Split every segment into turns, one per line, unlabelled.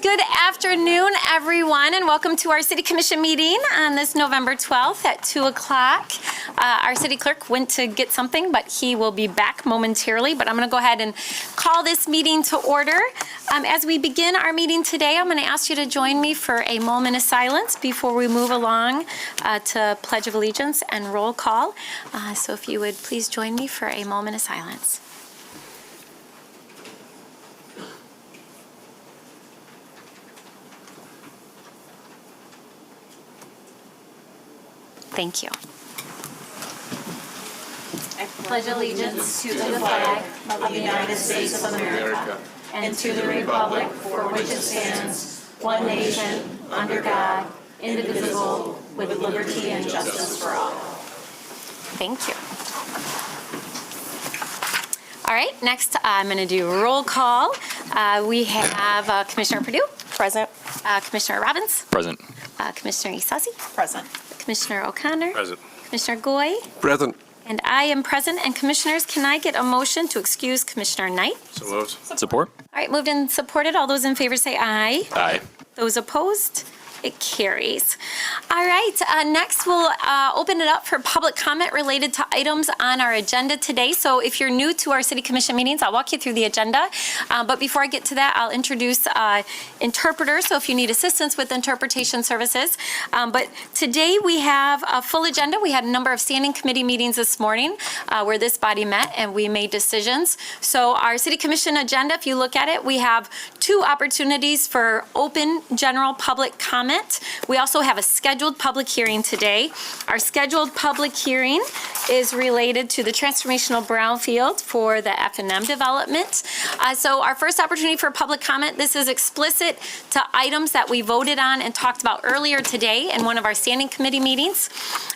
Good afternoon, everyone, and welcome to our City Commission meeting on this November 12th at 2 o'clock. Our city clerk went to get something, but he will be back momentarily. But I'm going to go ahead and call this meeting to order. As we begin our meeting today, I'm going to ask you to join me for a moment of silence before we move along to Pledge of Allegiance and roll call. So if you would please join me for a moment of silence. Thank you.
I pledge allegiance to the flag of the United States of America and to the republic for which it stands, one nation, under God, indivisible, with liberty and justice for all.
Thank you. All right, next I'm going to do roll call. We have Commissioner Perdue.
Present.
Commissioner Robbins.
Present.
Commissioner Isasi.
Present.
Commissioner O'Connor.
Present.
Commissioner Goy.
Present.
And I am present. And commissioners, can I get a motion to excuse Commissioner Knight?
So moved. Support.
All right, moved and supported. All those in favor say aye.
Aye.
Those opposed? It carries. All right, next we'll open it up for public comment related to items on our agenda today. So if you're new to our City Commission meetings, I'll walk you through the agenda. But before I get to that, I'll introduce interpreters. So if you need assistance with interpretation services. But today we have a full agenda. We had a number of standing committee meetings this morning where this body met and we made decisions. So our City Commission agenda, if you look at it, we have 2 opportunities for open general public comment. We also have a scheduled public hearing today. Our scheduled public hearing is related to the transformational brownfield for the F&M development. So our first opportunity for public comment, this is explicit to items that we voted on and talked about earlier today in one of our standing committee meetings.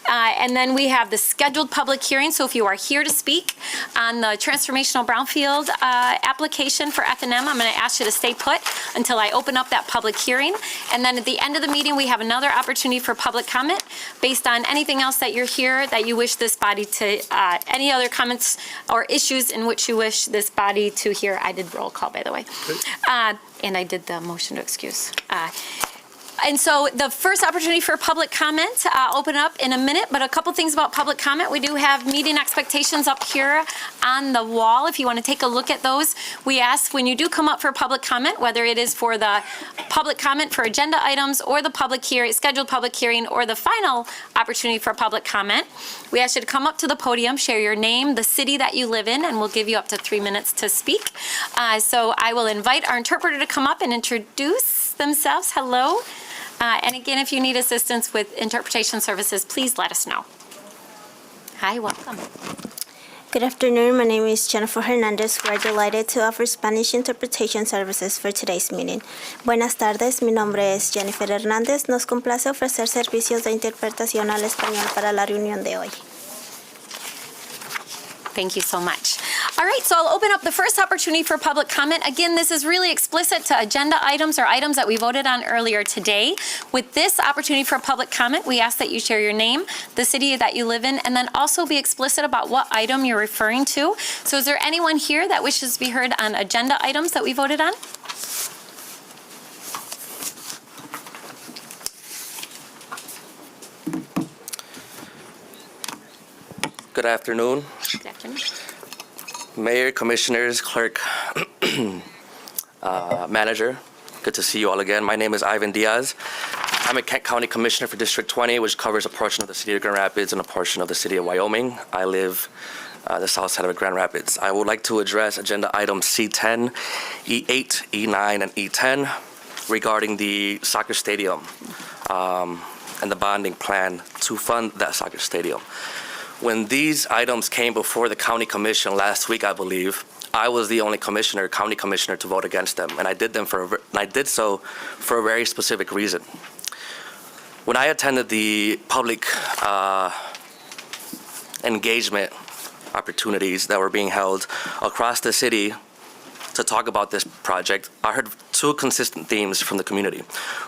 And then we have the scheduled public hearing. So if you are here to speak on the transformational brownfield application for F&M, I'm going to ask you to stay put until I open up that public hearing. And then at the end of the meeting, we have another opportunity for public comment based on anything else that you're here that you wish this body to, any other comments or issues in which you wish this body to hear. I did roll call, by the way. And I did the motion to excuse. And so the first opportunity for public comment, I'll open up in a minute, but a couple things about public comment. We do have meeting expectations up here on the wall. If you want to take a look at those, we ask when you do come up for public comment, whether it is for the public comment for agenda items or the public hearing, scheduled public hearing, or the final opportunity for public comment, we ask you to come up to the podium, share your name, the city that you live in, and we'll give you up to 3 minutes to speak. So I will invite our interpreter to come up and introduce themselves. Hello. And again, if you need assistance with interpretation services, please let us know. Hi, welcome.
Good afternoon. My name is Jennifer Hernandez. We're delighted to offer Spanish interpretation services for today's meeting. Buenas tardes. Mi nombre es Jennifer Hernández. Nos complace ofrecer servicios de interpretación al español para la reunión de hoy.
Thank you so much. All right, so I'll open up the first opportunity for public comment. Again, this is really explicit to agenda items or items that we voted on earlier today. With this opportunity for public comment, we ask that you share your name, the city that you live in, and then also be explicit about what item you're referring to. So is there anyone here that wishes to be heard on agenda items that we voted on?
Good afternoon,
Good afternoon.
Mayor, Commissioners, Clerk, Manager. Good to see you all again. My name is Ivan Diaz. I'm a Kent County Commissioner for District 20, which covers a portion of the city of Grand Rapids and a portion of the city of Wyoming. I live the south side of Grand Rapids. I would like to address agenda items C10, E8, E9, and E10 regarding the soccer stadium and the bonding plan to fund that soccer stadium. When these items came before the county commission last week, I believe, I was the only county commissioner to vote against them, and I did so for a very specific reason. When I attended the public engagement opportunities that were being held across the city to talk about this project, I heard two consistent themes from the community.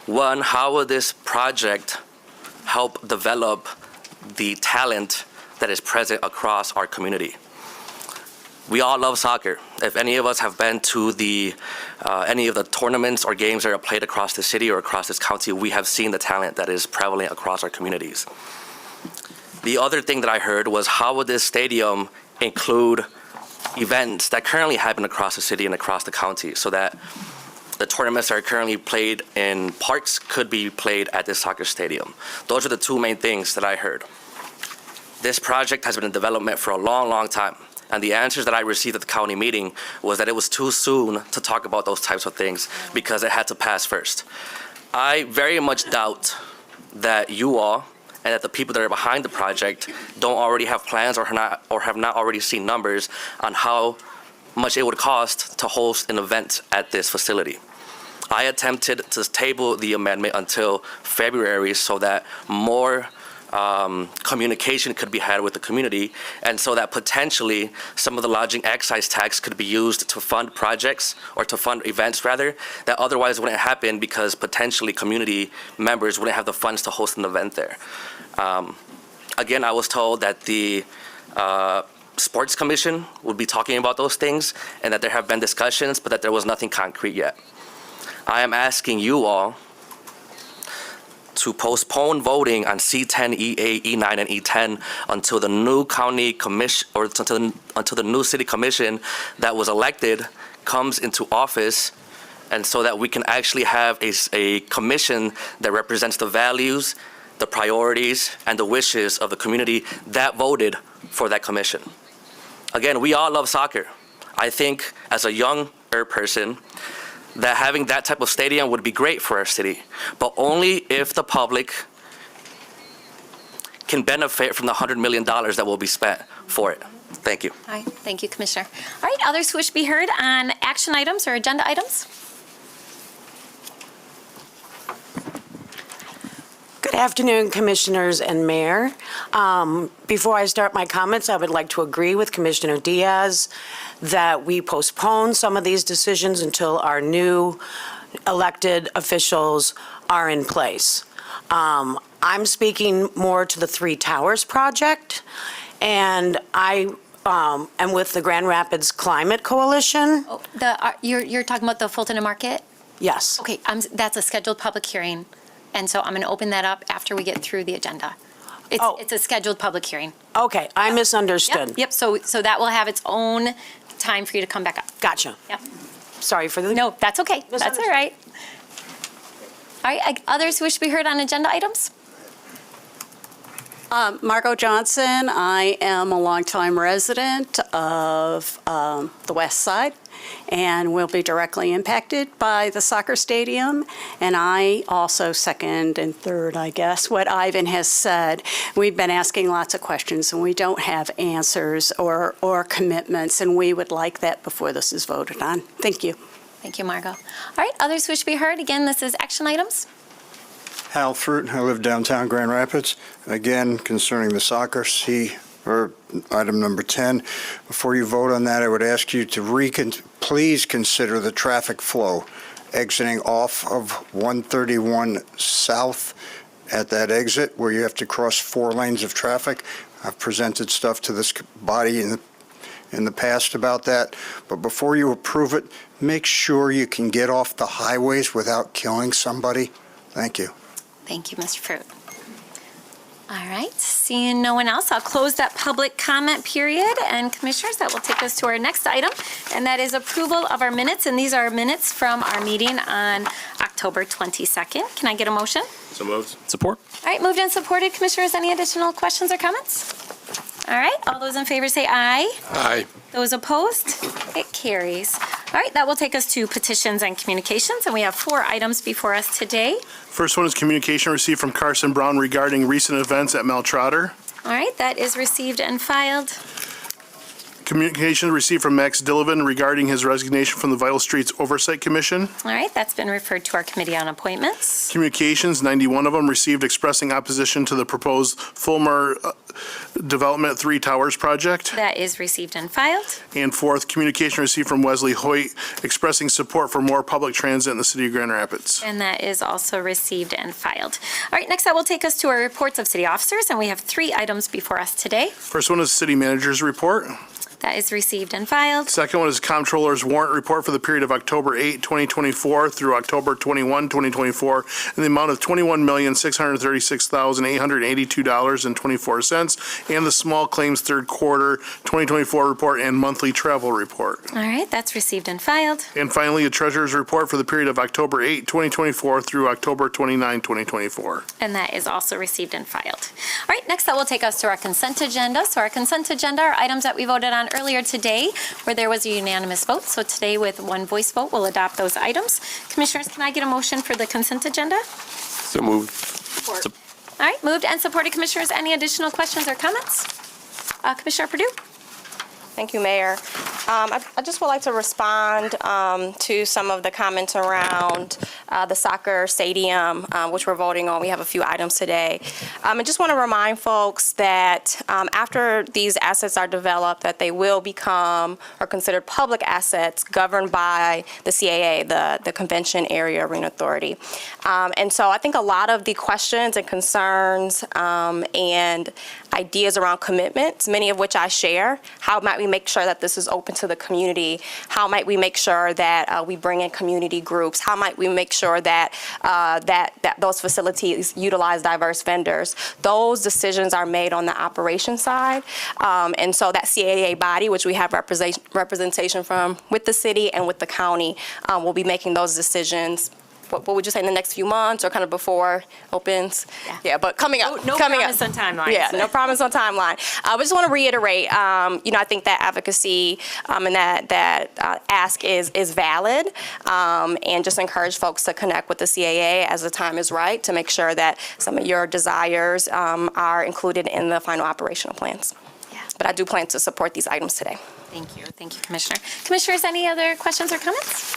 One, how will this project help develop the talent that is present across our community? We all love soccer. If any of us have been to any of the tournaments or games that are played across the city or across this county, we have seen the talent that is prevalent across our communities. The other thing that I heard was, how would this stadium include events that currently happen across the city and across the county, so that the tournaments that are currently played in parks could be played at this soccer stadium? Those are the two main things that I heard. This project has been in development for a long, long time, and the answers that I received at the county meeting was that it was too soon to talk about those types of things because it had to pass first. I very much doubt that you all and that the people that are behind the project don't already have plans or have not already seen numbers on how much it would cost to host an event at this facility. I attempted to table the amendment until February so that more communication could be had with the community, and so that potentially some of the lodging excise tax could be used to fund projects, or to fund events rather, that otherwise wouldn't happen because potentially community members wouldn't have the funds to host an event there. Again, I was told that the Sports Commission would be talking about those things and that there have been discussions, but that there was nothing concrete yet. I am asking you all to postpone voting on C10, E8, E9, and E10 until the new county commission, or until the new city commission that was elected comes into office, and so that we can actually have a commission that represents the values, the priorities, and the wishes of the community that voted for that commission. Again, we all love soccer. I think as a younger person, that having that type of stadium would be great for our city, but only if the public can benefit from the $100 million that will be spent for it. Thank you.
All right, thank you, Commissioner. All right, others who wish to be heard on action items or agenda items?
Good afternoon, Commissioners and Mayor. Before I start my comments, I would like to agree with Commissioner Diaz that we postpone some of these decisions until our new elected officials are in place. I'm speaking more to the Three Towers project, and I am with the Grand Rapids Climate Coalition.
Oh, you're talking about the Fulton and Market?
Yes.
Okay, that's a scheduled public hearing, and so I'm going to open that up after we get through the agenda. It's a scheduled public hearing.
Okay, I misunderstood.
Yep, so that will have its own time for you to come back up.
Gotcha.
Yep.
Sorry for the...
No, that's okay. That's all right. All right, others who wish to be heard on agenda items?
Margot Johnson. I am a longtime resident of the West Side,
and will be directly impacted by the soccer stadium. And I also second and third, I guess, what Ivan has said. We've been asking lots of questions, and we don't have answers or commitments, and we would like that before this is voted on. Thank you.
Thank you, Margot. All right, others wish to be heard. Again, this is action items.
Hal Fruit, I live downtown Grand Rapids. Again, concerning the soccer, or item number 10. Before you vote on that, I would ask you to please consider the traffic flow exiting off of 131 South at that exit where you have to cross 4 lanes of traffic. I've presented stuff to this body in the past about that, but before you approve it, make sure you can get off the highways without killing somebody. Thank you.
Thank you, Mr. Fruit. All right, seeing no one else, I'll close that public comment period. And Commissioners, that will take us to our next item, and that is approval of our minutes. And these are minutes from our meeting on October 22nd. Can I get a motion?
So moved. Support.
All right, moved and supported. Commissioners, any additional questions or comments? All right, all those in favor say aye.
Aye.
Those opposed? It carries. All right, that will take us to petitions and communications, and we have 4 items before us today.
First one is communication received from Carson Brown regarding recent events at Mel Trotter.
All right, that is received and filed.
Communication received from Max Dillivin regarding his resignation from the Vital Streets Oversight Commission.
All right, that's been referred to our Committee on Appointments.
Communications, 91 of them received expressing opposition to the proposed Fulmer Development 3 Towers project.
That is received and filed.
And fourth, communication received from Wesley Hoyt expressing support for more public transit in the city of Grand Rapids.
And that is also received and filed. All right, next that will take us to our reports of city officers, and we have 3 items before us today.
First one is city manager's report.
That is received and filed.
Second one is Comptroller's warrant report for the period of October 8, 2024 through October 21, 2024 in the amount of $21,636,882.24, and the small claims third quarter 2024 report and monthly travel report.
All right, that's received and filed.
And finally, a treasurer's report for the period of October 8, 2024 through October 29, 2024.
And that is also received and filed. All right, next that will take us to our consent agenda. So our consent agenda are items that we voted on earlier today where there was a unanimous vote. So today with 1 voice vote, we'll adopt those items. Commissioners, can I get a motion for the consent agenda?
So moved.
All right, moved and supported. Commissioners, any additional questions or comments? Commissioner Perdue?
Thank you, Mayor. I just would like to respond to some of the comments around the soccer stadium, which we're voting on. We have a few items today. I just want to remind folks that after these assets are developed, that they will become or considered public assets governed by the CAA, the Convention Area Arena Authority. And so I think a lot of the questions and concerns and ideas around commitments, many of which I share. How might we make sure that this is open to the community? How might we make sure that we bring in community groups? How might we make sure that that those facilities utilize diverse vendors? Those decisions are made on the operations side. And so that CAA body, which we have representation from with the city and with the county, will be making those decisions. What would you say in the next few months or kind of before opens? Yeah, but coming up.
No promise on timeline.
Yeah, no promise on timeline. I just want to reiterate, I think that advocacy and that ask is valid, and just encourage folks to connect with the CAA as the time is right to make sure that some of your desires are included in the final operational plans.
Yeah.
But I do plan to support these items today.
Thank you. Thank you, Commissioner. Commissioners, any other questions or comments?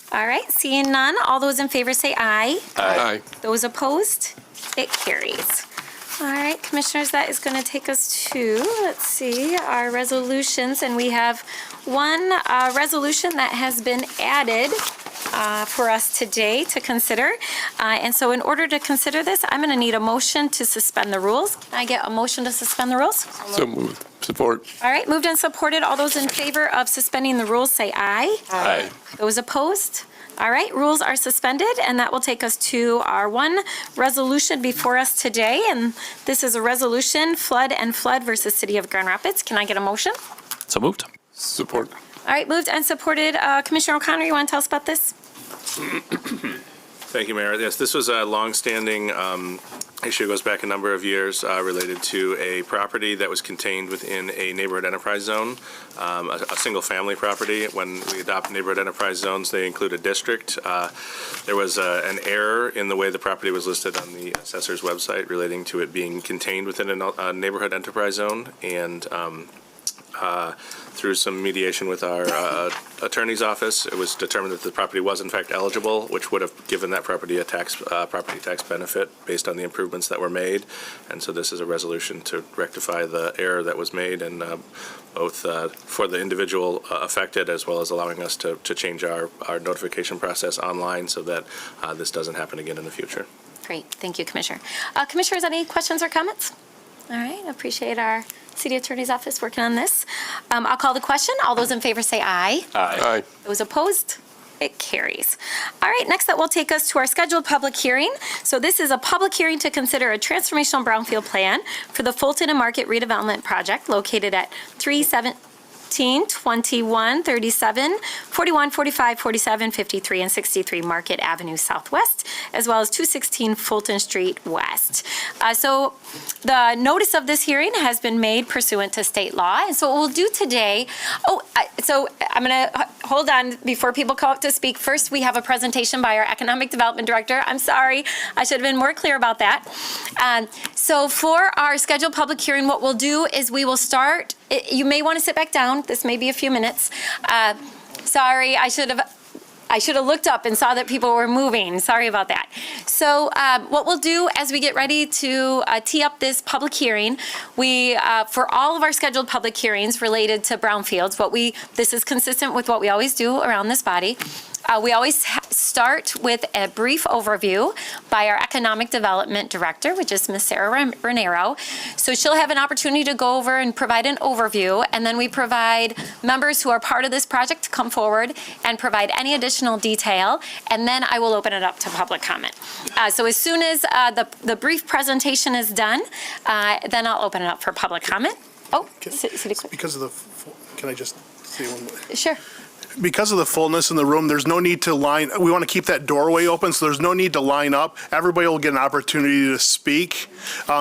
All right, seeing none, all those in favor say aye.
Aye.
Those opposed? It carries. All right, Commissioners, that is going to take us to, let's see, our resolutions, and we have one resolution that has been added for us today to consider. And so in order to consider this, I'm going to need a motion to suspend the rules. Can I get a motion to suspend the rules?
So moved. Support.
All right, moved and supported. All those in favor of suspending the rules say aye.
Aye.
Those opposed? All right, rules are suspended, and that will take us to our one resolution before us today. And this is a resolution, Flood and Flood versus City of Grand Rapids. Can I get a motion?
So moved. Support.
All right, moved and supported. Commissioner O'Connor, you want to tell us about this?
Thank you, Mayor. Yes, this was a longstanding issue. It goes back a number of years related to a property that was contained within a neighborhood enterprise zone, a single-family property. When we adopt neighborhood enterprise zones, they include a district. There was an error in the way the property was listed on the assessor's website relating to it being contained within a neighborhood enterprise zone, and through some mediation with our attorney's office, it was determined that the property was in fact eligible, which would have given that property a property tax benefit based on the improvements that were made. And so this is a resolution to rectify the error that was made, and both for the individual affected, as well as allowing us to change our notification process online so that this doesn't happen again in the future.
Great, thank you, Commissioner. Commissioners, any questions or comments? All right, appreciate our City Attorney's Office working on this. I'll call the question. All those in favor say aye.
Aye.
Those opposed? It carries. All right, next that will take us to our scheduled public hearing. So this is a public hearing to consider a transformational brownfield plan for the Fulton and Market redevelopment project located at 317, 21, 37, 41, 45, 47, 53, and 63 Market Avenue Southwest, as well as 216 Fulton Street West. So the notice of this hearing has been made pursuant to state law. And so what we'll do today, so I'm going to hold on before people come up to speak. First, we have a presentation by our Economic Development Director. I'm sorry, I should have been more clear about that. So for our scheduled public hearing, what we'll do is we will start. You may want to sit back down. This may be a few minutes. Sorry, I should have looked up and saw that people were moving. Sorry about that. So what we'll do as we get ready to tee up this public hearing, we, for all of our scheduled public hearings related to brownfields, this is consistent with what we always do around this body. We always start with a brief overview by our Economic Development Director, which is Ms. Sarah Ranero. So she'll have an opportunity to go over and provide an overview, and then we provide members who are part of this project to come forward and provide any additional detail, and then I will open it up to public comment. So as soon as the brief presentation is done, then I'll open it up for public comment. Oh, City Clerk.
Because of can I just say one more?
Sure.
Because of the fullness in the room, there's no need to we want to keep that doorway open, so there's no need to line up. Everybody will get an opportunity to speak.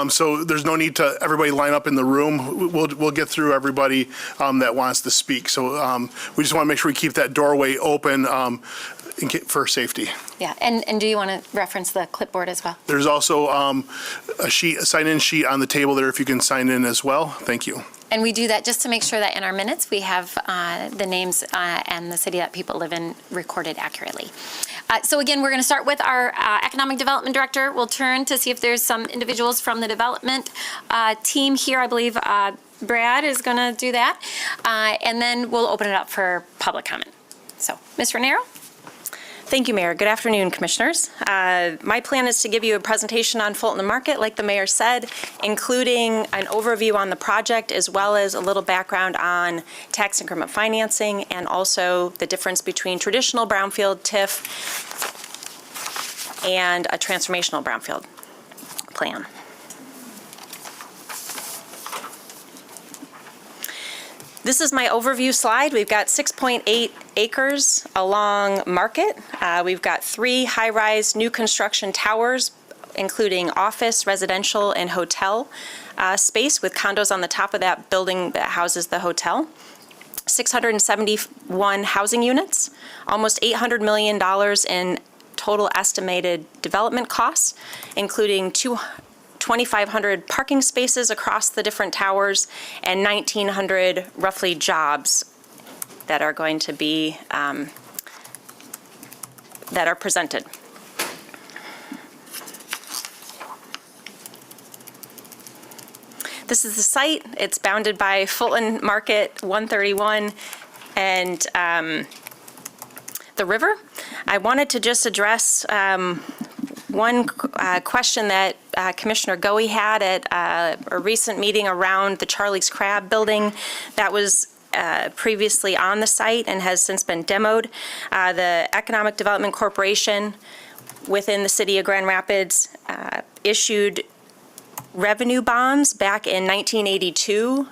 So there's no need to everybody line up in the room. We'll get through everybody that wants to speak. So we just want to make sure we keep that doorway open for safety.
Yeah, and do you want to reference the clipboard as well?
There's also a sign-in sheet on the table there if you can sign in as well. Thank you.
And we do that just to make sure that in our minutes, we have the names and the city that people live in recorded accurately. So again, we're going to start with our Economic Development Director. We'll turn to see if there's some individuals from the development team here. I believe Brad is going to do that. And then we'll open it up for public comment. So, Ms. Ranero?
Thank you, Mayor. Good afternoon, Commissioners. My plan is to give you a presentation on Fulton and Market, like the Mayor said, including an overview on the project, as well as a little background on tax increment financing, and also the difference between traditional brownfield TIF and a transformational brownfield plan. This is my overview slide. We've got 6.8 acres along Market. We've got 3 high-rise new construction towers, including office, residential, and hotel space, with condos on the top of that building that houses the hotel. 671 housing units, almost $800 million in total estimated development costs, including 2,500 parking spaces across the different towers, and 1,900 roughly jobs that are going to be, that are presented. This is the site. It's bounded by Fulton Market 131 and the river. I wanted to just address one question that Commissioner Goey had at a recent meeting around the Charlie's Crab building that was previously on the site and has since been demoed. The Economic Development Corporation within the city of Grand Rapids issued revenue bonds back in 1982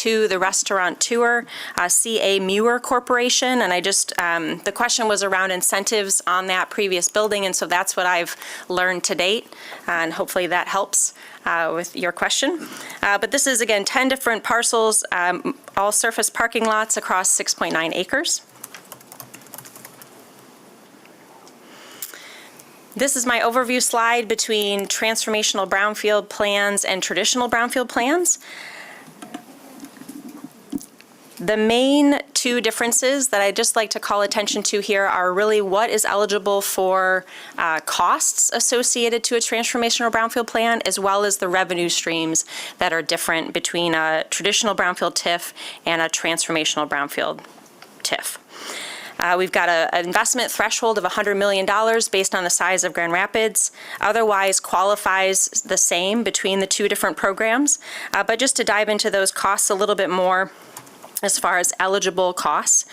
to the restaurateur, C.A. Muir Corporation, and I just, the question was around incentives on that previous building, and so that's what I've learned to date, and hopefully that helps with your question. But this is, again, 10 different parcels, all surface parking lots across 6.9 acres. This is my overview slide between transformational brownfield plans and traditional brownfield plans. The main two differences that I'd just like to call attention to here are really what is eligible for costs associated to a transformational brownfield plan, as well as the revenue streams that are different between a traditional brownfield TIF and a transformational brownfield TIF. We've got an investment threshold of $100 million based on the size of Grand Rapids. Otherwise qualifies the same between the two different programs. But just to dive into those costs a little bit more as far as eligible costs,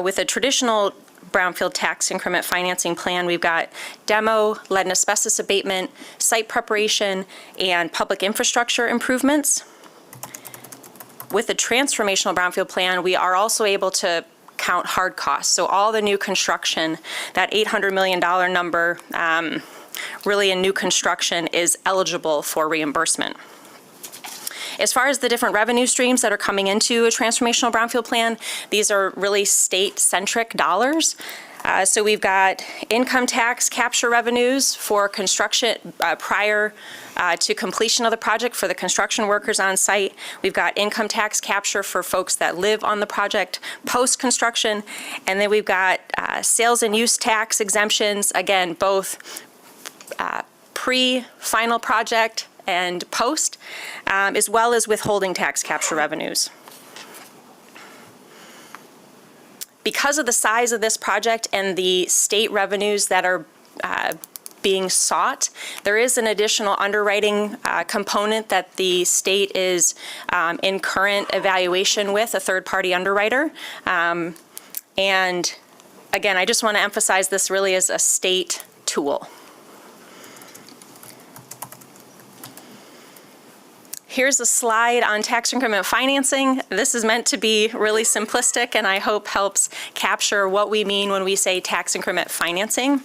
with a traditional brownfield tax increment financing plan, we've got demo, lead and asbestos abatement, site preparation, and public infrastructure improvements. With a transformational brownfield plan, we are also able to count hard costs. So all the new construction, that $800 million number, really in new construction is eligible for reimbursement. As far as the different revenue streams that are coming into a transformational brownfield plan, these are really state-centric dollars. So we've got income tax capture revenues for construction prior to completion of the project for the construction workers on site. We've got income tax capture for folks that live on the project post-construction. And then we've got sales and use tax exemptions, again, both pre-final project and post, as well as withholding tax capture revenues. Because of the size of this project and the state revenues that are being sought, there is an additional underwriting component that the state is in current evaluation with a third-party underwriter. And again, I just want to emphasize this really as a state tool. Here's a slide on tax increment financing. This is meant to be really simplistic and I hope helps capture what we mean when we say tax increment financing.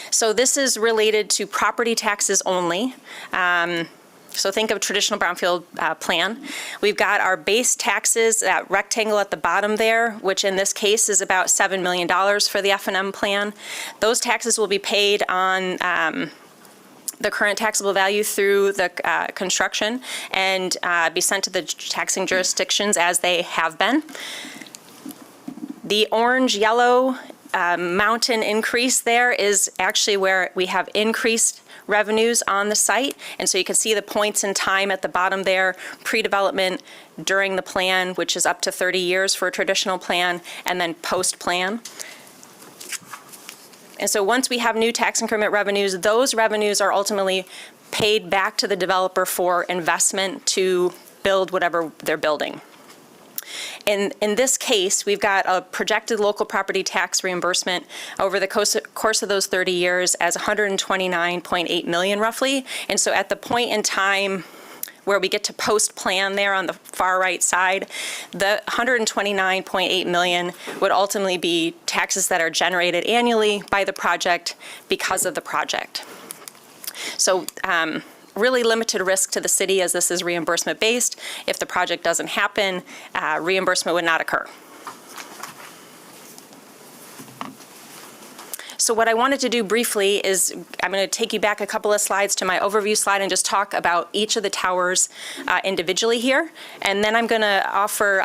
So this is related to property taxes only. So think of a traditional brownfield plan. We've got our base taxes, that rectangle at the bottom there, which in this case is about $7 million for the F&M plan. Those taxes will be paid on the current taxable value through the construction and be sent to the taxing jurisdictions as they have been. The orange-yellow mountain increase there is actually where we have increased revenues on the site. And so you can see the points in time at the bottom there, pre-development, during the plan, which is up to 30 years for a traditional plan, and then post-plan. And so once we have new tax increment revenues, those revenues are ultimately paid back to the developer for investment to build whatever they're building. In this case, we've got a projected local property tax reimbursement over the course of those 30 years as $129.8 million roughly. And so at the point in time where we get to post-plan there on the far right side, the $129.8 million would ultimately be taxes that are generated annually by the project because of the project. So really limited risk to the city as this is reimbursement based. If the project doesn't happen, reimbursement would not occur. So what I wanted to do briefly is I'm going to take you back a couple of slides to my overview slide and just talk about each of the towers individually here. And then I'm going to offer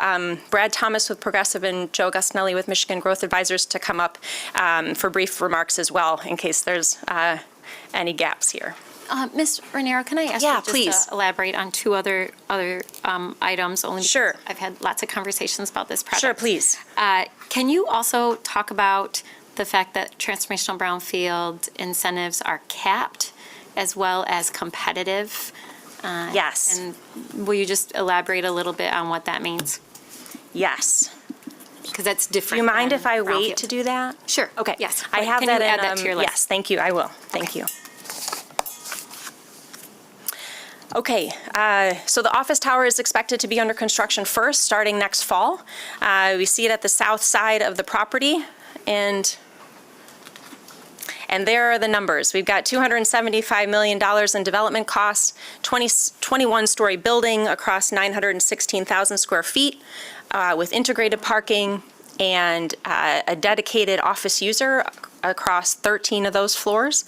Brad Thomas with Progressive and Joe Gustinelli with Michigan Growth Advisors to come up for brief remarks as well in case there's any gaps here.
Ms. Raniero, can I ask you just to elaborate on two other items? Only because I've had lots of conversations about this project.
Sure, please.
Can you also talk about the fact that transformational brownfield incentives are capped as well as competitive?
Yes.
And will you just elaborate a little bit on what that means?
Yes.
Because that's different.
Do you mind
than
if I wait
brownfield.
to do that?
Sure.
Okay.
Yes.
I have
Can
that
you add
in,
that to your list?
Yes, thank you, I will. Thank you. Okay, so the office tower is expected to be under construction first, starting next fall. We see it at the south side of the property, and there are the numbers. We've got $275 million in development costs, 21-story building across 916,000 square feet with integrated parking and a dedicated office user across 13 of those floors.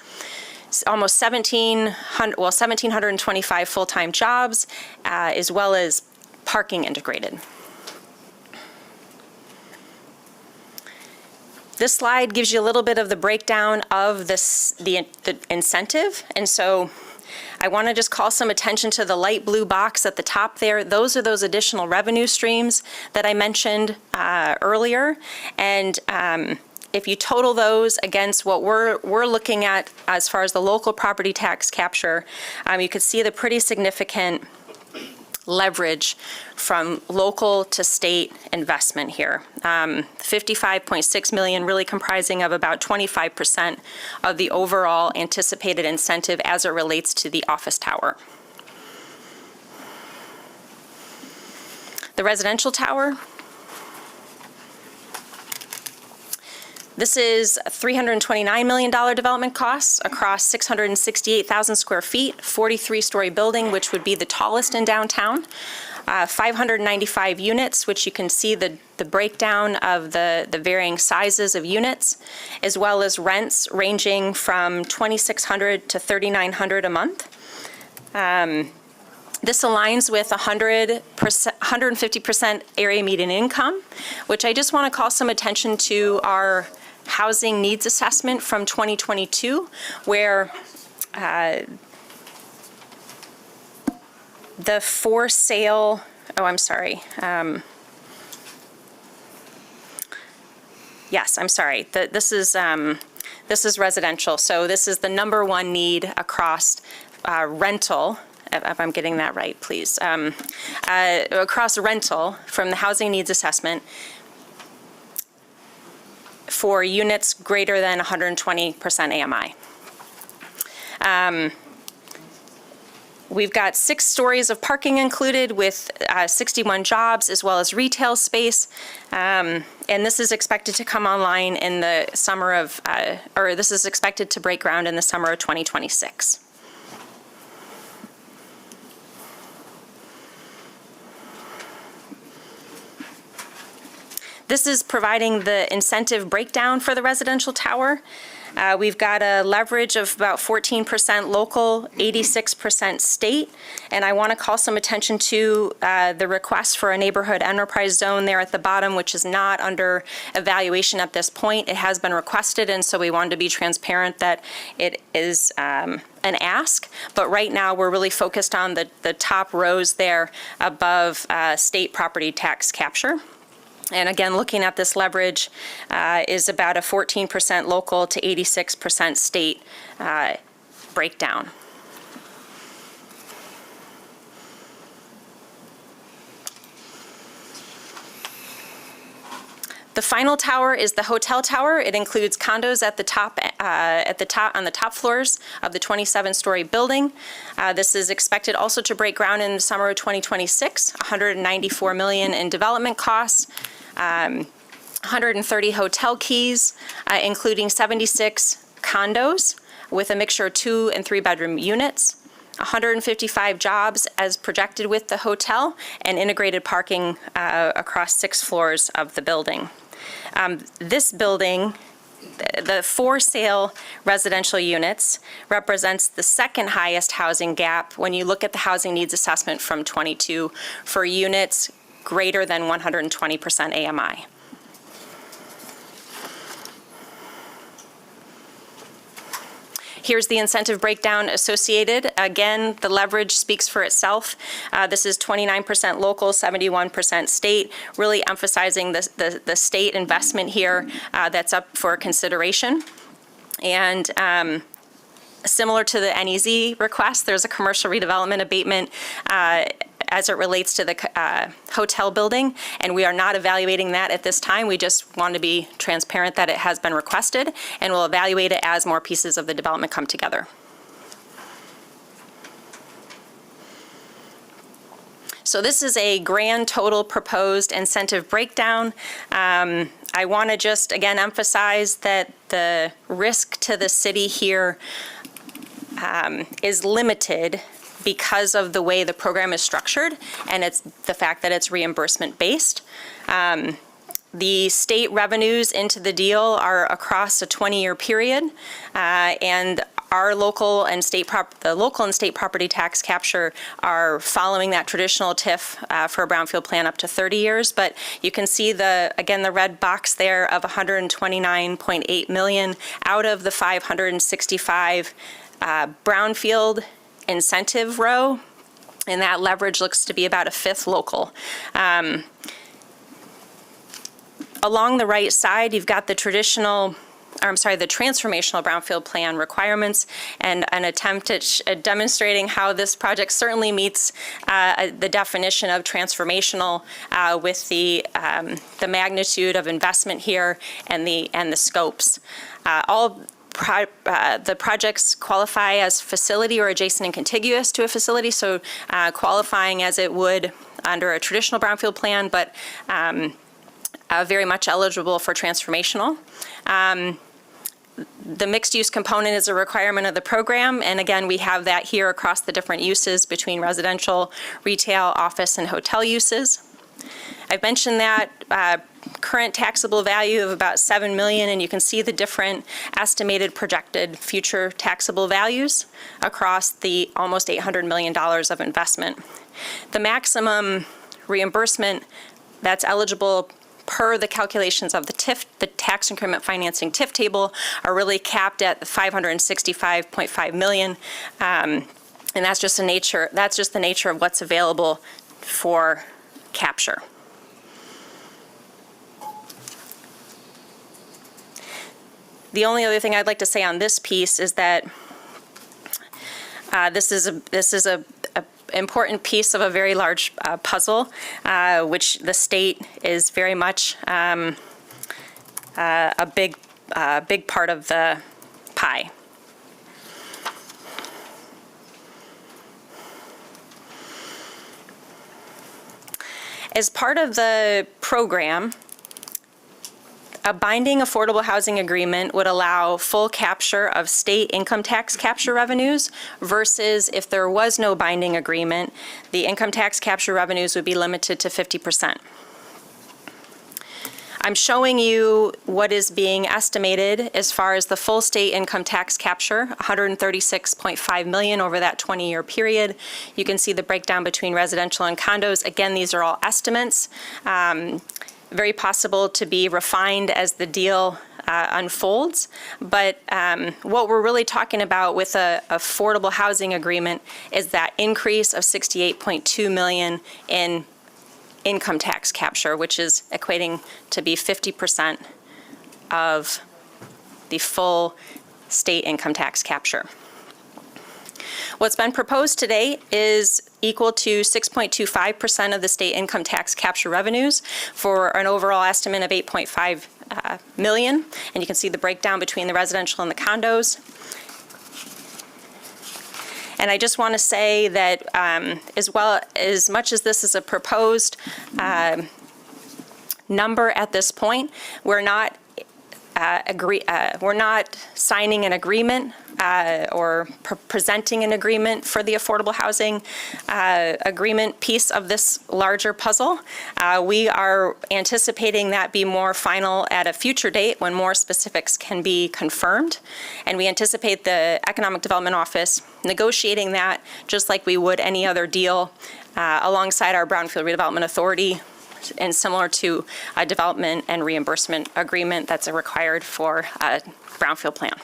Almost 1,725 full-time jobs, as well as parking integrated. This slide gives you a little bit of the breakdown of the incentive, and so I want to just call some attention to the light blue box at the top there. Those are those additional revenue streams that I mentioned earlier, and if you total those against what we're looking at as far as the local property tax capture, you could see the pretty significant leverage from local to state investment here. 55.6 million, really comprising of about 25% of the overall anticipated incentive as it relates to the office tower. The residential tower. This is $329 million development costs across 668,000 square feet, 43-story building, which would be the tallest in downtown. 595 units, which you can see the breakdown of the varying sizes of units, as well as rents ranging from $2,600 to $3,900 a month. This aligns with 150% area median income, which I just want to call some attention to our housing needs assessment from 2022, where the for sale, yes, I'm sorry. This is residential. So this is the number one need across rental. If I'm getting that right, please. Across rental from the housing needs assessment for units greater than 120% AMI. We've got 6 stories of parking included with 61 jobs as well as retail space. And this is expected to come online in the summer of, this is expected to break ground in the summer of 2026. This is providing the incentive breakdown for the residential tower. We've got a leverage of about 14% local, 86% state, and I want to call some attention to the request for a neighborhood enterprise zone there at the bottom, which is not under evaluation at this point. It has been requested, and so we wanted to be transparent that it is an ask, but right now we're really focused on the top rows there above state property tax capture. And again, looking at this leverage is about a 14% local to 86% state breakdown. The final tower is the hotel tower. It includes condos at the top, on the top floors of the 27-story building. This is expected also to break ground in the summer of 2026. $194 million in development costs. 130 hotel keys, including 76 condos with a mixture of 2 and 3 bedroom units, 155 jobs as projected with the hotel, and integrated parking across 6 floors of the building. This building, the for sale residential units, represents the second highest housing gap when you look at the housing needs assessment from 22 for units greater than 120% AMI. Here's the incentive breakdown associated. Again, the leverage speaks for itself. This is 29% local, 71% state, really emphasizing the state investment here that's up for consideration. And similar to the NEZ request, there's a commercial redevelopment abatement as it relates to the hotel building, and we are not evaluating that at this time. We just want to be transparent that it has been requested, and we'll evaluate it as more pieces of the development come together. So this is a grand total proposed incentive breakdown. I want to just again emphasize that the risk to the city here is limited because of the way the program is structured, and it's the fact that it's reimbursement based. The state revenues into the deal are across a 20-year period, and our local and state property tax capture are following that traditional TIF for a brownfield plan up to 30 years. But you can see the red box there of 129.8 million out of the 565 brownfield incentive row, and that leverage looks to be about a fifth local. Along the right side, you've got the transformational brownfield plan requirements and an attempt at demonstrating how this project certainly meets the definition of transformational with the magnitude of investment here and the scopes. The projects qualify as facility or adjacent and contiguous to a facility, so qualifying as it would under a traditional brownfield plan, but very much eligible for transformational. The mixed-use component is a requirement of the program, and again, we have that here across the different uses between residential, retail, office, and hotel uses. I've mentioned that current taxable value of about $7 million, and you can see the different estimated projected future taxable values across the almost $800 million of investment. The maximum reimbursement that's eligible per the calculations of the TIF, the tax increment financing TIF table, are really capped at $565.5 million, and that's just the nature of what's available for capture. The only other thing I'd like to say on this piece is that this is a important piece of a very large puzzle, which the state is very much a big part of the pie. As part of the program, a binding affordable housing agreement would allow full capture of state income tax capture revenues versus if there was no binding agreement, the income tax capture revenues would be limited to 50%. I'm showing you what is being estimated as far as the full state income tax capture, $136.5 million over that 20-year period. You can see the breakdown between residential and condos. Again, these are all estimates. Very possible to be refined as the deal unfolds. But what we're really talking about with a affordable housing agreement is that increase of $68.2 million in income tax capture, which is equating to be 50% of the full state income tax capture. What's been proposed today is equal to 6.25% of the state income tax capture revenues for an overall estimate of $8.5 million. And you can see the breakdown between the residential and the condos. And I just want to say that as much as this is a proposed number at this point, we're not signing an agreement or presenting an agreement for the affordable housing agreement piece of this larger puzzle. We are anticipating that be more final at a future date when more specifics can be confirmed. And we anticipate the Economic Development Office negotiating that just like we would any other deal alongside our Brownfield Redevelopment Authority, and similar to a development and reimbursement agreement that's required for a brownfield plan.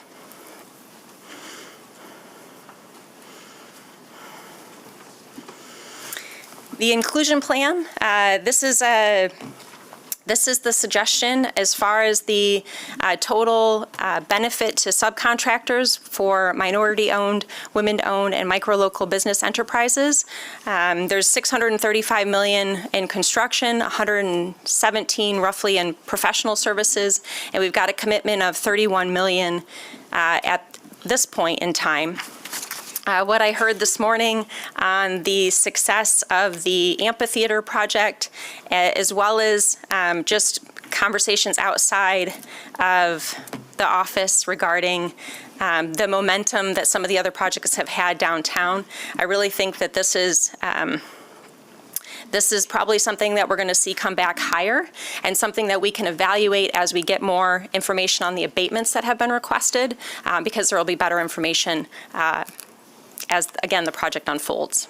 The inclusion plan, this is the suggestion as far as the total benefit to subcontractors for minority-owned, women-owned, and micro-local business enterprises. There's $635 million in construction, $117 roughly in professional services, and we've got a commitment of $31 million at this point in time. what I heard this morning on the success of the amphitheater project, as well as just conversations outside of the office regarding the momentum that some of the other projects have had downtown. I really think that this is probably something that we're going to see come back higher, and something that we can evaluate as we get more information on the abatements that have been requested, because there will be better information as, again, the project unfolds.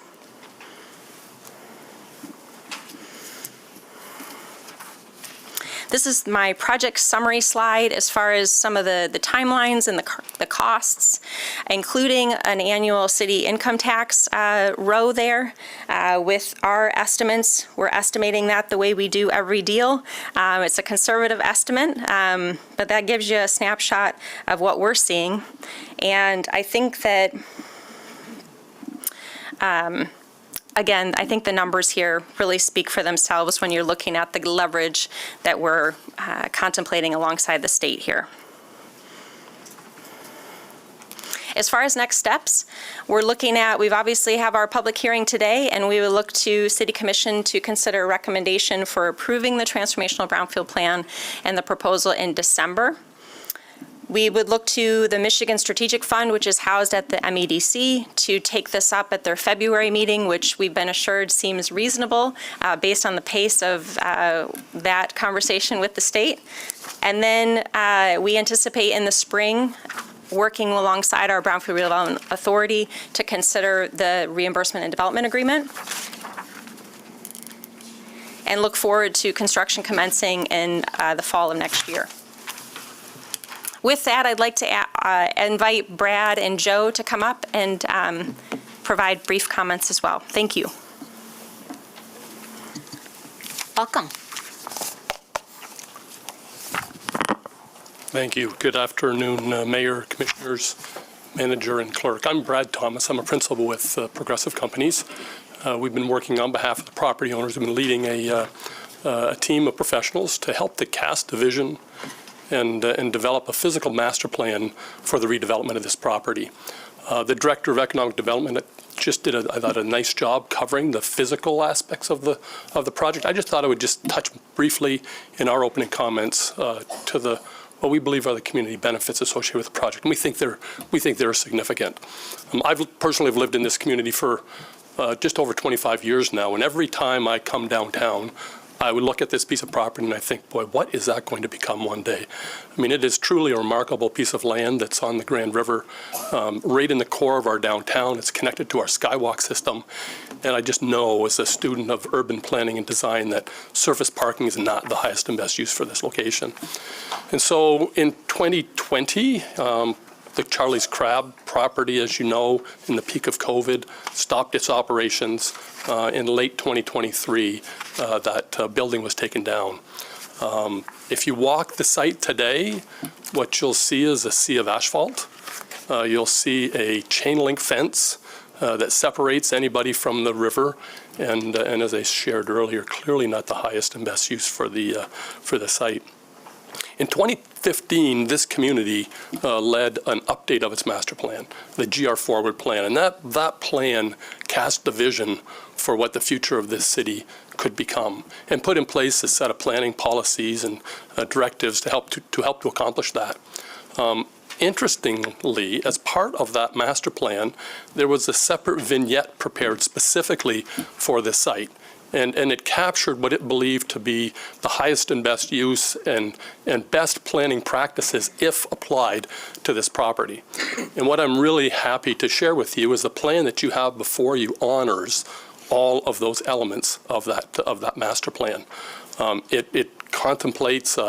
This is my project summary slide as far as some of the timelines and the costs, including an annual city income tax row there. With our estimates, we're estimating that the way we do every deal. It's a conservative estimate, but that gives you a snapshot of what we're seeing. And I think that again, I think the numbers here really speak for themselves when you're looking at the leverage that we're contemplating alongside the state here. As far as next steps, we're looking at, we've obviously have our public hearing today, and we will look to City Commission to consider a recommendation for approving the transformational Brownfield plan and the proposal in December. We would look to the Michigan Strategic Fund, which is housed at the MEDC, to take this up at their February meeting, which we've been assured seems reasonable based on the pace of that conversation with the state. And then we anticipate in the spring working alongside our Brownfield Redevelopment Authority to consider the reimbursement and development agreement, and look forward to construction commencing in the fall of next year. With that, I'd like to invite Brad and Joe to come up and provide brief comments as well. Thank you.
Welcome.
Thank you. Good afternoon, Mayor, Commissioners, Manager, and Clerk. I'm Brad Thomas. I'm a principal with Progressive Companies. We've been working on behalf of the property owners. We've been leading a team of professionals to help to cast a vision and develop a physical master plan for the redevelopment of this property. The Director of Economic Development just did, I thought, a nice job covering the physical aspects of the project. I just thought I would just touch briefly in our opening comments to what we believe are the community benefits associated with the project, and we think they're significant. I've personally lived in this community for just over 25 years now, and every time I come downtown, I would look at this piece of property and I think, boy, what is that going to become one day? I mean, it is truly a remarkable piece of land that's on the Grand River, right in the core of our downtown. It's connected to our skywalk system. And I just know, as a student of urban planning and design, that surface parking is not the highest and best use for this location. And so in 2020, the Charlie's Crab property, as you know, in the peak of COVID, stopped its operations. In late 2023, that building was taken down. If you walk the site today, what you'll see is a sea of asphalt. You'll see a chain link fence that separates anybody from the river, and as I shared earlier, clearly not the highest and best use for the site. In 2015, this community led an update of its master plan, the GR Forward Plan, and that plan cast the vision for what the future of this city could become, and put in place a set of planning policies and directives to help to accomplish that. Interestingly, as part of that master plan, there was a separate vignette prepared specifically for this site. And it captured what it believed to be the highest and best use and best planning practices if applied to this property. And what I'm really happy to share with you is the plan that you have before you honors all of those elements of that master plan. It contemplates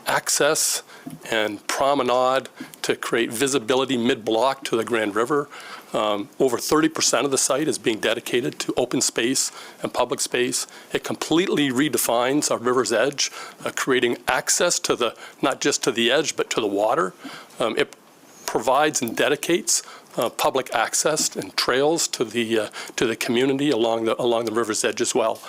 access and promenade to create visibility mid-block to the Grand River. Over 30% of the site is being dedicated to open space and public space. It completely redefines our river's edge, creating access to not just to the edge, but to the water. It provides and dedicates public access and trails to the community along the river's edge as well.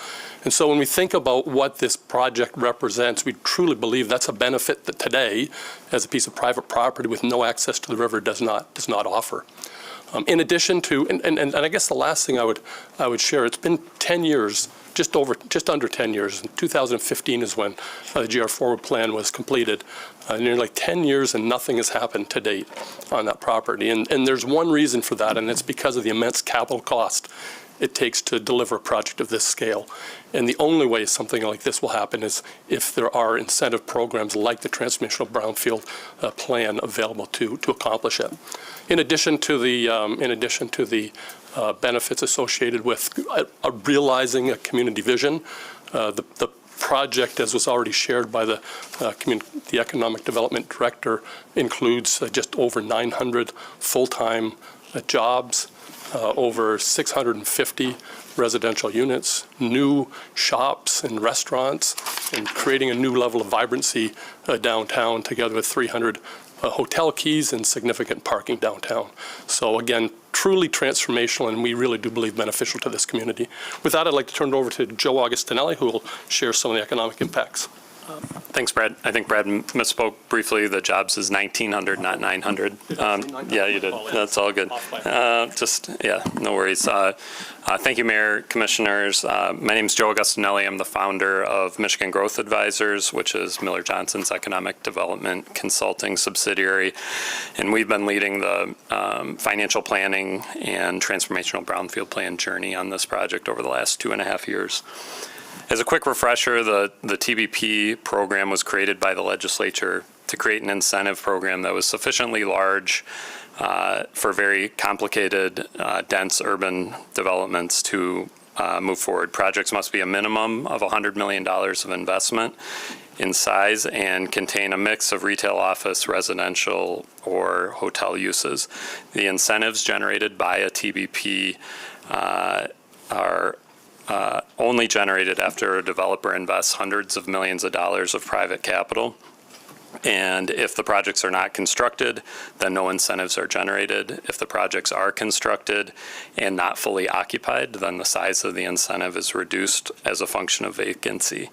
And so when we think about what this project represents, we truly believe that's a benefit that today, as a piece of private property with no access to the river, does not offer. In addition to, and I guess the last thing I would share, it's been 10 years, just under 10 years. 2015 is when the GR Forward Plan was completed. Nearly like 10 years and nothing has happened to date on that property. And there's one reason for that, and it's because of the immense capital cost it takes to deliver a project of this scale. And the only way something like this will happen is if there are incentive programs like the transformational Brownfield plan available to accomplish it. In addition to the benefits associated with realizing a community vision, the project, as was already shared by the Economic Development Director, includes just over 900 full-time jobs, over 650 residential units, new shops and restaurants, and creating a new level of vibrancy downtown, together with 300 hotel keys and significant parking downtown. So again, truly transformational, and we really do believe beneficial to this community. With that, I'd like to turn it over to Joe Augustinelli, who will share some of the economic impacts.
Thanks, Brad. I think Brad misspoke briefly. The jobs is 1,900, not 900. Yeah, you did. That's all good. No worries. Thank you, Mayor, Commissioners. My name is Joe Augustinelli. I'm the founder of Michigan Growth Advisors, which is Miller Johnson's economic development consulting subsidiary. And we've been leading the financial planning and transformational brownfield plan journey on this project over the last 2.5 years. As a quick refresher, the TBP program was created by the legislature to create an incentive program that was sufficiently large for very complicated, dense urban developments to move forward. Projects must be a minimum of $100 million of investment in size and contain a mix of retail, office, residential, or hotel uses. The incentives generated by a TBP are only generated after a developer invests hundreds of millions of dollars of private capital. And if the projects are not constructed, then no incentives are generated. If the projects are constructed and not fully occupied, then the size of the incentive is reduced as a function of vacancy.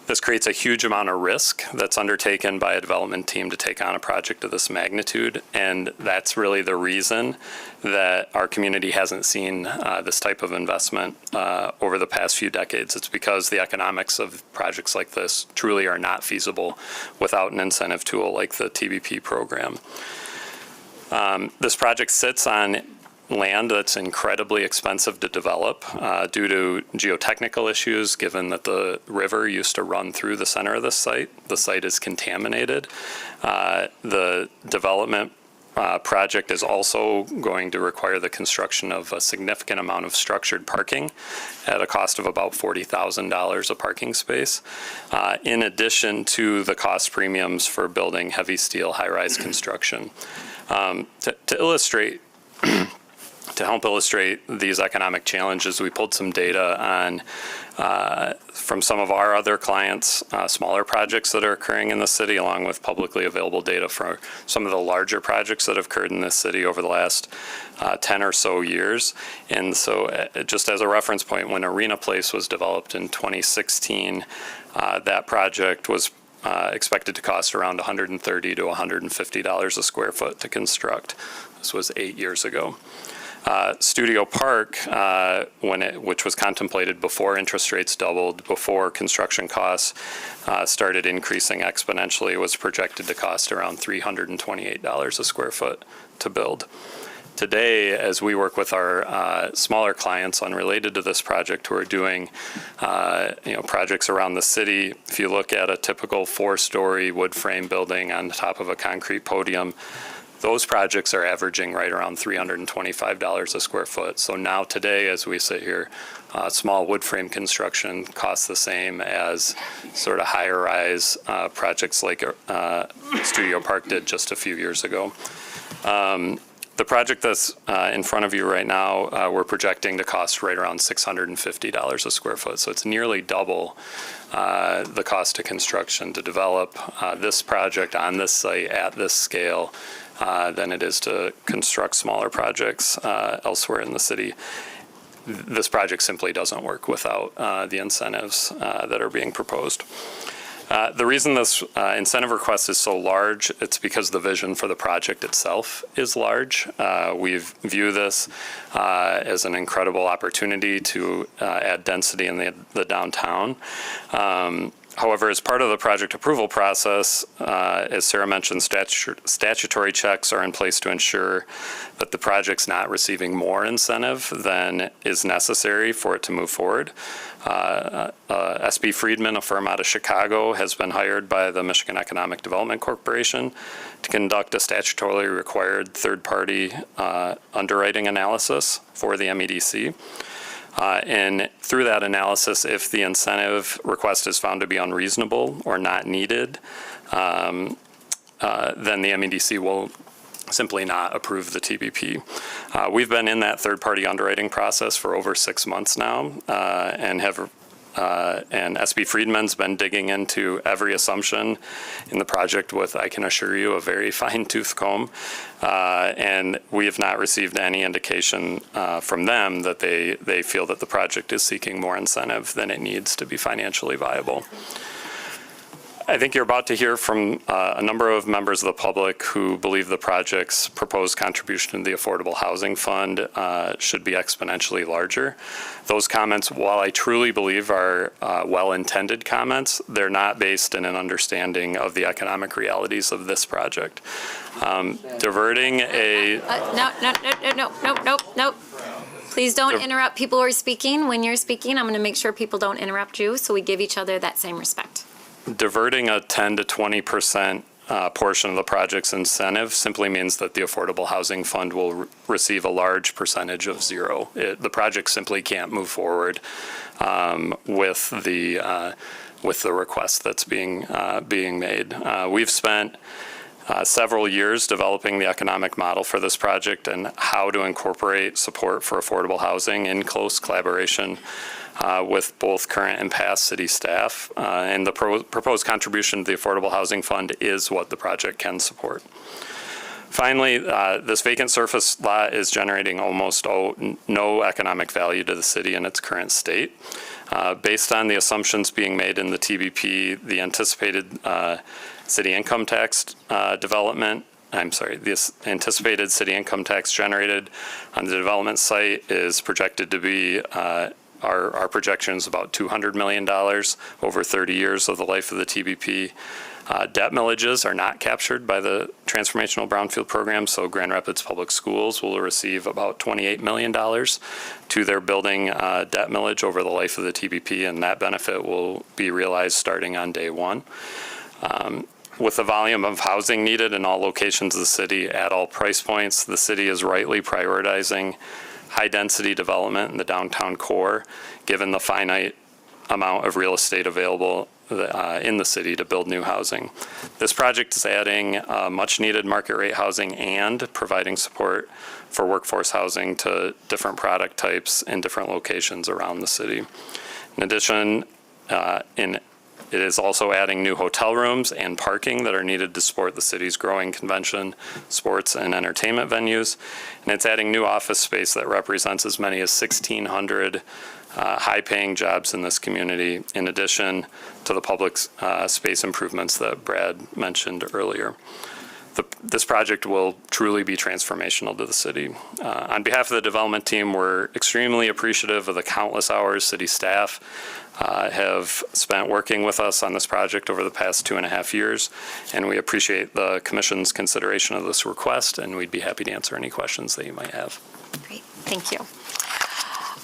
This creates a huge amount of risk that's undertaken by a development team to take on a project of this magnitude, and that's really the reason that our community hasn't seen this type of investment over the past few decades. It's because the economics of projects like this truly are not feasible without an incentive tool like the TBP program. This project sits on land that's incredibly expensive to develop due to geotechnical issues, given that the river used to run through the center of the site. The site is contaminated. The development project is also going to require the construction of a significant amount of structured parking at a cost of about $40,000 a parking space, in addition to the cost premiums for building heavy steel high-rise construction. To help illustrate these economic challenges, we pulled some data on from some of our other clients, smaller projects that are occurring in the city, along with publicly available data for some of the larger projects that have occurred in this city over the last 10 or so years. And so just as a reference point, when Arena Place was developed in 2016, that project was expected to cost around $130 to $150 a square foot to construct. This was 8 years ago. Studio Park, which was contemplated before interest rates doubled, before construction costs started increasing exponentially, was projected to cost around $328 a square foot to build. Today, as we work with our smaller clients unrelated to this project who are doing projects around the city, if you look at a typical 4-story wood frame building on top of a concrete podium, those projects are averaging right around $325 a square foot. So now today, as we sit here, small wood frame construction costs the same as sort of higher rise projects like Studio Park did just a few years ago. The project that's in front of you right now, we're projecting to cost right around $650 a square foot. So it's nearly double the cost of construction to develop this project on this site at this scale than it is to construct smaller projects elsewhere in the city. This project simply doesn't work without the incentives that are being proposed. The reason this incentive request is so large, it's because the vision for the project itself is large. We view this as an incredible opportunity to add density in the downtown. However, as part of the project approval process, as Sarah mentioned, statutory checks are in place to ensure that the project's not receiving more incentive than is necessary for it to move forward. SB Friedman, a firm out of Chicago, has been hired by the Michigan Economic Development Corporation to conduct a statutorily required third-party underwriting analysis for the MEDC. And through that analysis, if the incentive request is found to be unreasonable or not needed, then the MEDC will simply not approve the TBP. We've been in that third-party underwriting process for over 6 months now, and SB Friedman's been digging into every assumption in the project with, I can assure you, a very fine-tooth comb. And we have not received any indication from them that they feel that the project is seeking more incentive than it needs to be financially viable. I think you're about to hear from a number of members of the public who believe the project's proposed contribution to the Affordable Housing Fund should be exponentially larger. Those comments, while I truly believe are well-intended comments, they're not based in an understanding of the economic realities of this project. Diverting a...
No. Please don't interrupt people who are speaking. When you're speaking, I'm going to make sure people don't interrupt you, so we give each other that same respect.
Diverting a 10 to 20% portion of the project's incentive simply means that the Affordable Housing Fund will receive a large percentage of zero. The project simply can't move forward with the request that's being made. We've spent several years developing the economic model for this project and how to incorporate support for affordable housing in close collaboration with both current and past city staff. And the proposed contribution to the Affordable Housing Fund is what the project can support. Finally, this vacant surface lot is generating almost no economic value to the city in its current state. Based on the assumptions being made in the TBP, the anticipated city income tax this anticipated city income tax generated on the development site is projected to be our projection is about $200 million over 30 years of the life of the TBP. Debt millages are not captured by the Transformational Brownfield program, so Grand Rapids Public Schools will receive about $28 million to their building debt millage over the life of the TBP, and that benefit will be realized starting on day one. With the volume of housing needed in all locations of the city at all price points, the city is rightly prioritizing high-density development in the downtown core, given the finite amount of real estate available in the city to build new housing. This project is adding much-needed market-rate housing and providing support for workforce housing to different product types in different locations around the city. In addition, it is also adding new hotel rooms and parking that are needed to support the city's growing convention, sports, and entertainment venues. And it's adding new office space that represents as many as 1,600 high-paying jobs in this community, in addition to the public space improvements that Brad mentioned earlier. This project will truly be transformational to the city. On behalf of the development team, we're extremely appreciative of the countless hours city staff have spent working with us on this project over the past 2.5 years, and we appreciate the Commission's consideration of this request, and we'd be happy to answer any questions that you might have.
Great, thank you.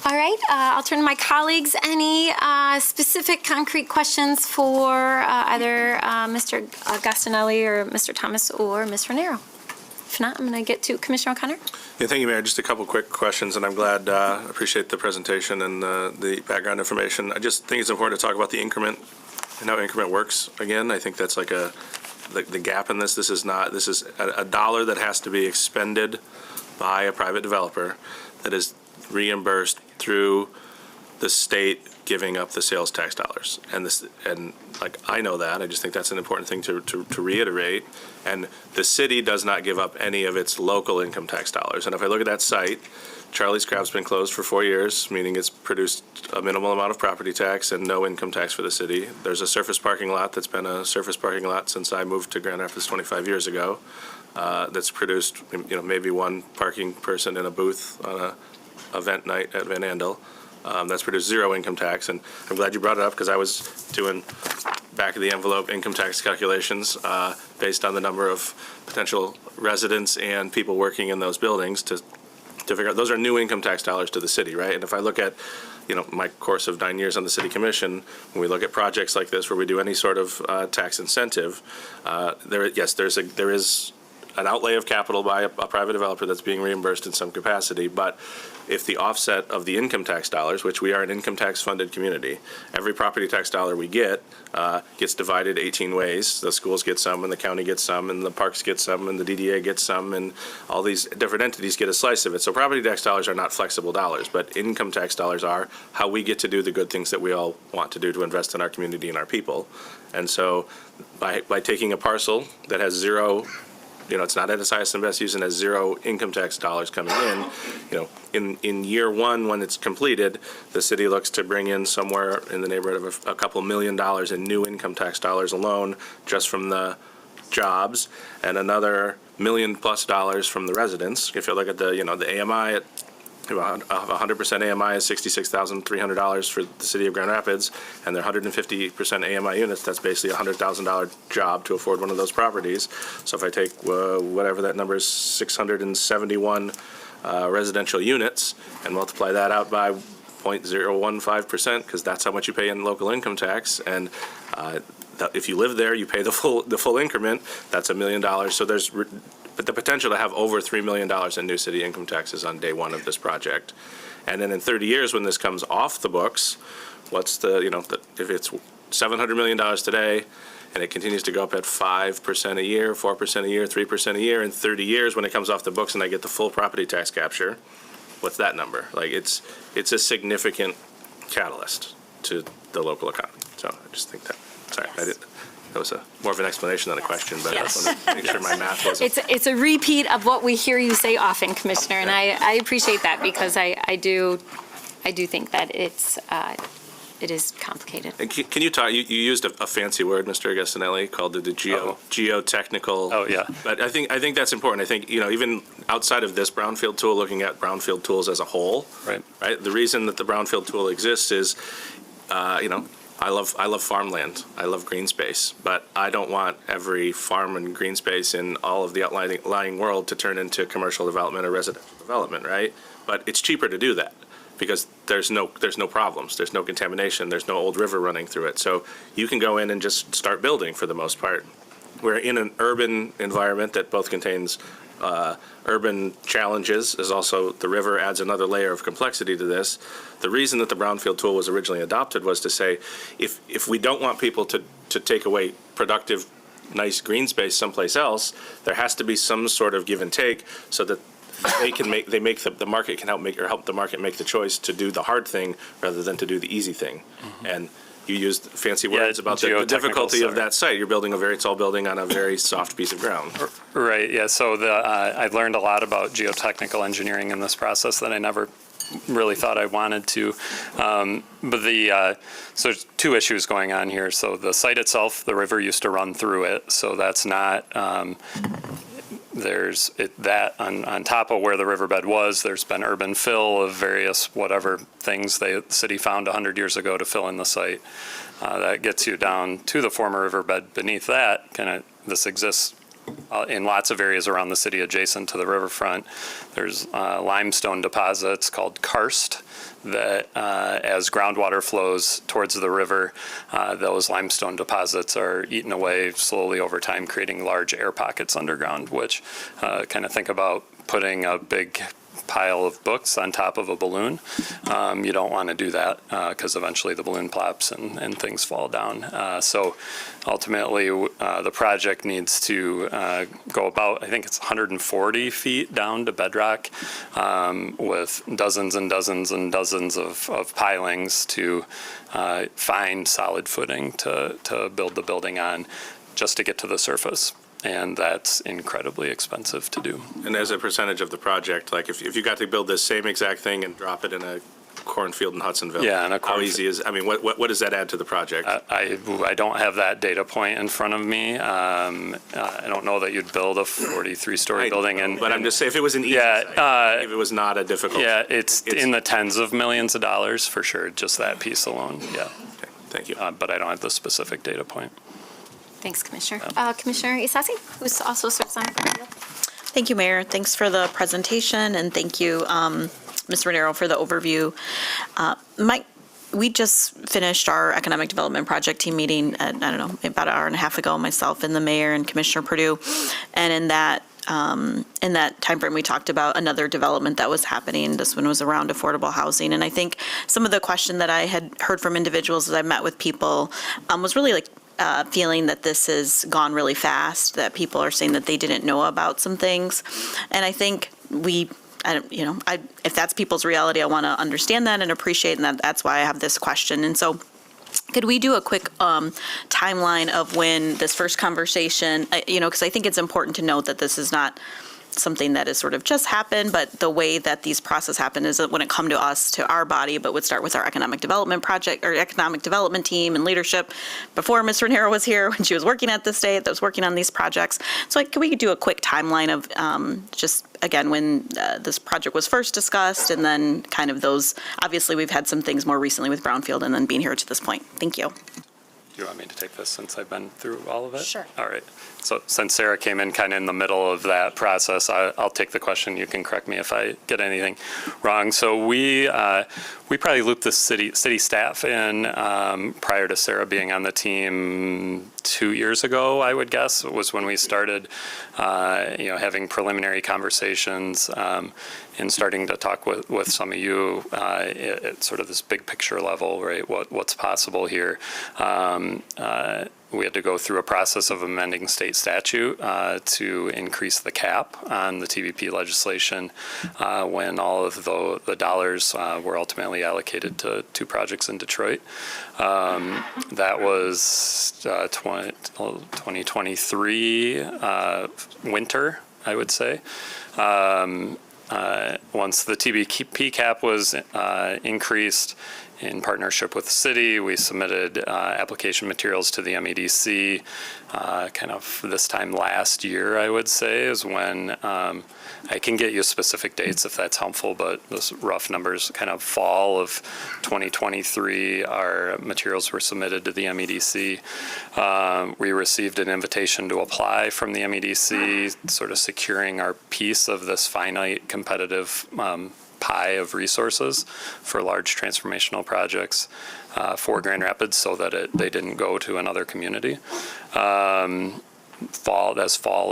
All right, I'll turn to my colleagues. Any specific concrete questions for either Mr. Gastinelli or Mr. Thomas or Ms. Renero? If not, I'm going to get to Commissioner O'Connor.
Yeah, thank you, Mayor. Just a couple quick questions, and I'm glad, appreciate the presentation and the background information. I just think it's important to talk about the increment and how increment works. Again, I think that's like the gap in this. This is a dollar that has to be expended by a private developer that is reimbursed through the state giving up the sales tax dollars. And like, I know that, I just think that's an important thing to reiterate. And the city does not give up any of its local income tax dollars. And if I look at that site, Charlie's Crab's been closed for 4 years, meaning it's produced a minimal amount of property tax and no income tax for the city. There's a surface parking lot that's been a surface parking lot since I moved to Grand Rapids 25 years ago. That's produced, maybe one parking person in a booth on a event night at Van Andel. That's produced zero income tax, and I'm glad you brought it up because I was doing back of the envelope income tax calculations based on the number of potential residents and people working in those buildings to figure out, those are new income tax dollars to the city, right? And if I look at, my course of 9 years on the city commission, when we look at projects like this where we do any sort of tax incentive, there is an outlay of capital by a private developer that's being reimbursed in some capacity, but if the offset of the income tax dollars, which we are an income tax funded community, every property tax dollar we get gets divided 18 ways. The schools get some, and the county gets some, and the parks get some, and the DDA gets some, and all these different entities get a slice of it. So property tax dollars are not flexible dollars, but income tax dollars are how we get to do the good things that we all want to do to invest in our community and our people. And so by taking a parcel that has zero, it's not at its highest and best use and has zero income tax dollars coming in, in year one, when it's completed, the city looks to bring in somewhere in the neighborhood of a couple $1 million in new income tax dollars alone, just from the jobs, and another $1 million+ from the residents. If you look at the AMI, at 100% AMI is $66,300 for the city of Grand Rapids, and their 150% AMI units, that's basically a $100,000 job to afford one of those properties. So if I take whatever that number is, 671 residential units, and multiply that out by 0.015%, because that's how much you pay in local income tax, and if you live there, you pay the full increment. That's $1 million. So there's the potential to have over $3 million in new city income taxes on day one of this project. And then in 30 years, when this comes off the books, what's if it's $700 million today, and it continues to go up at 5% a year, 4% a year, 3% a year, in 30 years, when it comes off the books and I get the full property tax capture, what's that number? Like, it's a significant catalyst to the local economy. So I just think that, sorry, that was more of an explanation than a question, but I just wanted to make sure my math wasn't.
It's a repeat of what we hear you say often, Commissioner, and I appreciate that because I do think that it is complicated.
And can you talk? You used a fancy word, Mr. Gastinelli, called the geotechnical.
Oh yeah.
But I think that's important. I think even outside of this Brownfield tool, looking at Brownfield tools as a whole. Right. The reason that the Brownfield tool exists is, I love farmland. I love green space, but I don't want every farm and green space in all of the outlying world to turn into commercial development or residential development, right? But it's cheaper to do that because there's no problems, there's no contamination, there's no old river running through it. So you can go in and just start building for the most part. We're in an urban environment that both contains urban challenges, as also the river adds another layer of complexity to this. The reason that the Brownfield tool was originally adopted was to say, if we don't want people to take away productive, nice green space someplace else, there has to be some sort of give and take so that the market can help the market make the choice to do the hard thing rather than to do the easy thing. Mm-hmm. And you used fancy words about the difficulty of that site. You're building a very tall building on a very soft piece of ground.
Right, yeah, so I've learned a lot about geotechnical engineering in this process that I never really thought I wanted to. But so there's two issues going on here. So the site itself, the river used to run through it, so that's not, there's that on top of where the riverbed was, there's been urban fill of various whatever things the city found 100 years ago to fill in the site. That gets you down to the former riverbed beneath that. This exists in lots of areas around the city adjacent to the riverfront. There's limestone deposits called karst that as groundwater flows towards the river, those limestone deposits are eaten away slowly over time, creating large air pockets underground, which kind of think about putting a big pile of books on top of a balloon. You don't want to do that because eventually the balloon plops and things fall down. So ultimately, the project needs to go about, I think it's 140 feet down to bedrock with dozens and dozens and dozens of pilings to find solid footing to build the building on just to get to the surface. And that's incredibly expensive to do.
And as a percentage of the project, like if you got to build this same exact thing and drop it in a cornfield in Hudsonville,
Yeah, and a
how easy is, I mean, what does that add to the project?
I don't have that data point in front of me. I don't know that you'd build a 43-story building.
But I'm just saying, if it was an easy
Yeah,
site, if it was not a difficult.
Yeah, it's in the tens of millions of dollars for sure, just that piece alone, yeah.
Okay, thank you.
But I don't have the specific data point.
Thanks, Commissioner. Commissioner Isasi, who's also serves on the board.
Thank you, Mayor. Thanks for the presentation, and thank you, Ms. Renero, for the overview. Mike, we just finished our economic development project team meeting, about an hour and a half ago, myself and the mayor and Commissioner Perdue, and in that timeframe, we talked about another development that was happening. This one was around affordable housing, and I think some of the question that I had heard from individuals as I met with people was really like feeling that this has gone really fast, that people are saying that they didn't know about some things. And I think if that's people's reality, I want to understand that and appreciate, and that's why I have this question. And so could we do a quick timeline of when this first conversation, because I think it's important to note that this is not something that has sort of just happened, but the way that these processes happen is that when it come to us, to our body, but would start with our economic development project or economic development team and leadership before Ms. Renero was here, when she was working at the state, that was working on these projects. So can we do a quick timeline of just, again, when this project was first discussed, and then kind of those, obviously we've had some things more recently with Brownfield and then being here to this point. Thank you.
Do you want me to take this since I've been through all of it?
Sure.
All right. So since Sarah came in kind of in the middle of that process, I'll take the question. You can correct me if I get anything wrong. So we probably looped the city staff in prior to Sarah being on the team 2 years ago, I would guess, was when we started, having preliminary conversations and starting to talk with some of you at sort of this big picture level, right? What's possible here? We had to go through a process of amending state statute to increase the cap on the TVP legislation when all of the dollars were ultimately allocated to two projects in Detroit. That was 2023 winter, I would say. Once the TVP cap was increased, in partnership with the city, we submitted application materials to the MEDC kind of this time last year, I would say, is when I can get you specific dates if that's helpful, but those rough numbers, kind of fall of 2023, our materials were submitted to the MEDC. We received an invitation to apply from the MEDC, sort of securing our piece of this finite competitive pie of resources for large transformational projects for Grand Rapids, so that they didn't go to another community. Fall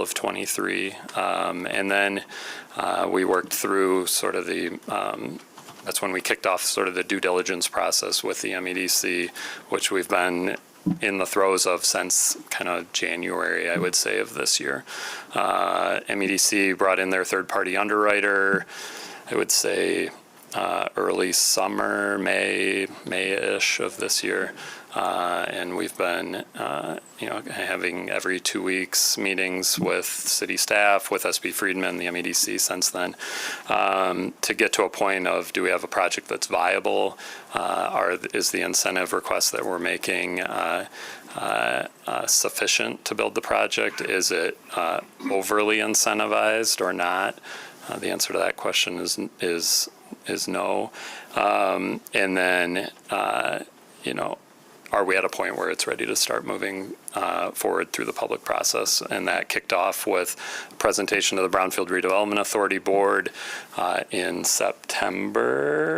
of 23, and then we worked through sort of that's when we kicked off sort of the due diligence process with the MEDC, which we've been in the throes of since kind of January, I would say, of this year. MEDC brought in their third-party underwriter, I would say early summer, May-ish of this year. And we've been, having every 2 weeks meetings with city staff, with SB Friedman, the MEDC since then, to get to a point of, do we have a project that's viable? Is the incentive request that we're making sufficient to build the project? Is it overly incentivized or not? The answer to that question is no. And then, are we at a point where it's ready to start moving forward through the public process. And that kicked off with presentation to the Brownfield Redevelopment Authority Board in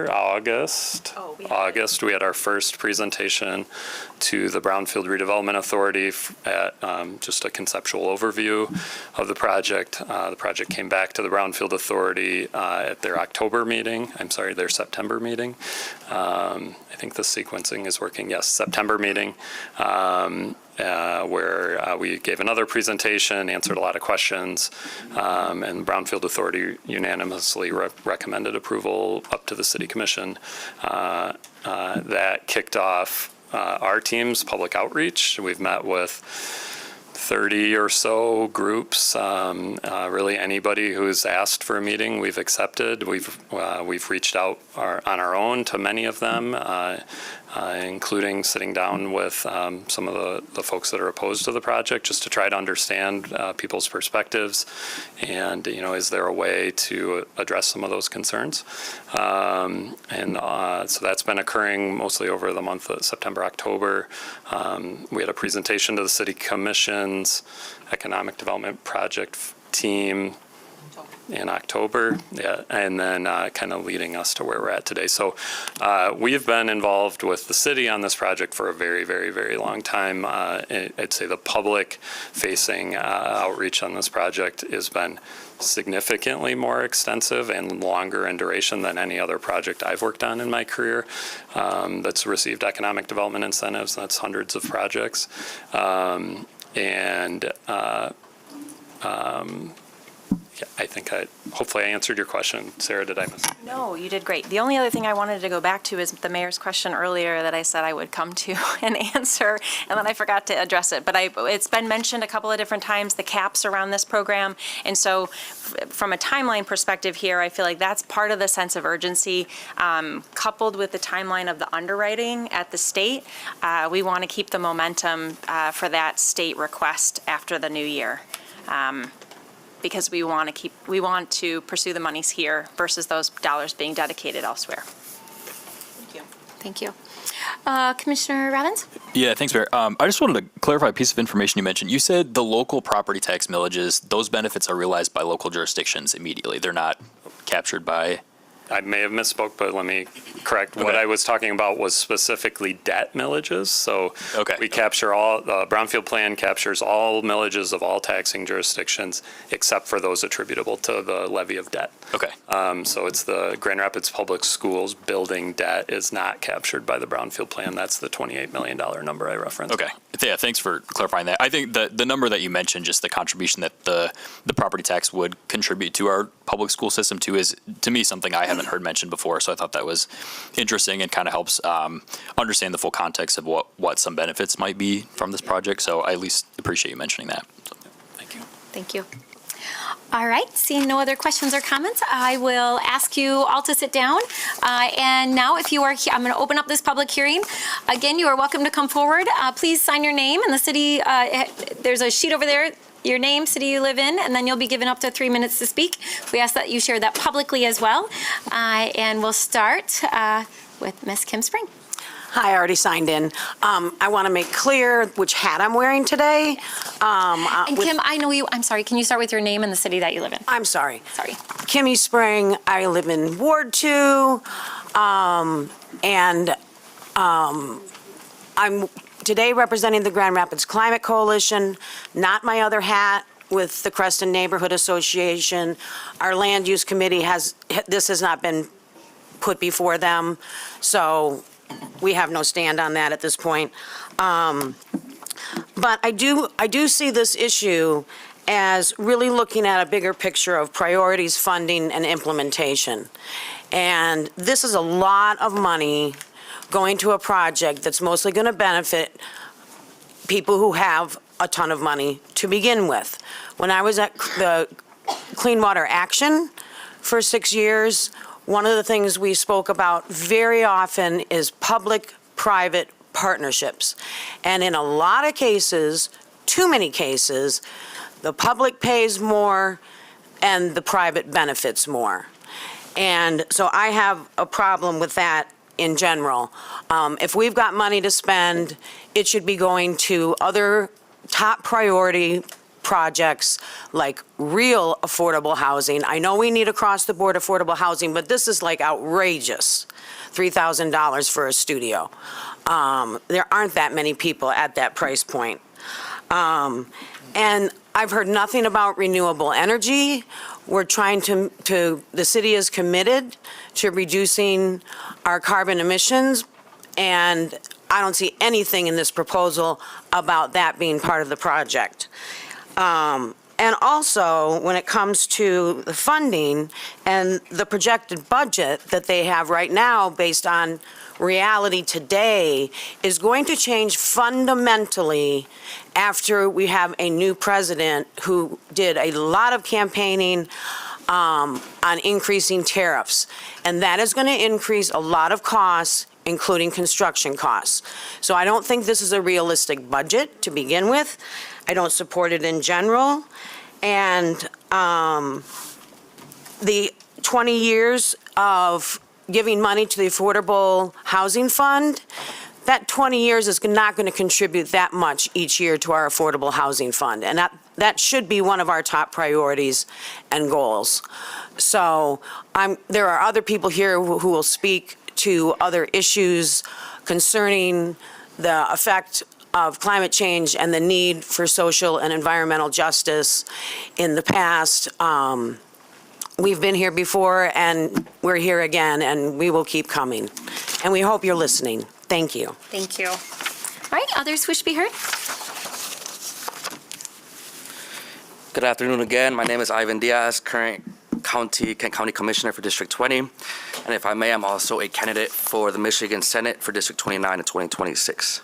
August. August, we had our first presentation to the Brownfield Redevelopment Authority at just a conceptual overview of the project. The project came back to the Brownfield Authority at their their September meeting. I think the sequencing is working. Yes, September meeting. Where we gave another presentation, answered a lot of questions, and Brownfield Authority unanimously recommended approval up to the City Commission. That kicked off our team's public outreach. We've met with 30 or so groups. Really anybody who's asked for a meeting, we've accepted. We've reached out on our own to many of them, including sitting down with some of the folks that are opposed to the project, just to try to understand people's perspectives, and is there a way to address some of those concerns? So that's been occurring mostly over the month of September, October. We had a presentation to the City Commission's Economic Development Project team in October, and then kind of leading us to where we're at today. So we've been involved with the city on this project for a very, very, very long time. I'd say the public-facing outreach on this project has been significantly more extensive and longer in duration than any other project I've worked on in my career that's received economic development incentives. That's hundreds of projects. I think hopefully I answered your question. Sarah, did I miss it?
No, you did great. The only other thing I wanted to go back to is the mayor's question earlier that I said I would come to and answer, and then I forgot to address it. But it's been mentioned a couple of different times, the caps around this program. And so from a timeline perspective here, I feel like that's part of the sense of urgency, coupled with the timeline of the underwriting at the state. We want to keep the momentum for that state request after the new year. Because we want to pursue the monies here versus those dollars being dedicated elsewhere.
Thank you. Commissioner Robbins?
Yeah, thanks, Mayor. I just wanted to clarify a piece of information you mentioned. You said the local property tax millages, those benefits are realized by local jurisdictions immediately. They're not captured by...
I may have misspoke, but let me correct. Okay. What I was talking about was specifically debt millages. So we capture all, the Brownfield plan captures all millages of all taxing jurisdictions except for those attributable to the levy of debt.
Okay.
So it's the Grand Rapids Public Schools building debt is not captured by the Brownfield plan. That's the $28 million number I referenced.
Okay. Yeah, thanks for clarifying that. I think the number that you mentioned, just the contribution that the property tax would contribute to our public school system too, is to me something I haven't heard mentioned before. So I thought that was interesting and kind of helps understand the full context of what some benefits might be from this project. So I at least appreciate you mentioning that. So, thank you.
Thank you. All right, seeing no other questions or comments, I will ask you all to sit down. And now if you are here, I'm going to open up this public hearing. Again, you are welcome to come forward. Please sign your name in the city. There's a sheet over there, your name, city you live in, and then you'll be given up to 3 minutes to speak. We ask that you share that publicly as well. And we'll start with Ms. Kim Spring.
Hi, I already signed in. I want to make clear which hat I'm wearing today.
And Kim, I know you, I'm sorry, can you start with your name and the city that you live in?
I'm sorry.
Sorry.
Kimmy Spring, I live in Ward 2, and I'm today representing the Grand Rapids Climate Coalition, not my other hat with the Creston Neighborhood Association. Our Land Use Committee this has not been put before them, so we have no stand on that at this point. But I do see this issue as really looking at a bigger picture of priorities, funding, and implementation. And this is a lot of money going to a project that's mostly going to benefit people who have a ton of money to begin with. When I was at the Clean Water Action for 6 years, one of the things we spoke about very often is public-private partnerships. And in a lot of cases, too many cases, the public pays more and the private benefits more. And so I have a problem with that in general. If we've got money to spend, it should be going to other top priority projects like real affordable housing. I know we need across-the-board affordable housing, but this is like outrageous, $3,000 for a studio. There aren't that many people at that price point. And I've heard nothing about renewable energy. We're trying the city is committed to reducing our carbon emissions, and I don't see anything in this proposal about that being part of the project. And also, when it comes to the funding and the projected budget that they have right now based on reality today is going to change fundamentally after we have a new president who did a lot of campaigning on increasing tariffs. And that is going to increase a lot of costs, including construction costs. So I don't think this is a realistic budget to begin with. I don't support it in general. And the 20 years of giving money to the Affordable Housing Fund, that 20 years is not going to contribute that much each year to our Affordable Housing Fund. And that should be one of our top priorities and goals. So there are other people here who will speak to other issues concerning the effect of climate change and the need for social and environmental justice in the past. We've been here before, and we're here again, and we will keep coming. And we hope you're listening. Thank you.
Thank you. All right, others wish to be heard?
Good afternoon again. My name is Ivan Diaz, current Kent County Commissioner for District 20. And if I may, I'm also a candidate for the Michigan Senate for District 29 in 2026.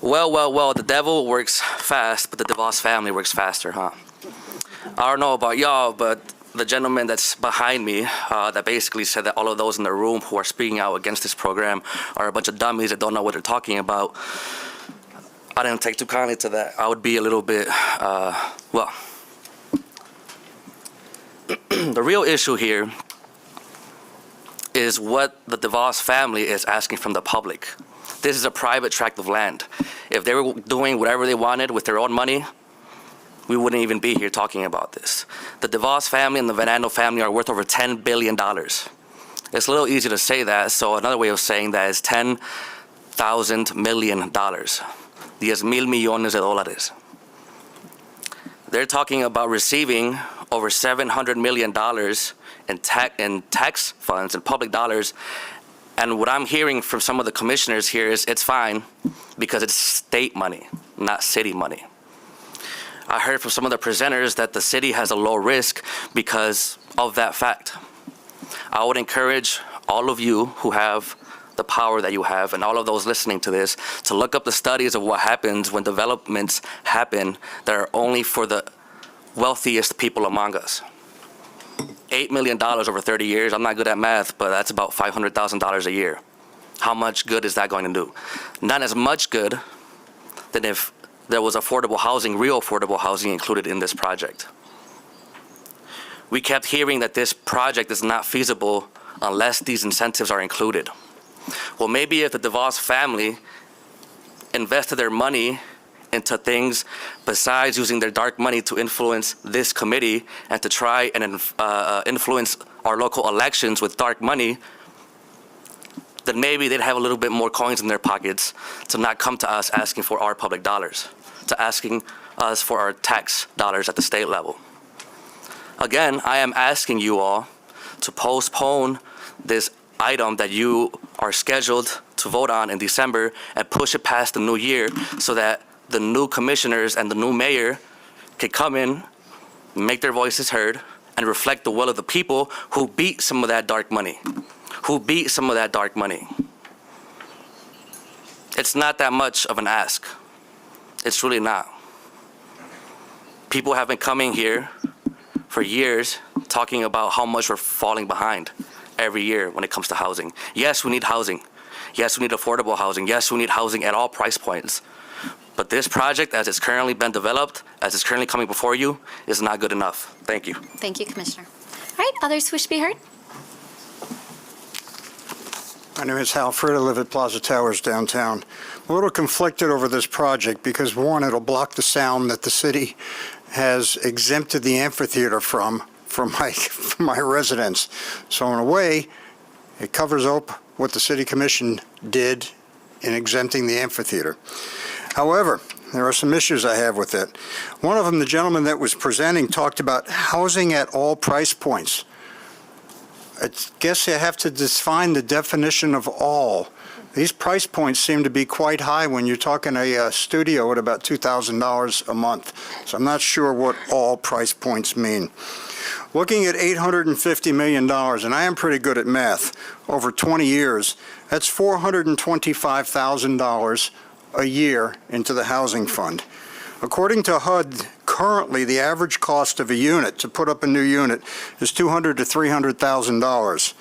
Well, the devil works fast, but the DeVos family works faster, huh? I don't know about y'all, but the gentleman that's behind me that basically said that all of those in the room who are speaking out against this program are a bunch of dummies that don't know what they're talking about. I didn't take too kindly to that. I would be a little bit, the real issue here is what the DeVos family is asking from the public. This is a private tract of land. If they were doing whatever they wanted with their own money, we wouldn't even be here talking about this. The DeVos family and the Venando family are worth over $10 billion. It's a little easy to say that, so another way of saying that is $10,000 million. 10,000 millones de dólares. They're talking about receiving over $700 million in tax funds and public dollars. And what I'm hearing from some of the commissioners here is it's fine because it's state money, not city money. I heard from some of the presenters that the city has a low risk because of that fact. I would encourage all of you who have the power that you have and all of those listening to this to look up the studies of what happens when developments happen that are only for the wealthiest people among us. $8 million over 30 years, I'm not good at math, but that's about $500,000 a year. How much good is that going to do? Not as much good than if there was affordable housing, real affordable housing included in this project. We kept hearing that this project is not feasible unless these incentives are included. Well, maybe if the DeVos family invested their money into things besides using their dark money to influence this committee and to try and influence our local elections with dark money, then maybe they'd have a little bit more coins in their pockets to not come to us asking for our public dollars, to asking us for our tax dollars at the state level. Again, I am asking you all to postpone this item that you are scheduled to vote on in December and push it past the new year so that the new commissioners and the new mayor can come in, make their voices heard, and reflect the will of the people who beat some of that dark money. It's not that much of an ask. It's really not. People have been coming here for years talking about how much we're falling behind every year when it comes to housing. Yes, we need housing. Yes, we need affordable housing. Yes, we need housing at all price points. But this project, as it's currently been developed, as it's currently coming before you, is not good enough. Thank you.
Thank you, Commissioner. All right, others wish to be heard?
My name is Hal Fruit. I live at Plaza Towers downtown. I'm a little conflicted over this project because, one, it'll block the sound that the city has exempted the amphitheater from my residents. So in a way, it covers up what the city commission did in exempting the amphitheater. However, there are some issues I have with it. One of them, the gentleman that was presenting talked about housing at all price points. I guess you have to define the definition of all. These price points seem to be quite high when you're talking a studio at about $2,000 a month. So I'm not sure what all price points mean. Looking at $850 million, and I am pretty good at math, over 20 years, that's $425,000 a year into the housing fund. According to HUD, currently the average cost of a unit to put up a new unit is $200,000 to $300,000.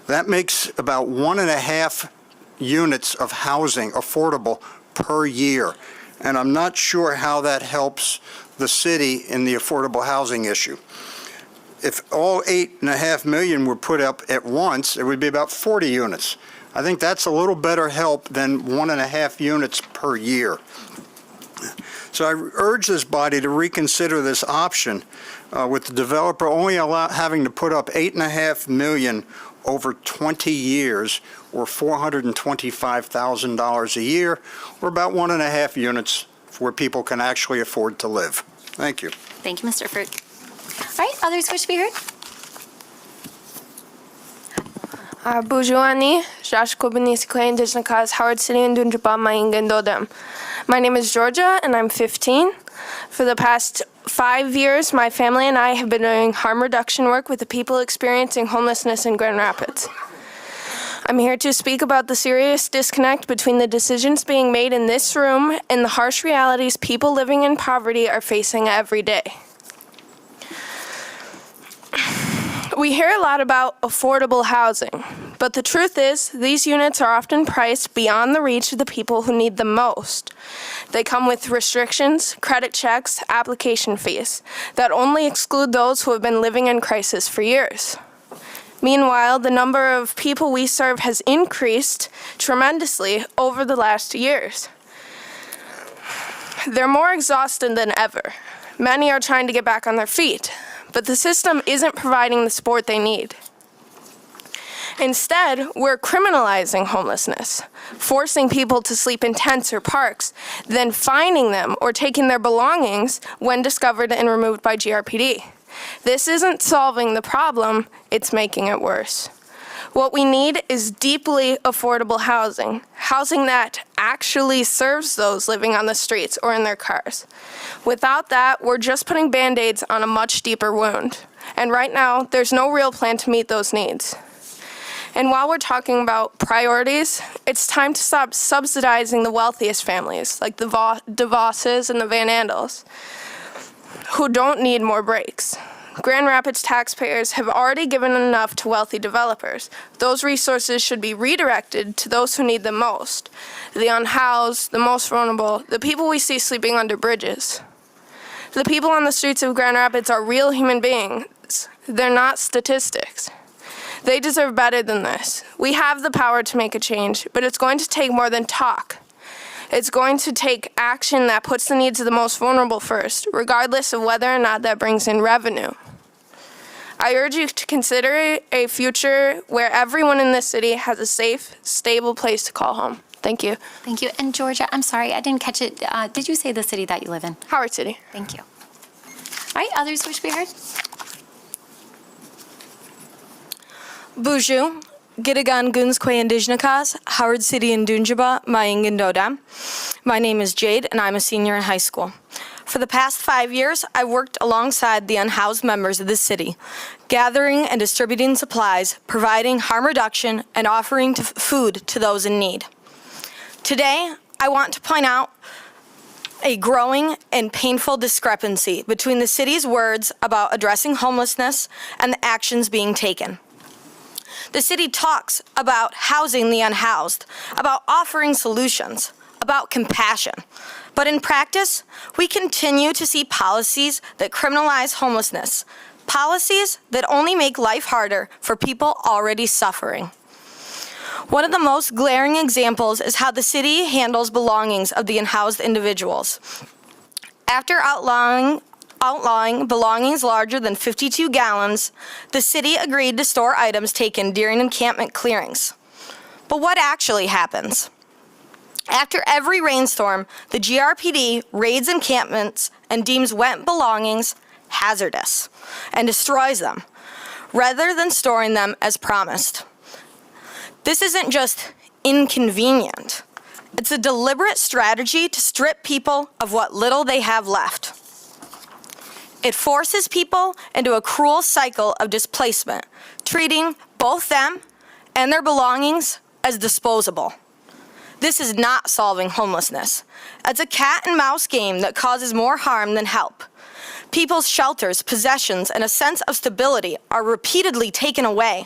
That makes about 1.5 units of housing affordable per year. And I'm not sure how that helps the city in the affordable housing issue. If all 8.5 million were put up at once, it would be about 40 units. I think that's a little better help than 1.5 units per year. So I urge this body to reconsider this option with the developer only having to put up $8.5 million over 20 years, or $425,000 a year, or about 1.5 units where people can actually afford to live. Thank you.
Thank you, Mr. Fruit. All right, others wish to be heard?
Bujuani, Indigenous Howard City and Dunjapa, Maingandodam. My name is Georgia and I'm 15. For the past 5 years, my family and I have been doing harm reduction work with the people experiencing homelessness in Grand Rapids. I'm here to speak about the serious disconnect between the decisions being made in this room and the harsh realities people living in poverty are facing every day. We hear a lot about affordable housing, but the truth is these units are often priced beyond the reach of the people who need them most. They come with restrictions, credit checks, application fees that only exclude those who have been living in crisis for years. Meanwhile, the number of people we serve has increased tremendously over the last years. They're more exhausted than ever. Many are trying to get back on their feet, but the system isn't providing the support they need. Instead, we're criminalizing homelessness, forcing people to sleep in tents or parks, then fining them or taking their belongings when discovered and removed by GRPD. This isn't solving the problem, it's making it worse. What we need is deeply affordable housing, housing that actually serves those living on the streets or in their cars. Without that, we're just putting Band-Aids on a much deeper wound. And right now, there's no real plan to meet those needs. And while we're talking about priorities, it's time to stop subsidizing the wealthiest families, like the DeVosses and the Van Andels, who don't need more breaks. Grand Rapids taxpayers have already given enough to wealthy developers. Those resources should be redirected to those who need them most, the unhoused, the most vulnerable, the people we see sleeping under bridges. The people on the streets of Grand Rapids are real human beings. They're not statistics. They deserve better than this. We have the power to make a change, but it's going to take more than talk. It's going to take action that puts the needs of the most vulnerable first, regardless of whether or not that brings in revenue. I urge you to consider a future where everyone in this city has a safe, stable place to call home. Thank you.
Thank you. And Georgia, I'm sorry, I didn't catch it. Did you say the city that you live in?
Howard City.
Thank you. All right, others wish to be heard?
Buju, Gitagan Gunskwe Indigenous, Howard City in Dunjaba, Maingandodam. My name is Jade, and I'm a senior in high school. For the past 5 years, I've worked alongside the unhoused members of the city, gathering and distributing supplies, providing harm reduction, and offering food to those in need. Today, I want to point out a growing and painful discrepancy between the city's words about addressing homelessness and the actions being taken. The city talks about housing the unhoused, about offering solutions, about compassion. But in practice, we continue to see policies that criminalize homelessness, policies that only make life harder for people already suffering. One of the most glaring examples is how the city handles belongings of the unhoused individuals. After outlawing belongings larger than 52 gallons, the city agreed to store items taken during encampment clearings. But what actually happens? After every rainstorm, the GRPD raids encampments and deems wet belongings hazardous and destroys them, rather than storing them as promised. This isn't just inconvenient. It's a deliberate strategy to strip people of what little they have left. It forces people into a cruel cycle of displacement, treating both them and their belongings as disposable. This is not solving homelessness. It's a cat and mouse game that causes more harm than help. People's shelters, possessions, and a sense of stability are repeatedly taken away,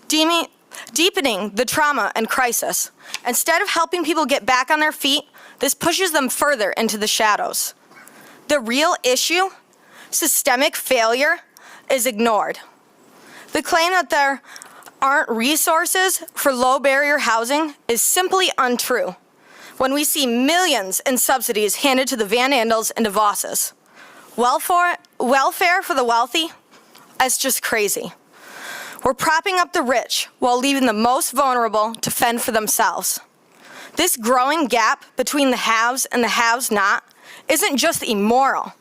deepening the trauma and crisis. Instead of helping people get back on their feet, this pushes them further into the shadows. The real issue, systemic failure, is ignored. The claim that there aren't resources for low-barrier housing is simply untrue when we see millions in subsidies handed to the Van Andels and DeVosses. Welfare for the wealthy? That's just crazy. We're propping up the rich while leaving the most vulnerable to fend for themselves. This growing gap between the haves and the haves-not isn't just immoral,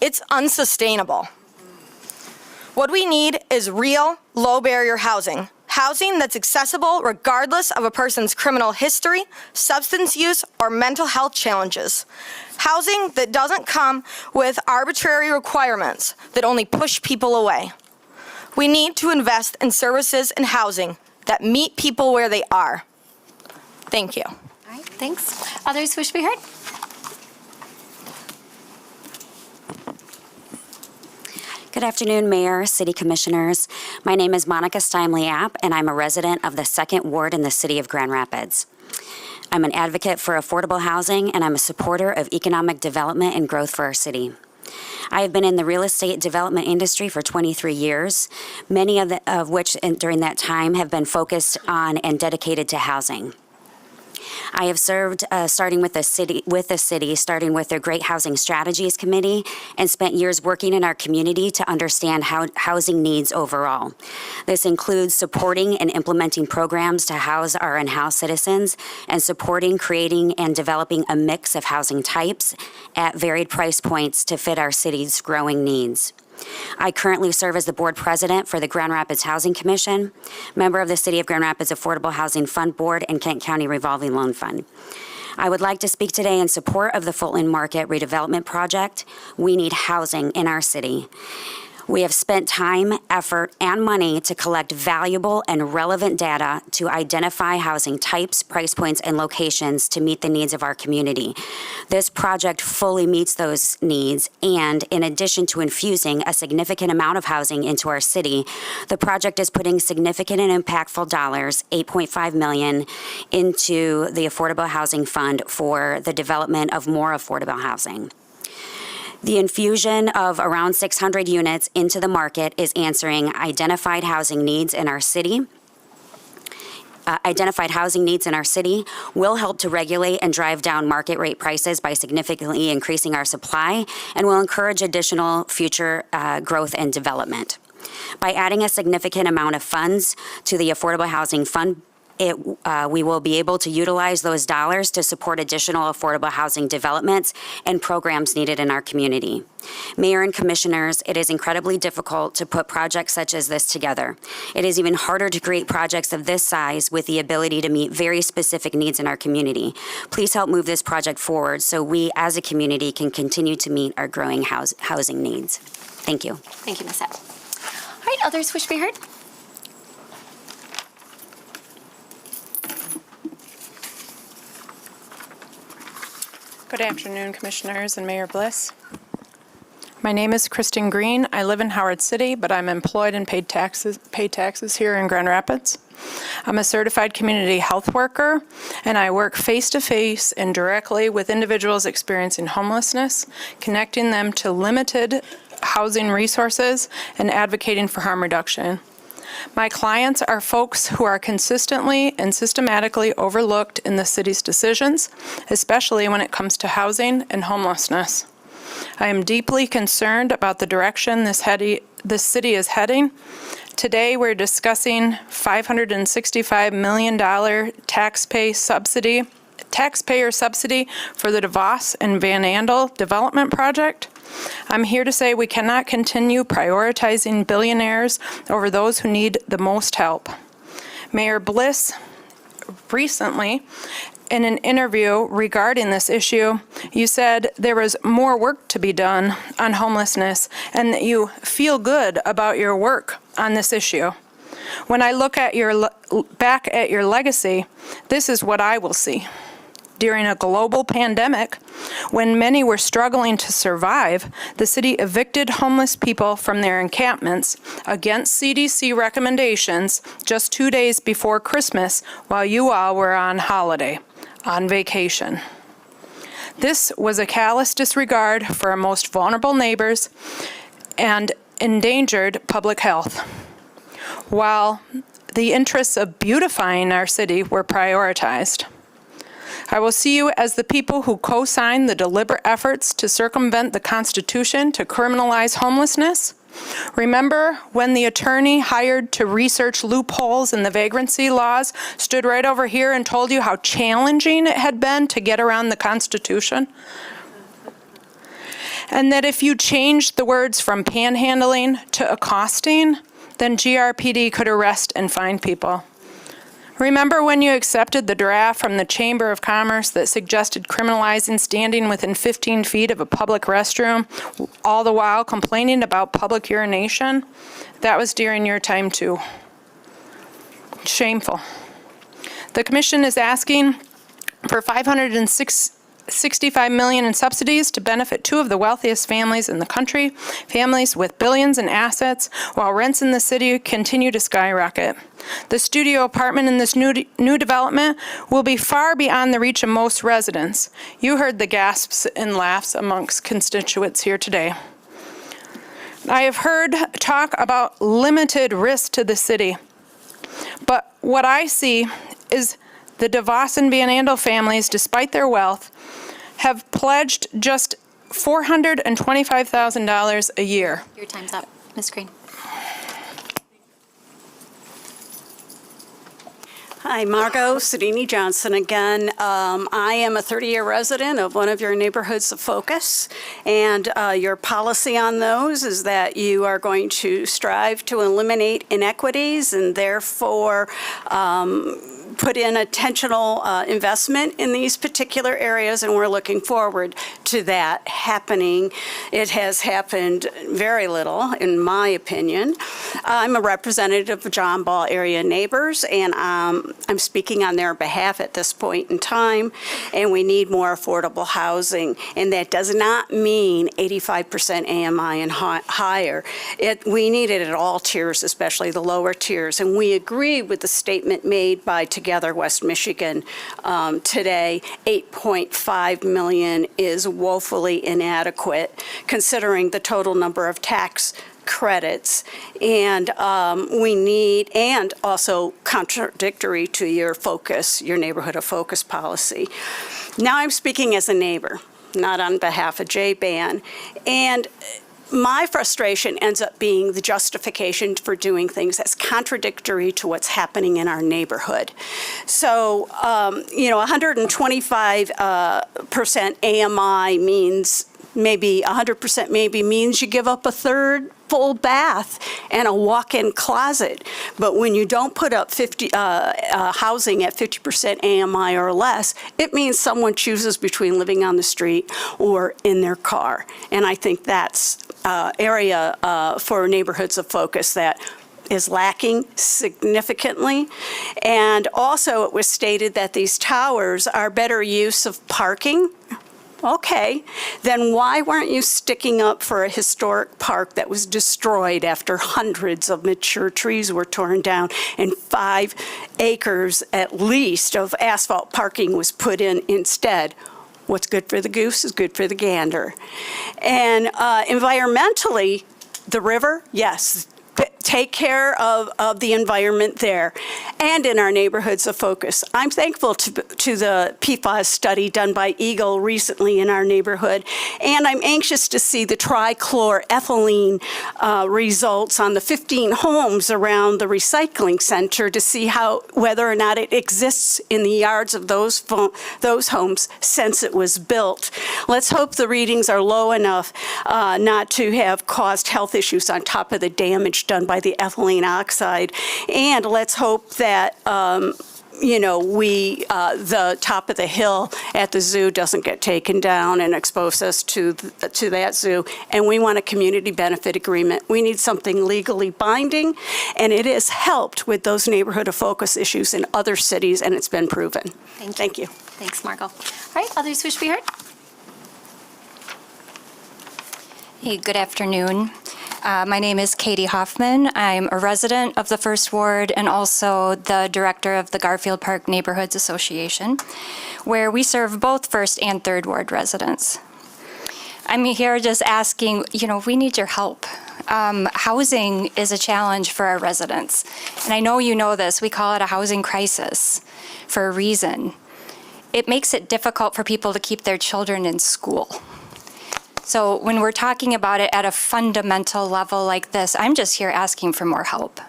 it's unsustainable. What we need is real, low-barrier housing. Housing that's accessible regardless of a person's criminal history, substance use, or mental health challenges. Housing that doesn't come with arbitrary requirements that only push people away. We need to invest in services and housing that meet people where they are. Thank you.
All right, thanks. Others wish to be heard?
Good afternoon, Mayor, City Commissioners. My name is Monica Steinle-App, and I'm a resident of the 2nd Ward in the City of Grand Rapids. I'm an advocate for affordable housing, and I'm a supporter of economic development and growth for our city. I have been in the real estate development industry for 23 years, many of which during that time have been focused on and dedicated to housing. I have served starting with the city, starting with their Great Housing Strategies Committee, and spent years working in our community to understand housing needs overall. This includes supporting and implementing programs to house our in-house citizens, and supporting, creating, and developing a mix of housing types at varied price points to fit our city's growing needs. I currently serve as the board president for the Grand Rapids Housing Commission, member of the City of Grand Rapids Affordable Housing Fund Board, and Kent County Revolving Loan Fund. I would like to speak today in support of the Fulton Market redevelopment project. We need housing in our city. We have spent time, effort, and money to collect valuable and relevant data to identify housing types, price points, and locations to meet the needs of our community. This project fully meets those needs, and in addition to infusing a significant amount of housing into our city, the project is putting significant and impactful dollars, $8.5 million, into the Affordable Housing Fund for the development of more affordable housing. The infusion of around 600 units into the market is answering identified housing needs in our city. Identified housing needs in our city will help to regulate and drive down market rate prices by significantly increasing our supply, and will encourage additional future growth and development. By adding a significant amount of funds to the Affordable Housing Fund, we will be able to utilize those dollars to support additional affordable housing developments and programs needed in our community. Mayor and Commissioners, it is incredibly difficult to put projects such as this together. It is even harder to create projects of this size with the ability to meet very specific needs in our community. Please help move this project forward so we as a community can continue to meet our growing housing needs. Thank you.
Thank you, Ms. Epp. All right, others wish to be heard?
Good afternoon, Commissioners and Mayor Bliss. My name is Kristen Green. I live in Howard City, but I'm employed and pay taxes here in Grand Rapids. I'm a certified community health worker, and I work face-to-face and directly with individuals experiencing homelessness, connecting them to limited housing resources and advocating for harm reduction. My clients are folks who are consistently and systematically overlooked in the city's decisions, especially when it comes to housing and homelessness. I am deeply concerned about the direction this city is heading. Today, we're discussing $565 million taxpayer subsidy for the DeVos and Van Andel development project. I'm here to say we cannot continue prioritizing billionaires over those who need the most help. Mayor Bliss recently, in an interview regarding this issue, you said there was more work to be done on homelessness and that you feel good about your work on this issue. When I look at back at your legacy, this is what I will see. During a global pandemic, when many were struggling to survive, the city evicted homeless people from their encampments against CDC recommendations just 2 days before Christmas while you all were on holiday, on vacation. This was a callous disregard for our most vulnerable neighbors and endangered public health. While the interests of beautifying our city were prioritized. I will see you as the people who co-signed the deliberate efforts to circumvent the Constitution to criminalize homelessness. Remember when the attorney hired to research loopholes in the vagrancy laws stood right over here and told you how challenging it had been to get around the Constitution? And that if you changed the words from panhandling to accosting, then GRPD could arrest and fine people. Remember when you accepted the draft from the Chamber of Commerce that suggested criminalizing standing within 15 feet of a public restroom, all the while complaining about public urination? That was during your time too. Shameful. The commission is asking for $565 million in subsidies to benefit 2 of the wealthiest families in the country, families with billions in assets, while rents in the city continue to skyrocket. The studio apartment in this new development will be far beyond the reach of most residents. You heard the gasps and laughs amongst constituents here today. I have heard talk about limited risk to the city, but what I see is the DeVos and Van Andel families, despite their wealth, have pledged just $425,000 a year.
Your time's up, Ms. Green.
Hi, Margot Sedini Johnson again. I am a 30-year resident of one of your neighborhoods of focus, and your policy on those is that you are going to strive to eliminate inequities and therefore put in intentional investment in these particular areas, and we're looking forward to that happening. It has happened very little, in my opinion. I'm a representative of John Ball area neighbors, and I'm speaking on their behalf at this point in time, and we need more affordable housing, and that does not mean 85% AMI and higher. We need it at all tiers, especially the lower tiers, and we agree with the statement made by Together West Michigan today. $8.5 million is woefully inadequate considering the total number of tax credits, and we need, and also contradictory to your focus, your neighborhood of focus policy. Now I'm speaking as a neighbor, not on behalf of J-Ban, and my frustration ends up being the justification for doing things that's contradictory to what's happening in our neighborhood. So, 125% AMI means maybe 100% maybe means you give up a third full bath and a walk-in closet. But when you don't put up housing at 50% AMI or less, it means someone chooses between living on the street or in their car. And I think that's area for neighborhoods of focus that is lacking significantly. And also it was stated that these towers are better use of parking. Okay, then why weren't you sticking up for a historic park that was destroyed after hundreds of mature trees were torn down and 5 acres at least of asphalt parking was put in instead? What's good for the goose is good for the gander. And environmentally, the river, yes, take care of the environment there and in our neighborhoods of focus. I'm thankful to the PFAS study done by Eagle recently in our neighborhood, and I'm anxious to see the trichloroethylene results on the 15 homes around the recycling center to see whether or not it exists in the yards of those homes since it was built. Let's hope the readings are low enough not to have caused health issues on top of the damage done by the ethylene oxide. And let's hope that the top of the hill at the zoo doesn't get taken down and expose us to that zoo. And we want a community benefit agreement. We need something legally binding, and it has helped with those neighborhood of focus issues in other cities, and it's been proven. Thank you.
Thanks, Margot. All right, others wish to be heard?
Hey, good afternoon. My name is Katie Hoffman. I'm a resident of the First Ward and also the director of the Garfield Park Neighborhoods Association, where we serve both First and Third Ward residents. I'm here just asking, we need your help. Housing is a challenge for our residents. And I know you know this. We call it a housing crisis for a reason. It makes it difficult for people to keep their children in school. So when we're talking about it at a fundamental level like this, I'm just here asking for more help.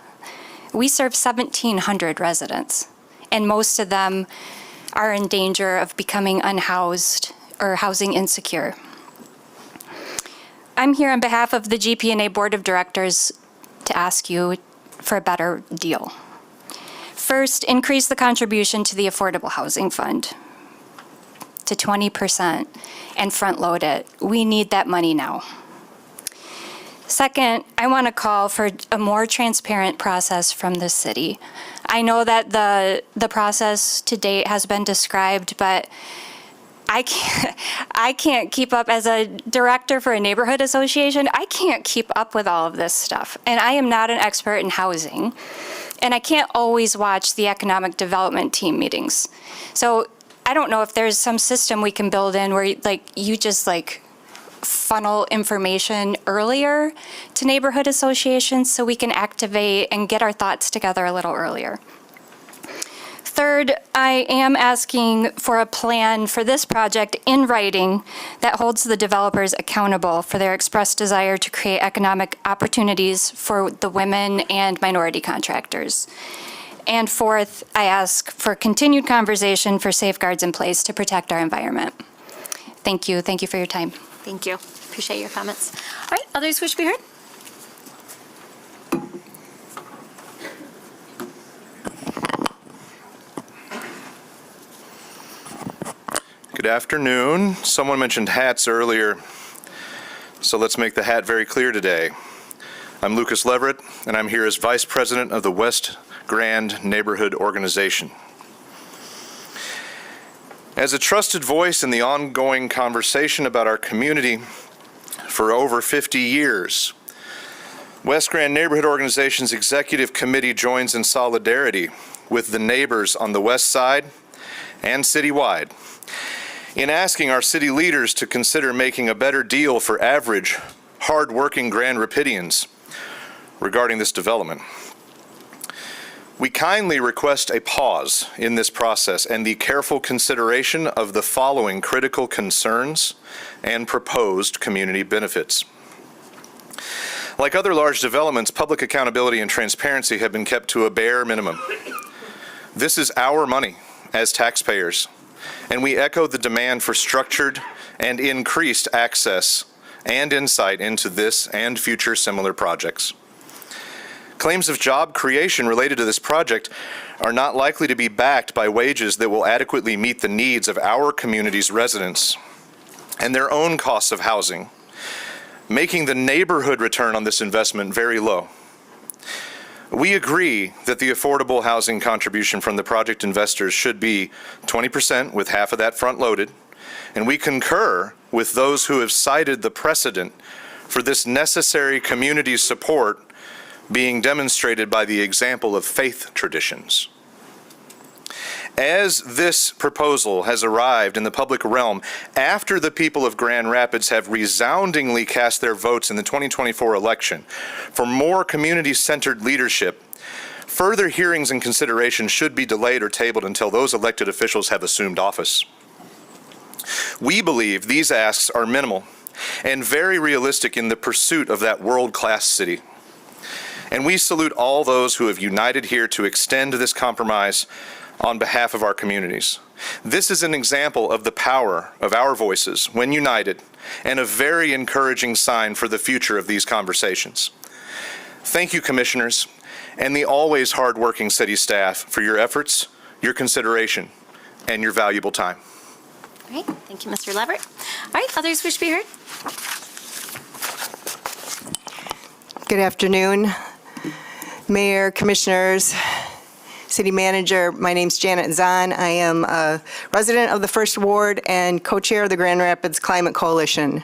We serve 1,700 residents, and most of them are in danger of becoming unhoused or housing insecure. I'm here on behalf of the GP&A Board of Directors to ask you for a better deal. First, increase the contribution to the Affordable Housing Fund to 20% and front load it. We need that money now. Second, I want to call for a more transparent process from the city. I know that the process to date has been described, but I can't keep up as a director for a neighborhood association. I can't keep up with all of this stuff. And I am not an expert in housing. And I can't always watch the economic development team meetings. So I don't know if there's some system we can build in where you just funnel information earlier to neighborhood associations so we can activate and get our thoughts together a little earlier. Third, I am asking for a plan for this project in writing that holds the developers accountable for their expressed desire to create economic opportunities for the women and minority contractors. And fourth, I ask for continued conversation for safeguards in place to protect our environment. Thank you. Thank you for your time.
Thank you. Appreciate your comments. All right, others wish to be heard?
Good afternoon. Someone mentioned hats earlier, so let's make the hat very clear today. I'm Lucas Leverett, and I'm here as Vice President of the West Grand Neighborhood Organization. As a trusted voice in the ongoing conversation about our community for over 50 years, West Grand Neighborhood Organization's Executive Committee joins in solidarity with the neighbors on the west side and citywide in asking our city leaders to consider making a better deal for average, hard-working Grand Rapidians regarding this development. We kindly request a pause in this process and the careful consideration of the following critical concerns and proposed community benefits. Like other large developments, public accountability and transparency have been kept to a bare minimum. This is our money as taxpayers, and we echo the demand for structured and increased access and insight into this and future similar projects. Claims of job creation related to this project are not likely to be backed by wages that will adequately meet the needs of our community's residents and their own costs of housing, making the neighborhood return on this investment very low. We agree that the affordable housing contribution from the project investors should be 20% with half of that front-loaded, and we concur with those who have cited the precedent for this necessary community support being demonstrated by the example of faith traditions.
As this proposal has arrived in the public realm after the people of Grand Rapids have resoundingly cast their votes in the 2024 election for more community-centered leadership, further hearings and consideration should be delayed or tabled until those elected officials have assumed office. We believe these asks are minimal and very realistic in the pursuit of that world-class city. And we salute all those who have united here to extend this compromise on behalf of our communities. This is an example of the power of our voices when united, and a very encouraging sign for the future of these conversations. Thank you, commissioners, and the always hard-working city staff for your efforts, your consideration, and your valuable time.
All right, thank you, Mr. Leverett. All right, others wish to be heard?
Good afternoon, Mayor, Commissioners, City Manager. My name's Janet Zahn. I am a resident of the First Ward and co-chair of the Grand Rapids Climate Coalition.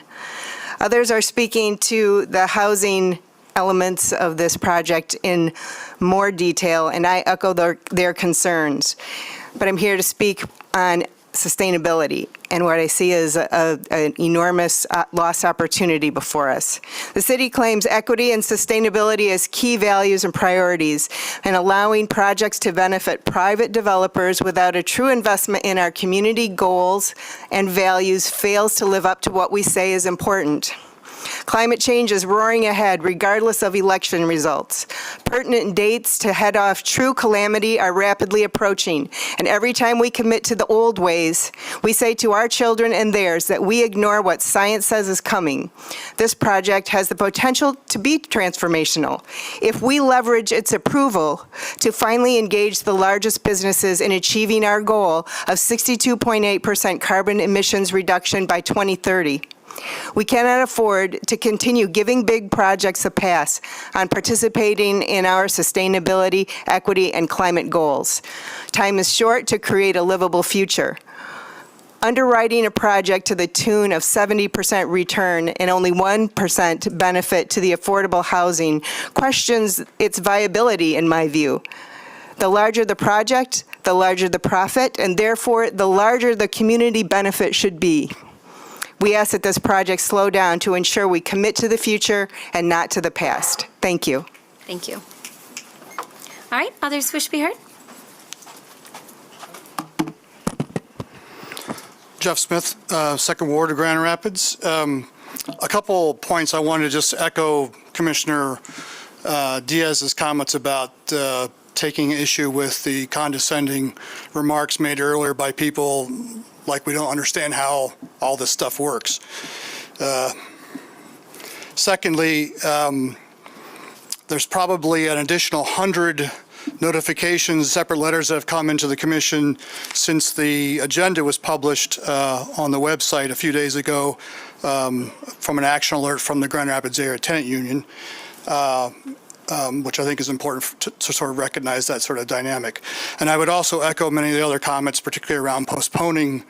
Others are speaking to the housing elements of this project in more detail, and I echo their concerns. But I'm here to speak on sustainability and what I see as an enormous lost opportunity before us. The city claims equity and sustainability as key values and priorities, and allowing projects to benefit private developers without a true investment in our community goals and values fails to live up to what we say is important. Climate change is roaring ahead regardless of election results. Pertinent dates to head off true calamity are rapidly approaching, and every time we commit to the old ways, we say to our children and theirs that we ignore what science says is coming. This project has the potential to be transformational if we leverage its approval to finally engage the largest businesses in achieving our goal of 62.8% carbon emissions reduction by 2030. We cannot afford to continue giving big projects a pass on participating in our sustainability, equity, and climate goals. Time is short to create a livable future. Underwriting a project to the tune of 70% return and only 1% benefit to the affordable housing questions its viability, in my view. The larger the project, the larger the profit, and therefore the larger the community benefit should be. We ask that this project slow down to ensure we commit to the future and not to the past. Thank you.
Thank you. All right, others wish to be heard?
Jeff Smith, Second Ward of Grand Rapids. A couple points I wanted to just echo Commissioner Diaz's comments about taking issue with the condescending remarks made earlier by people like we don't understand how all this stuff works. Secondly, there's probably an additional 100 notifications, separate letters that have come into the commission since the agenda was published on the website a few days ago from an action alert from the Grand Rapids Area Tenant Union, which I think is important to sort of recognize that sort of dynamic. And I would also echo many of the other comments, particularly around postponing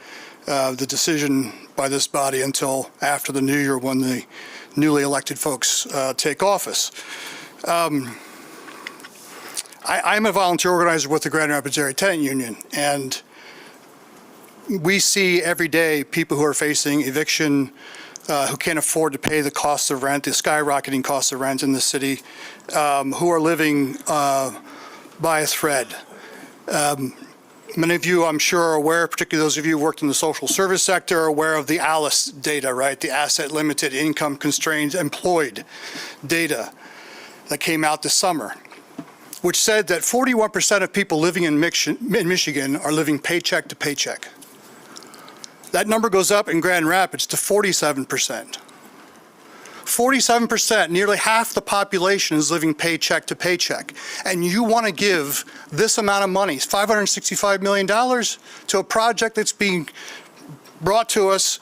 the decision by this body until after the new year when the newly elected folks take office. I'm a volunteer organizer with the Grand Rapids Area Tenant Union, and we see every day people who are facing eviction, who can't afford to pay the cost of rent, the skyrocketing cost of rent in the city, who are living by a thread. Many of you, I'm sure, are aware, particularly those of you who worked in the social service sector, are aware of the ALICE data, right? The Asset Limited Income Constrained Employed data that came out this summer, which said that 41% of people living in Michigan are living paycheck to paycheck. That number goes up in Grand Rapids to 47%. 47%, nearly half the population is living paycheck to paycheck. And you want to give this amount of money, $565 million, to a project that's being brought to us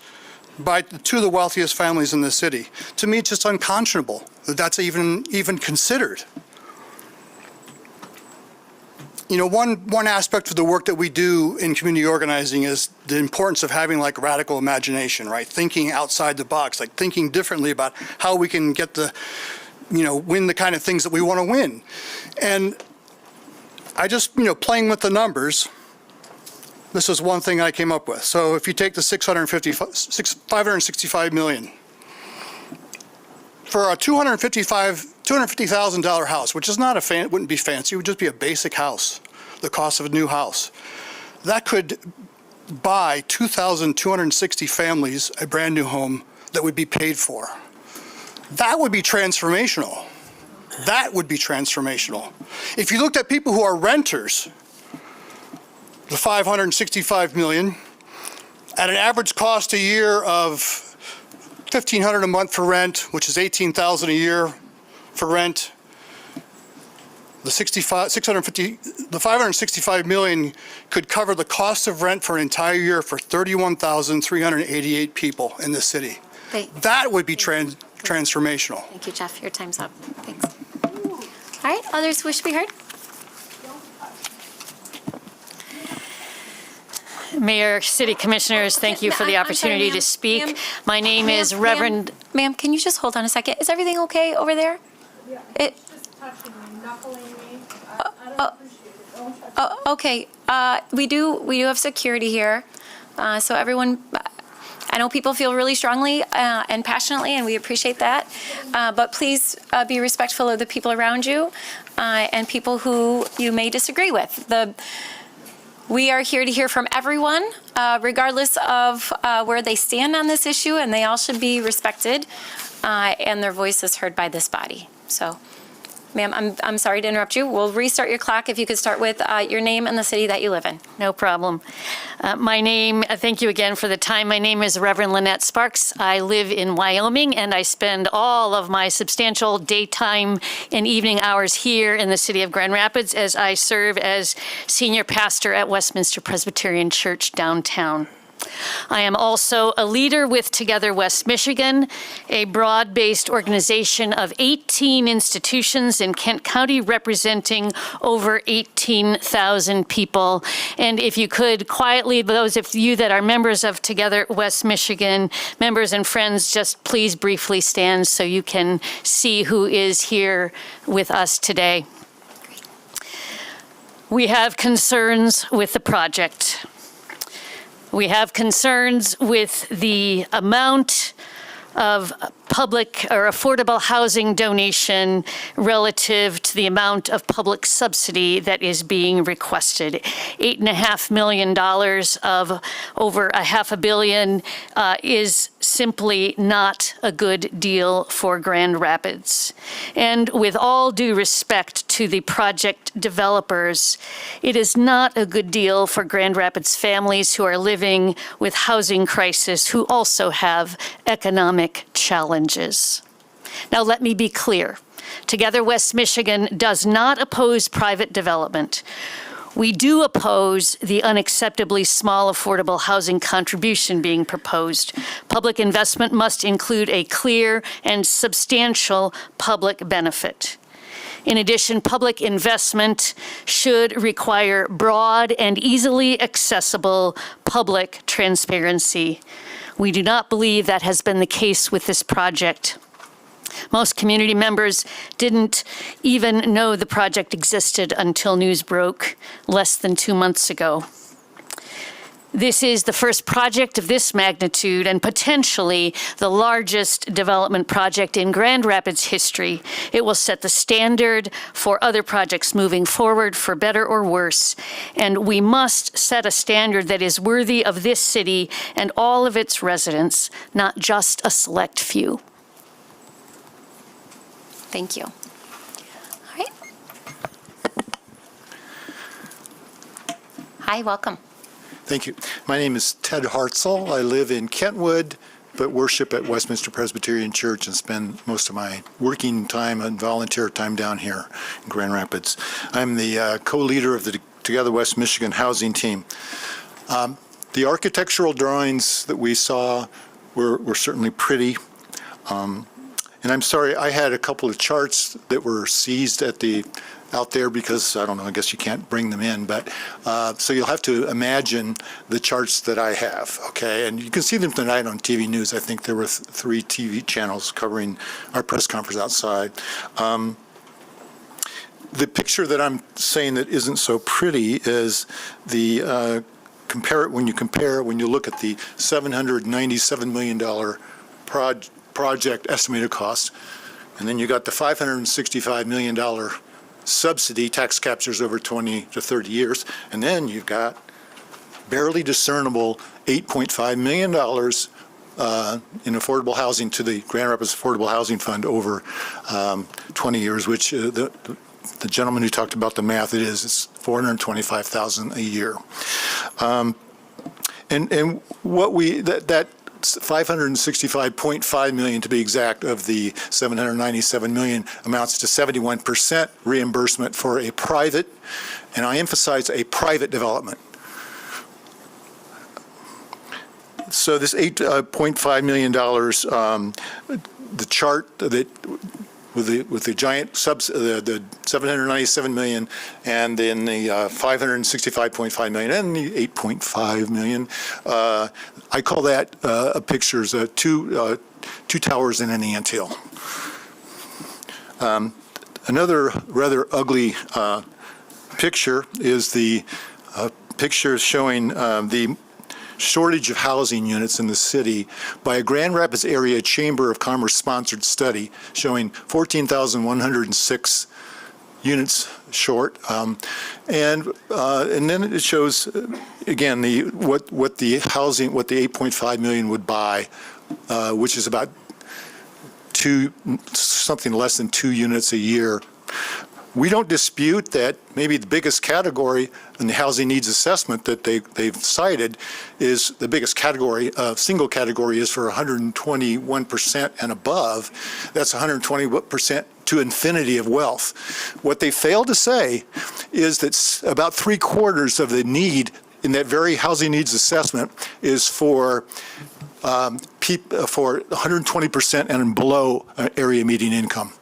by two of the wealthiest families in the city. To me, it's just unconscionable that that's even considered. You know, one aspect of the work that we do in community organizing is the importance of having like radical imagination, right? Thinking outside the box, like thinking differently about how we can get win the kind of things that we want to win. And I just, playing with the numbers, This is one thing I came up with. So if you take the $565 million, for a $250,000 house, which is not wouldn't be fancy, it would just be a basic house, the cost of a new house, that could buy 2,260 families a brand new home that would be paid for. That would be transformational. That would be transformational. If you looked at people who are renters, the $565 million, at an average cost a year of $1,500 a month for rent, which is $18,000 a year for rent, the $565 million could cover the cost of rent for an entire year for 31,388 people in the city. That would be transformational.
Thank you, Jeff. Your time's up. Thanks. All right, others wish to be heard?
Mayor, City Commissioners, thank you for the opportunity to speak. My name is Reverend...
Ma'am, can you just hold on a second? Is everything okay over there? Okay. We do have security here. So everyone, I know people feel really strongly and passionately, and we appreciate that. But please be respectful of the people around you and people who you may disagree with. We are here to hear from everyone, regardless of where they stand on this issue, and they all should be respected and their voices heard by this body. So, ma'am, I'm sorry to interrupt you. We'll restart your clock if you could start with your name and the city that you live in.
No problem. Thank you again for the time. My name is Reverend Lynette Sparks. I live in Wyoming, and I spend all of my substantial daytime and evening hours here in the city of Grand Rapids as I serve as senior pastor at Westminster Presbyterian Church downtown. I am also a leader with Together West Michigan, a broad-based organization of 18 institutions in Kent County representing over 18,000 people. And if you could quietly, those of you that are members of Together West Michigan, members and friends, just please briefly stand so you can see who is here with us today. We have concerns with the project. We have concerns with the amount of public or affordable housing donation relative to the amount of public subsidy that is being requested. $8.5 million of over $500 million is simply not a good deal for Grand Rapids. And with all due respect to the project developers, it is not a good deal for Grand Rapids families who are living with housing crisis, who also have economic challenges. Now, let me be clear. Together West Michigan does not oppose private development. We do oppose the unacceptably small affordable housing contribution being proposed. Public investment must include a clear and substantial public benefit. In addition, public investment should require broad and easily accessible public transparency. We do not believe that has been the case with this project. Most community members didn't even know the project existed until news broke less than 2 months ago. This is the first project of this magnitude and potentially the largest development project in Grand Rapids history. It will set the standard for other projects moving forward, for better or worse. And we must set a standard that is worthy of this city and all of its residents, not just a select few.
Thank you. All right. Hi, welcome.
Thank you. My name is Ted Hartzell. I live in Kentwood, but worship at Westminster Presbyterian Church and spend most of my working time and volunteer time down here in Grand Rapids. I'm the co-leader of the Together West Michigan housing team. The architectural drawings that we saw were certainly pretty. And I'm sorry, I had a couple of charts that were seized out there because, I don't know, I guess you can't bring them in, but so you'll have to imagine the charts that I have, okay? And you can see them tonight on TV News. I think there were 3 TV channels covering our press conference outside. The picture that I'm saying that isn't so pretty is the when you look at the $797 million project estimated cost, and then you got the $565 million subsidy, tax captures over 20 to 30 years, and then you've got barely discernible $8.5 million in affordable housing to the Grand Rapids Affordable Housing Fund over 20 years, which the gentleman who talked about the math, it's $425,000 a year. And what that $565.5 million, to be exact, of the $797 million amounts to 71% reimbursement for a private, and I emphasize a private development. So this $8.5 million, the chart that with the giant the $797 million, and then the $565.5 million, and the $8.5 million. I call that pictures two towers in an anthill. Another rather ugly picture is the picture showing the shortage of housing units in the city by a Grand Rapids Area Chamber of Commerce sponsored study showing 14,106 units short, and then it shows again what the $8.5 million would buy, which is about something less than 2 units a year. We don't dispute that maybe the biggest category in the housing needs assessment that they've cited is the biggest category, single category is for 121% and above. That's 120% to infinity of wealth. What they fail to say is that about 3/4 of the need in that very housing needs assessment is for 120% and below area median income.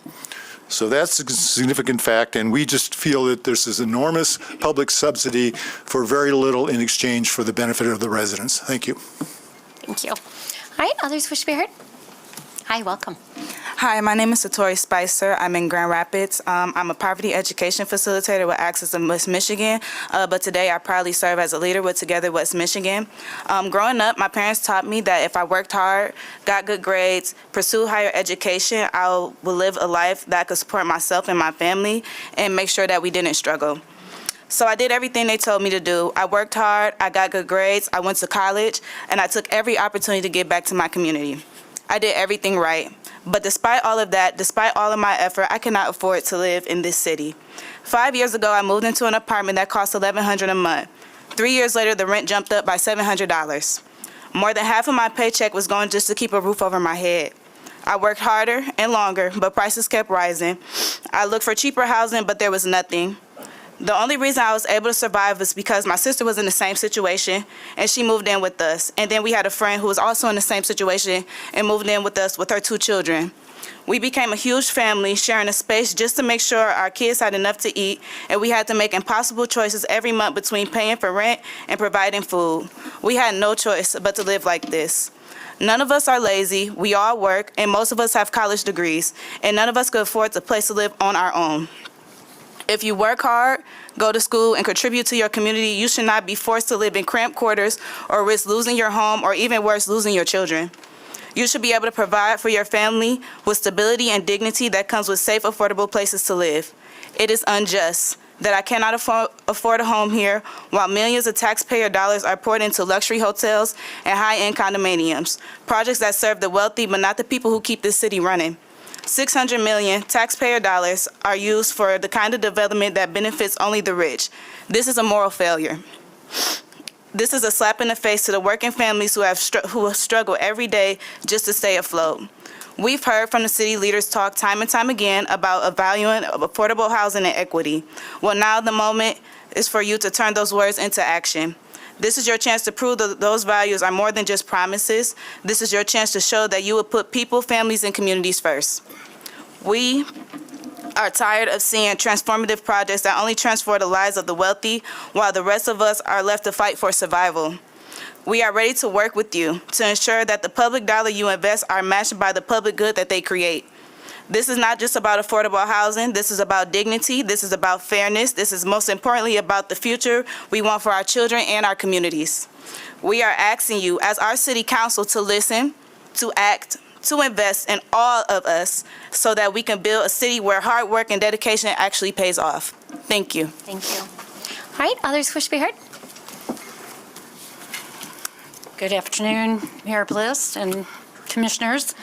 So that's a significant fact, and we just feel that there's this enormous public subsidy for very little in exchange for the benefit of the residents. Thank you.
Thank you. All right, others wish to be heard? Hi, welcome.
Hi, my name is Satori Spicer. I'm in Grand Rapids. I'm a poverty education facilitator with Access in West Michigan, but today I proudly serve as a leader with Together West Michigan. Growing up, my parents taught me that if I worked hard, got good grades, pursued higher education, I would live a life that could support myself and my family and make sure that we didn't struggle. So I did everything they told me to do. I worked hard, I got good grades, I went to college, and I took every opportunity to give back to my community. I did everything right. But despite all of that, despite all of my effort, I cannot afford to live in this city. 5 years ago, I moved into an apartment that cost $1,100 a month. 3 years later, the rent jumped up by $700. More than half of my paycheck was going just to keep a roof over my head. I worked harder and longer, but prices kept rising. I looked for cheaper housing, but there was nothing. The only reason I was able to survive was because my sister was in the same situation, and she moved in with us. And then we had a friend who was also in the same situation and moved in with us with her 2 children. We became a huge family, sharing a space just to make sure our kids had enough to eat, and we had to make impossible choices every month between paying for rent and providing food. We had no choice but to live like this. None of us are lazy, we all work, and most of us have college degrees, and none of us could afford a place to live on our own. If you work hard, go to school, and contribute to your community, you should not be forced to live in cramped quarters or risk losing your home or even worse, losing your children. You should be able to provide for your family with stability and dignity that comes with safe, affordable places to live. It is unjust that I cannot afford a home here while millions of taxpayer dollars are poured into luxury hotels and high-end condominiums, projects that serve the wealthy but not the people who keep this city running. $600 million taxpayer dollars are used for the kind of development that benefits only the rich. This is a moral failure. This is a slap in the face to the working families who struggle every day just to stay afloat. We've heard from the city leaders talk time and time again about a valuing of affordable housing and equity. Well, now the moment is for you to turn those words into action. This is your chance to prove that those values are more than just promises. This is your chance to show that you would put people, families, and communities first. We are tired of seeing transformative projects that only transform the lives of the wealthy, while the rest of us are left to fight for survival. We are ready to work with you to ensure that the public dollar you invest are matched by the public good that they create. This is not just about affordable housing. This is about dignity. This is about fairness. This is most importantly about the future we want for our children and our communities. We are asking you, as our city council, to listen, to act, to invest in all of us so that we can build a city where hard work and dedication actually pays off. Thank you.
Thank you. All right, others wish to be heard?
Good afternoon, Mayor Bliss and commissioners.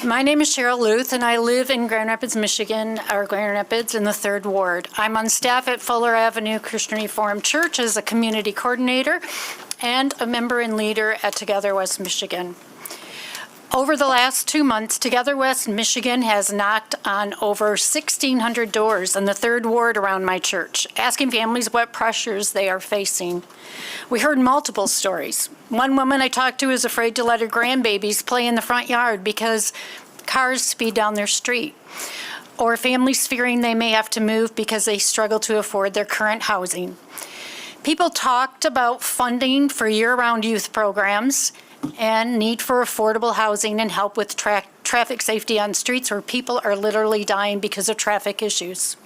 My name is Cheryl Luth, and I live in Grand Rapids, Michigan, or Grand Rapids in the 3rd Ward. I'm on staff at Fuller Avenue Christian Reformed Church as a community coordinator and a member and leader at Together West Michigan. Over the last 2 months, Together West Michigan has knocked on over 1,600 doors in the 3rd Ward around my church, asking families what pressures they are facing. We heard multiple stories. One woman I talked to is afraid to let her grandbabies play in the front yard because cars speed down their street, or families fearing they may have to move because they struggle to afford their current housing. People talked about funding for year-round youth programs and need for affordable housing and help with traffic safety on streets where people are literally dying because of traffic issues.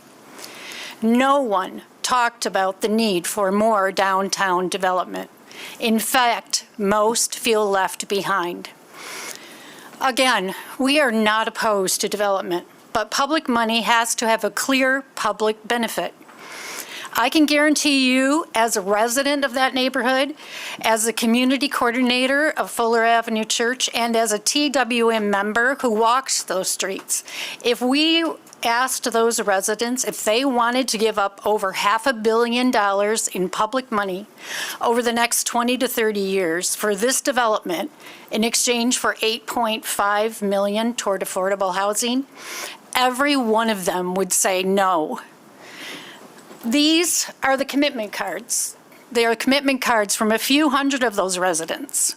No one talked about the need for more downtown development. In fact, most feel left behind. Again, we are not opposed to development, but public money has to have a clear public benefit. I can guarantee you, as a resident of that neighborhood, as a community coordinator of Fuller Avenue Church, and as a TWM member who walks those streets, if we asked those residents if they wanted to give up over $500 million in public money over the next 20 to 30 years for this development in exchange for $8.5 million toward affordable housing, every one of them would say no. These are the commitment cards. They are commitment cards from a few hundred of those residents.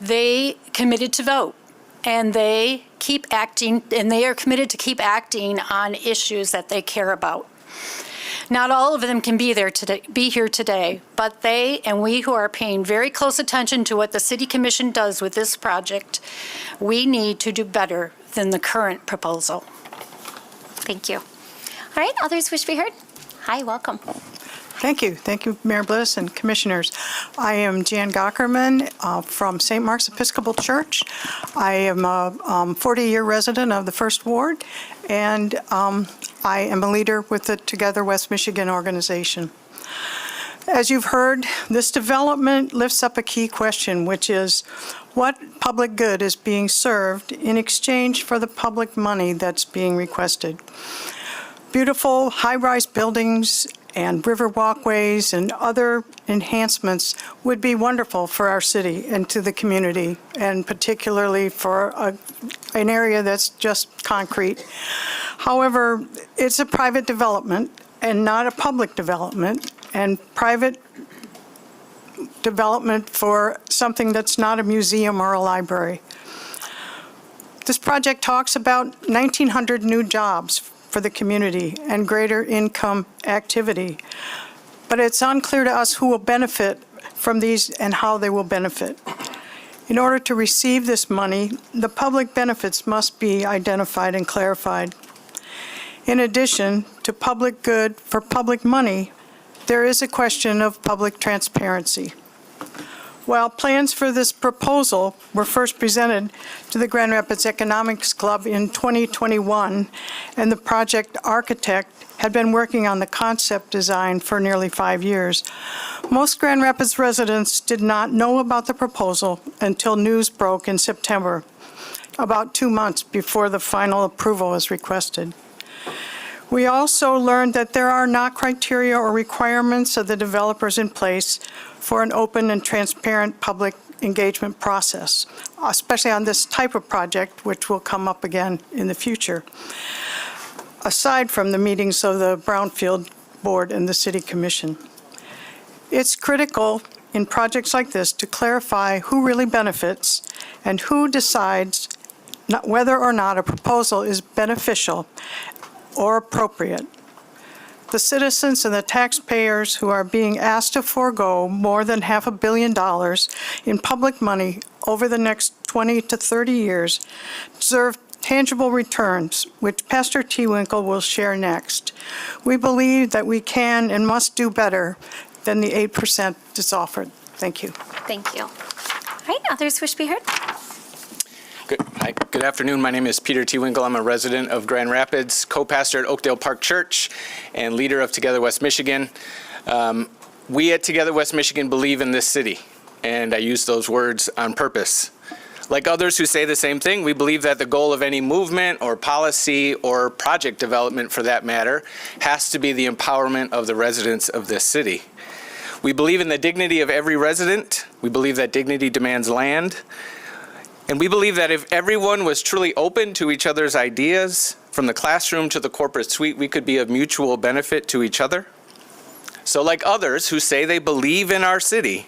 They committed to vote, and they keep acting, and they are committed to keep acting on issues that they care about. Not all of them can be here today, but they and we who are paying very close attention to what the City Commission does with this project, we need to do better than the current proposal.
Thank you. All right, others wish to be heard? Hi, welcome.
Thank you. Thank you, Mayor Bliss and Commissioners. I am Jan Gockerman from St. Mark's Episcopal Church. I am a 40-year resident of the 1st Ward, and I am a leader with the Together West Michigan organization. As you've heard, this development lifts up a key question, which is what public good is being served in exchange for the public money that's being requested. Beautiful high-rise buildings and river walkways and other enhancements would be wonderful for our city and to the community, and particularly for an area that's just concrete. However, it's a private development and not a public development, and private development for something that's not a museum or a library. This project talks about 1,900 new jobs for the community and greater income activity. But it's unclear to us who will benefit from these and how they will benefit. In order to receive this money, the public benefits must be identified and clarified. In addition to public good for public money, there is a question of public transparency. While plans for this proposal were first presented to the Grand Rapids Economics Club in 2021, and the project architect had been working on the concept design for nearly 5 years, most Grand Rapids residents did not know about the proposal until news broke in September, about 2 months before the final approval was requested. We also learned that there are not criteria or requirements of the developers in place for an open and transparent public engagement process, especially on this type of project, which will come up again in the future, aside from the meetings of the Brownfield Board and the City Commission. It's critical in projects like this to clarify who really benefits and who decides whether or not a proposal is beneficial or appropriate. The citizens and the taxpayers who are being asked to forego more than $500 million in public money over the next 20 to 30 years deserve tangible returns, which Pastor Tewinkle will share next. We believe that we can and must do better than the 8% that's offered. Thank you.
Thank you. All right, others wish to be heard?
Good afternoon. My name is Peter Tewinkle. I'm a resident of Grand Rapids, co-pastor at Oakdale Park Church, and leader of Together West Michigan. We at Together West Michigan believe in this city, and I use those words on purpose. Like others who say the same thing, we believe that the goal of any movement or policy or project development, for that matter, has to be the empowerment of the residents of this city. We believe in the dignity of every resident. We believe that dignity demands land. And we believe that if everyone was truly open to each other's ideas, from the classroom to the corporate suite, we could be of mutual benefit to each other. So like others who say they believe in our city,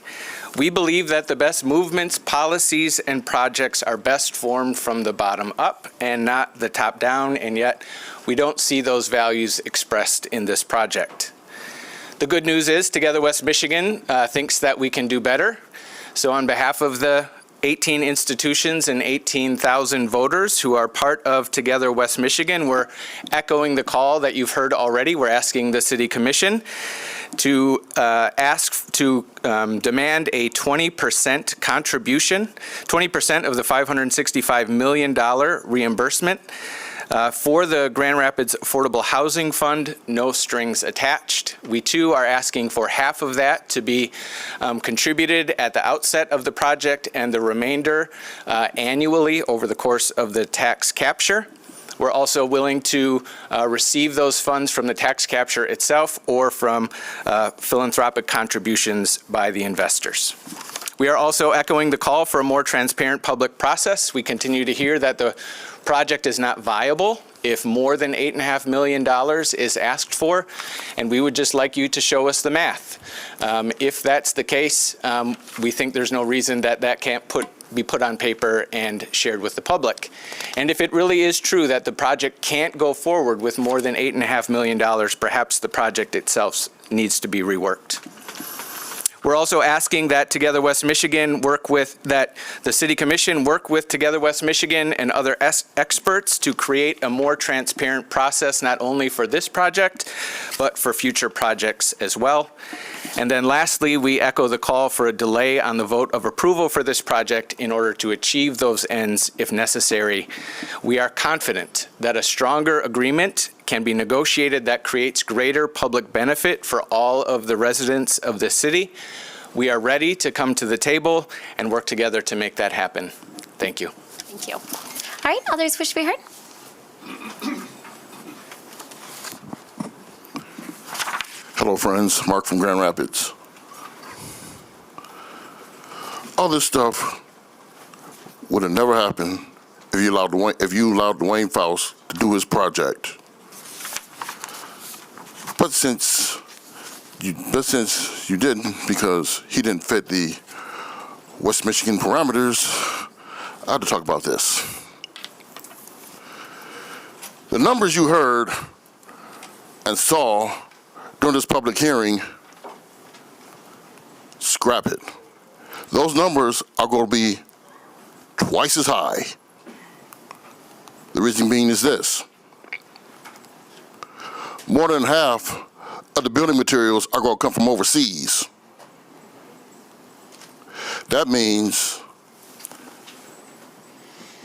we believe that the best movements, policies, and projects are best formed from the bottom up and not the top down, and yet we don't see those values expressed in this project. The good news is Together West Michigan thinks that we can do better. So on behalf of the 18 institutions and 18,000 voters who are part of Together West Michigan, we're echoing the call that you've heard already. We're asking the City Commission to demand a 20% contribution, 20% of the $565 million reimbursement for the Grand Rapids Affordable Housing Fund, no strings attached. We too are asking for half of that to be contributed at the outset of the project and the remainder annually over the course of the tax capture. We're also willing to receive those funds from the tax capture itself or from philanthropic contributions by the investors. We are also echoing the call for a more transparent public process. We continue to hear that the project is not viable if more than $8.5 million is asked for, and we would just like you to show us the math. If that's the case, we think there's no reason that that can't be put on paper and shared with the public. And if it really is true that the project can't go forward with more than $8.5 million, perhaps the project itself needs to be reworked. We're also asking that Together West Michigan that the City Commission work with Together West Michigan and other experts to create a more transparent process, not only for this project, but for future projects as well. And then lastly, we echo the call for a delay on the vote of approval for this project in order to achieve those ends if necessary. We are confident that a stronger agreement can be negotiated that creates greater public benefit for all of the residents of this city. We are ready to come to the table and work together to make that happen. Thank you.
Thank you. All right, others wish to be heard?
Hello, friends. Mark from Grand Rapids. All this stuff would have never happened if you allowed Dwayne Faust to do his project. But since you didn't, because he didn't fit the West Michigan parameters, I had to talk about this. The numbers you heard and saw during this public hearing, scrap it. Those numbers are going to be twice as high. The reason being is this. More than half of the building materials are going to come from overseas. That means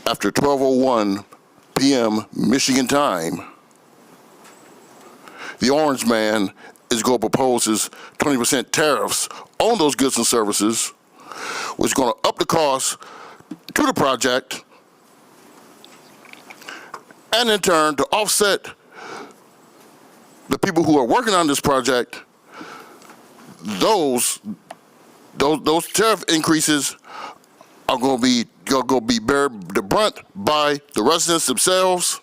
after 12:01 p.m. Michigan time, the orange man is going to propose his 20% tariffs on those goods and services, which is going to up the cost to the project, and in turn to offset the people who are working on this project. Those tariff increases are going to be bear the brunt by the residents themselves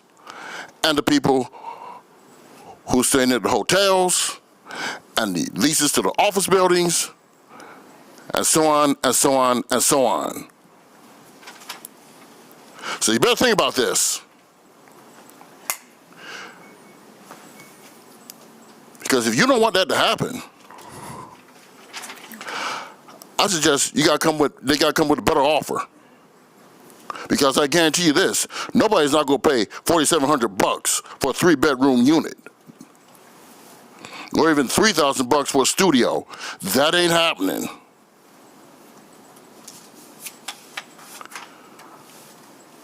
and the people who are staying at the hotels and the leases to the office buildings, and so on and so on and so on. So you better think about this. Because if you don't want that to happen, I suggest they gotta come with a better offer. Because I guarantee you this, nobody's not going to pay $4,700 for a 3-bedroom unit. Or even $3,000 for a studio. That ain't happening.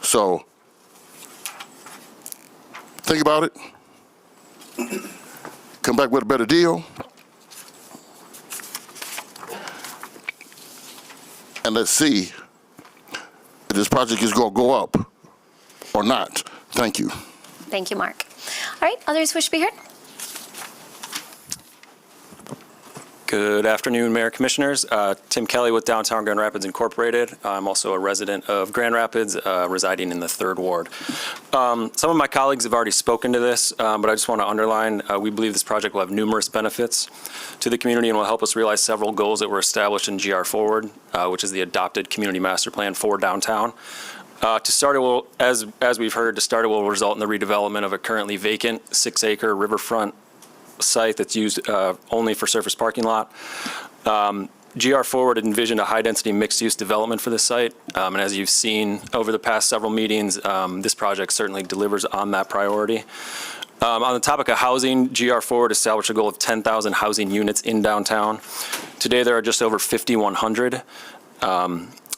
So, think about it. Come back with a better deal. And let's see if this project is going to go up or not. Thank you.
Thank you, Mark. All right, others wish to be heard?
Good afternoon, Mayor Commissioners. Tim Kelly with Downtown Grand Rapids Incorporated. I'm also a resident of Grand Rapids, residing in the 3rd Ward. Some of my colleagues have already spoken to this, but I just want to underline, we believe this project will have numerous benefits to the community and will help us realize several goals that were established in GR Forward, which is the adopted community master plan for downtown. To start, it will, as we've heard, to start, it will result in the redevelopment of a currently vacant 6-acre riverfront site that's used only for surface parking lot. GR Forward envisioned a high-density mixed-use development for this site, and as you've seen over the past several meetings, this project certainly delivers on that priority. On the topic of housing, GR Forward established a goal of 10,000 housing units in downtown. Today, there are just over 5,100.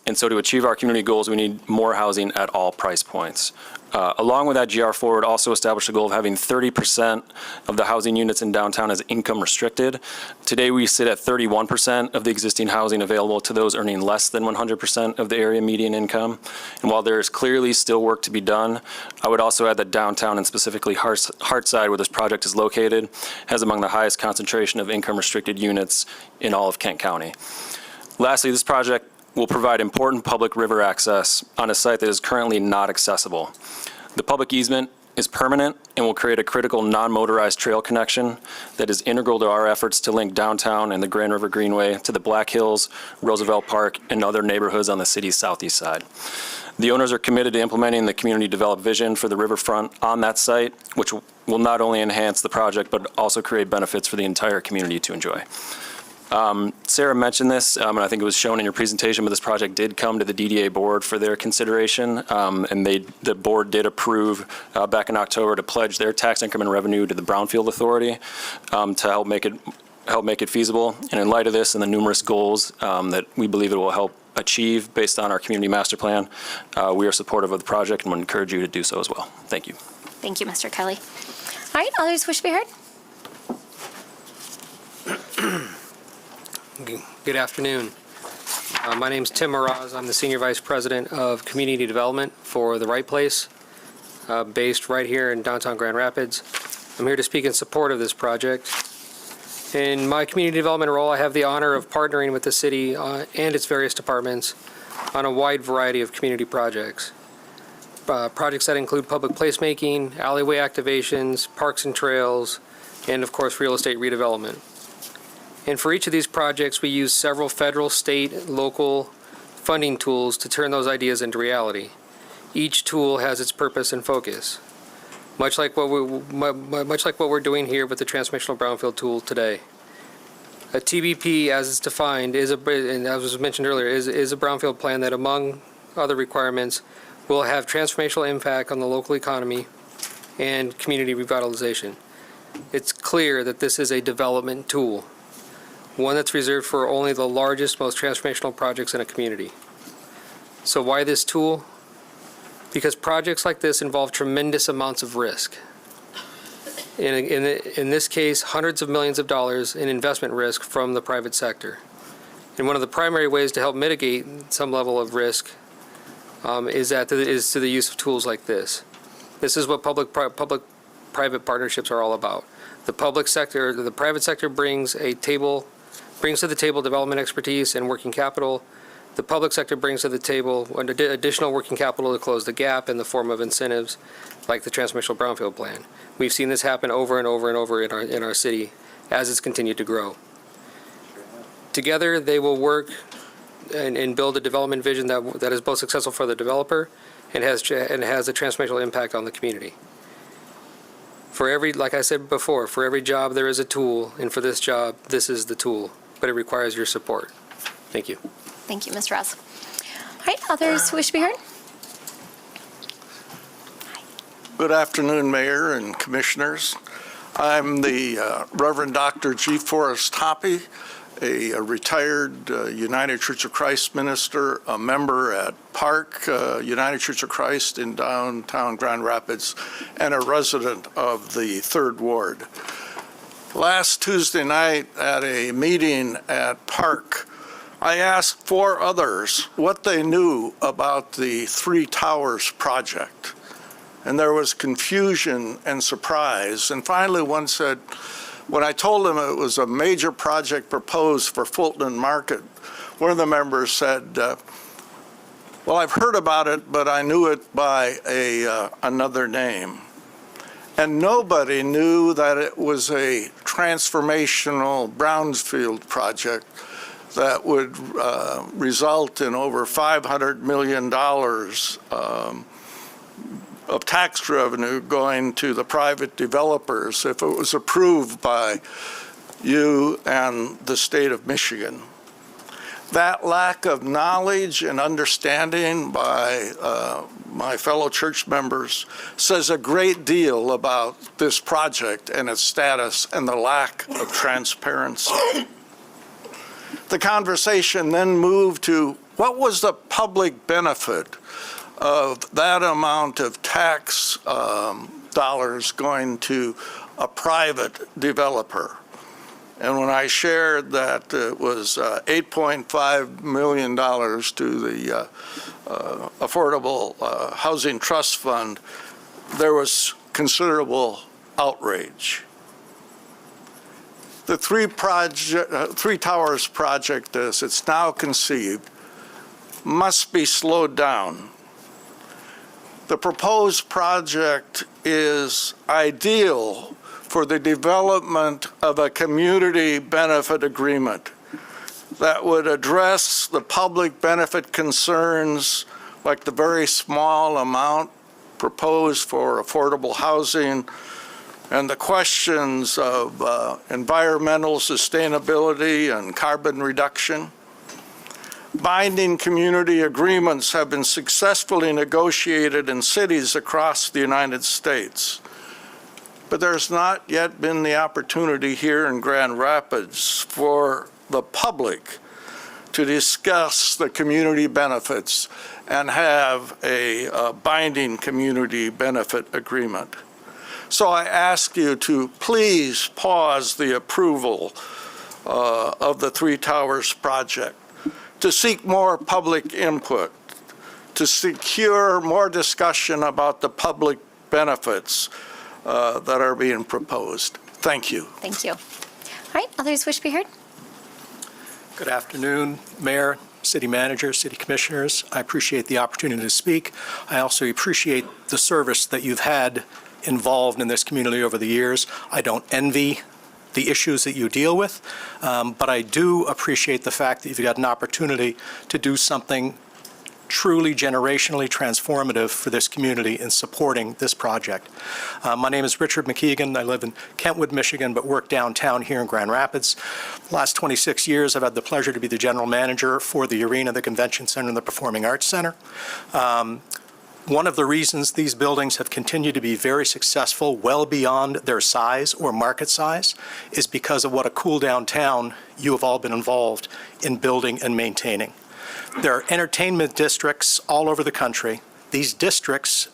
And so to achieve our community goals, we need more housing at all price points. Along with that, GR Forward also established a goal of having 30% of the housing units in downtown as income restricted. Today, we sit at 31% of the existing housing available to those earning less than 100% of the area median income. And while there is clearly still work to be done, I would also add that downtown, and specifically Hartside, where this project is located, has among the highest concentration of income restricted units in all of Kent County. Lastly, this project will provide important public river access on a site that is currently not accessible. The public easement is permanent and will create a critical non-motorized trail connection that is integral to our efforts to link downtown and the Grand River Greenway to the Black Hills, Roosevelt Park, and other neighborhoods on the city's southeast side. The owners are committed to implementing the community developed vision for the riverfront on that site, which will not only enhance the project, but also create benefits for the entire community to enjoy. Sarah mentioned this, and I think it was shown in your presentation, but this project did come to the DDA board for their consideration, and the board did approve back in October to pledge their tax increment revenue to the Brownfield Authority to help make it feasible. And in light of this and the numerous goals that we believe it will help achieve based on our community master plan, we are supportive of the project and would encourage you to do so as well. Thank you.
Thank you, Mr. Kelly. All right, others wish to be heard?
Good afternoon. My name is Tim Meraz. I'm the Senior Vice President of Community Development for The Right Place, based right here in downtown Grand Rapids. I'm here to speak in support of this project. In my community development role, I have the honor of partnering with the city and its various departments on a wide variety of community projects. Projects that include public placemaking, alleyway activations, parks and trails, and of course, real estate redevelopment. And for each of these projects, we use several federal, state, local funding tools to turn those ideas into reality. Each tool has its purpose and focus, much like what we're doing here with the transformational brownfield tool today. A TBP, as it's defined, and as was mentioned earlier, is a brownfield plan that, among other requirements, will have transformational impact on the local economy and community revitalization. It's clear that this is a development tool, one that's reserved for only the largest, most transformational projects in a community. So why this tool? Because projects like this involve tremendous amounts of risk. In this case, hundreds of millions of dollars in investment risk from the private sector. And one of the primary ways to help mitigate some level of risk is through the use of tools like this. This is what public-private partnerships are all about. The private sector brings to the table development expertise and working capital. The public sector brings to the table additional working capital to close the gap in the form of incentives like the transformational brownfield plan. We've seen this happen over and over and over in our city as it's continued to grow. Together, they will work and build a development vision that is both successful for the developer and has a transformational impact on the community. Like I said before, for every job there is a tool, and for this job, this is the tool, but it requires your support. Thank you.
Thank you, Ms. Ross. All right, others wish to be heard?
Good afternoon, Mayor and Commissioners. I'm the Reverend Dr. G. Forrest Hoppy, a retired United Church of Christ minister, a member at Park United Church of Christ in downtown Grand Rapids, and a resident of the 3rd Ward. Last Tuesday night at a meeting at Park, I asked 4 others what they knew about the Three Towers project. And there was confusion and surprise. And finally, one said, when I told them it was a major project proposed for Fulton Market, one of the members said, well, I've heard about it, but I knew it by another name. And nobody knew that it was a transformational Brownfield project that would result in over $500 million of tax revenue going to the private developers if it was approved by you and the state of Michigan. That lack of knowledge and understanding by my fellow church members says a great deal about this project and its status and the lack of transparency. The conversation then moved to what was the public benefit of that amount of tax dollars going to a private developer. And when I shared that it was $8.5 million to the Affordable Housing Trust Fund, there was considerable outrage. The Three Towers project, as it's now conceived, must be slowed down. The proposed project is ideal for the development of a community benefit agreement that would address the public benefit concerns like the very small amount proposed for affordable housing and the questions of environmental sustainability and carbon reduction. Binding community agreements have been successfully negotiated in cities across the United States. But there's not yet been the opportunity here in Grand Rapids for the public to discuss the community benefits and have a binding community benefit agreement. So I ask you to please pause the approval of the Three Towers project, to seek more public input, to secure more discussion about the public benefits that are being proposed. Thank you.
Thank you. All right, others wish to be heard?
Good afternoon, Mayor, City Manager, City Commissioners. I appreciate the opportunity to speak. I also appreciate the service that you've had involved in this community over the years. I don't envy the issues that you deal with, but I do appreciate the fact that you've got an opportunity to do something truly generationally transformative for this community in supporting this project. My name is Richard McKeegan. I live in Kentwood, Michigan, but work downtown here in Grand Rapids. The last 26 years, I've had the pleasure to be the general manager for the Arena, the Convention Center, and the Performing Arts Center. One of the reasons these buildings have continued to be very successful, well beyond their size or market size, is because of what a cool downtown you have all been involved in building and maintaining. There are entertainment districts all over the country. These districts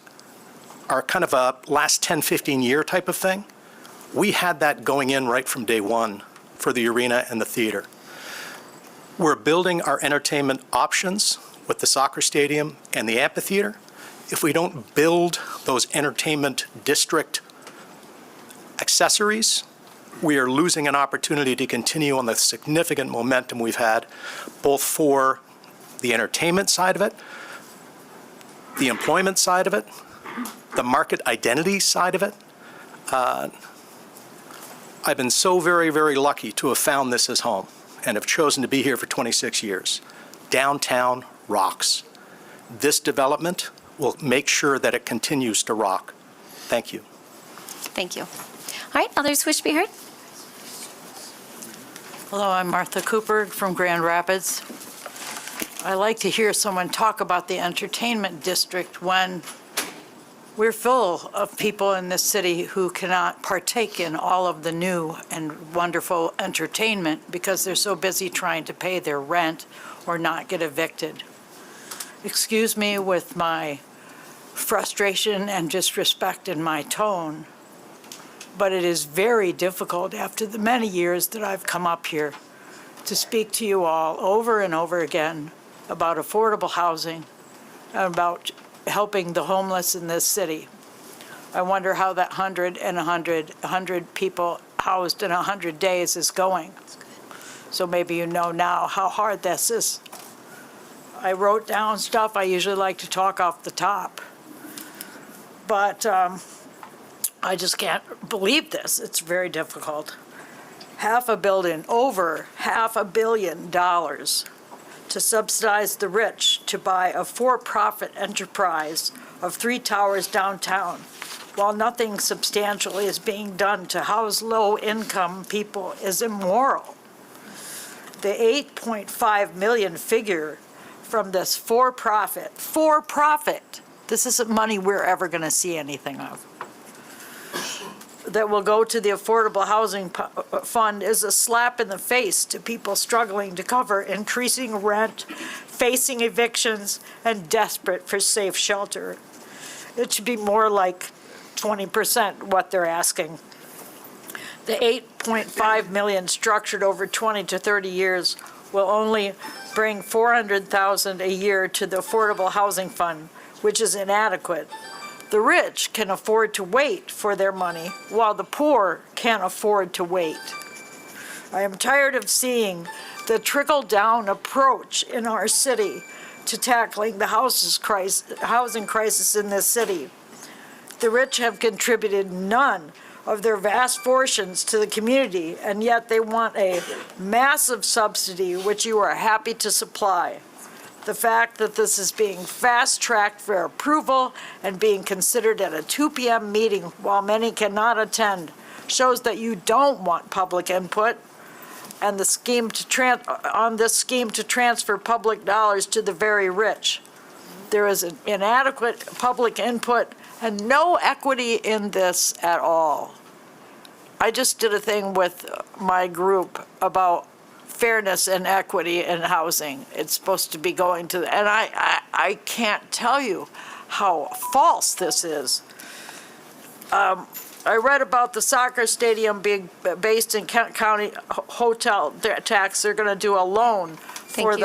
are kind of a last 10, 15 year type of thing. We had that going in right from day one for the arena and the theater. We're building our entertainment options with the soccer stadium and the amphitheater. If we don't build those entertainment district accessories, we are losing an opportunity to continue on the significant momentum we've had, both for the entertainment side of it, the employment side of it, the market identity side of it. I've been so very, very lucky to have found this as home and have chosen to be here for 26 years. Downtown rocks. This development will make sure that it continues to rock. Thank you.
Thank you. All right, others wish to be heard?
Hello, I'm Martha Cooper from Grand Rapids. I like to hear someone talk about the entertainment district when We're full of people in this city who cannot partake in all of the new and wonderful entertainment because they're so busy trying to pay their rent or not get evicted. Excuse me with my frustration and disrespect in my tone, but it is very difficult after the many years that I've come up here to speak to you all over and over again about affordable housing and about helping the homeless in this city. I wonder how that 100 people housed in 100 days is going. So maybe you know now how hard this is. I wrote down stuff. I usually like to talk off the top. But I just can't believe this. It's very difficult. Over $500 million to subsidize the rich to buy a for-profit enterprise of 3 towers downtown, while nothing substantial is being done to house low-income people, is immoral. The $8.5 million figure from this for-profit, this isn't money we're ever going to see anything of, that will go to the Affordable Housing Fund is a slap in the face to people struggling to cover increasing rent, facing evictions, and desperate for safe shelter. It should be more like 20% what they're asking. The $8.5 million structured over 20 to 30 years will only bring $400,000 a year to the Affordable Housing Fund, which is inadequate. The rich can afford to wait for their money, while the poor can't afford to wait. I am tired of seeing the trickle-down approach in our city to tackling the housing crisis in this city. The rich have contributed none of their vast fortunes to the community, and yet they want a massive subsidy, which you are happy to supply. The fact that this is being fast-tracked for approval and being considered at a 2 p.m. meeting while many cannot attend shows that you don't want public input and the scheme on this scheme to transfer public dollars to the very rich. There is an inadequate public input and no equity in this at all. I just did a thing with my group about fairness and equity in housing. It's supposed to be going to, and I can't tell you how false this is. I read about the soccer stadium being based in Kent County hotel tax. They're going to do a loan for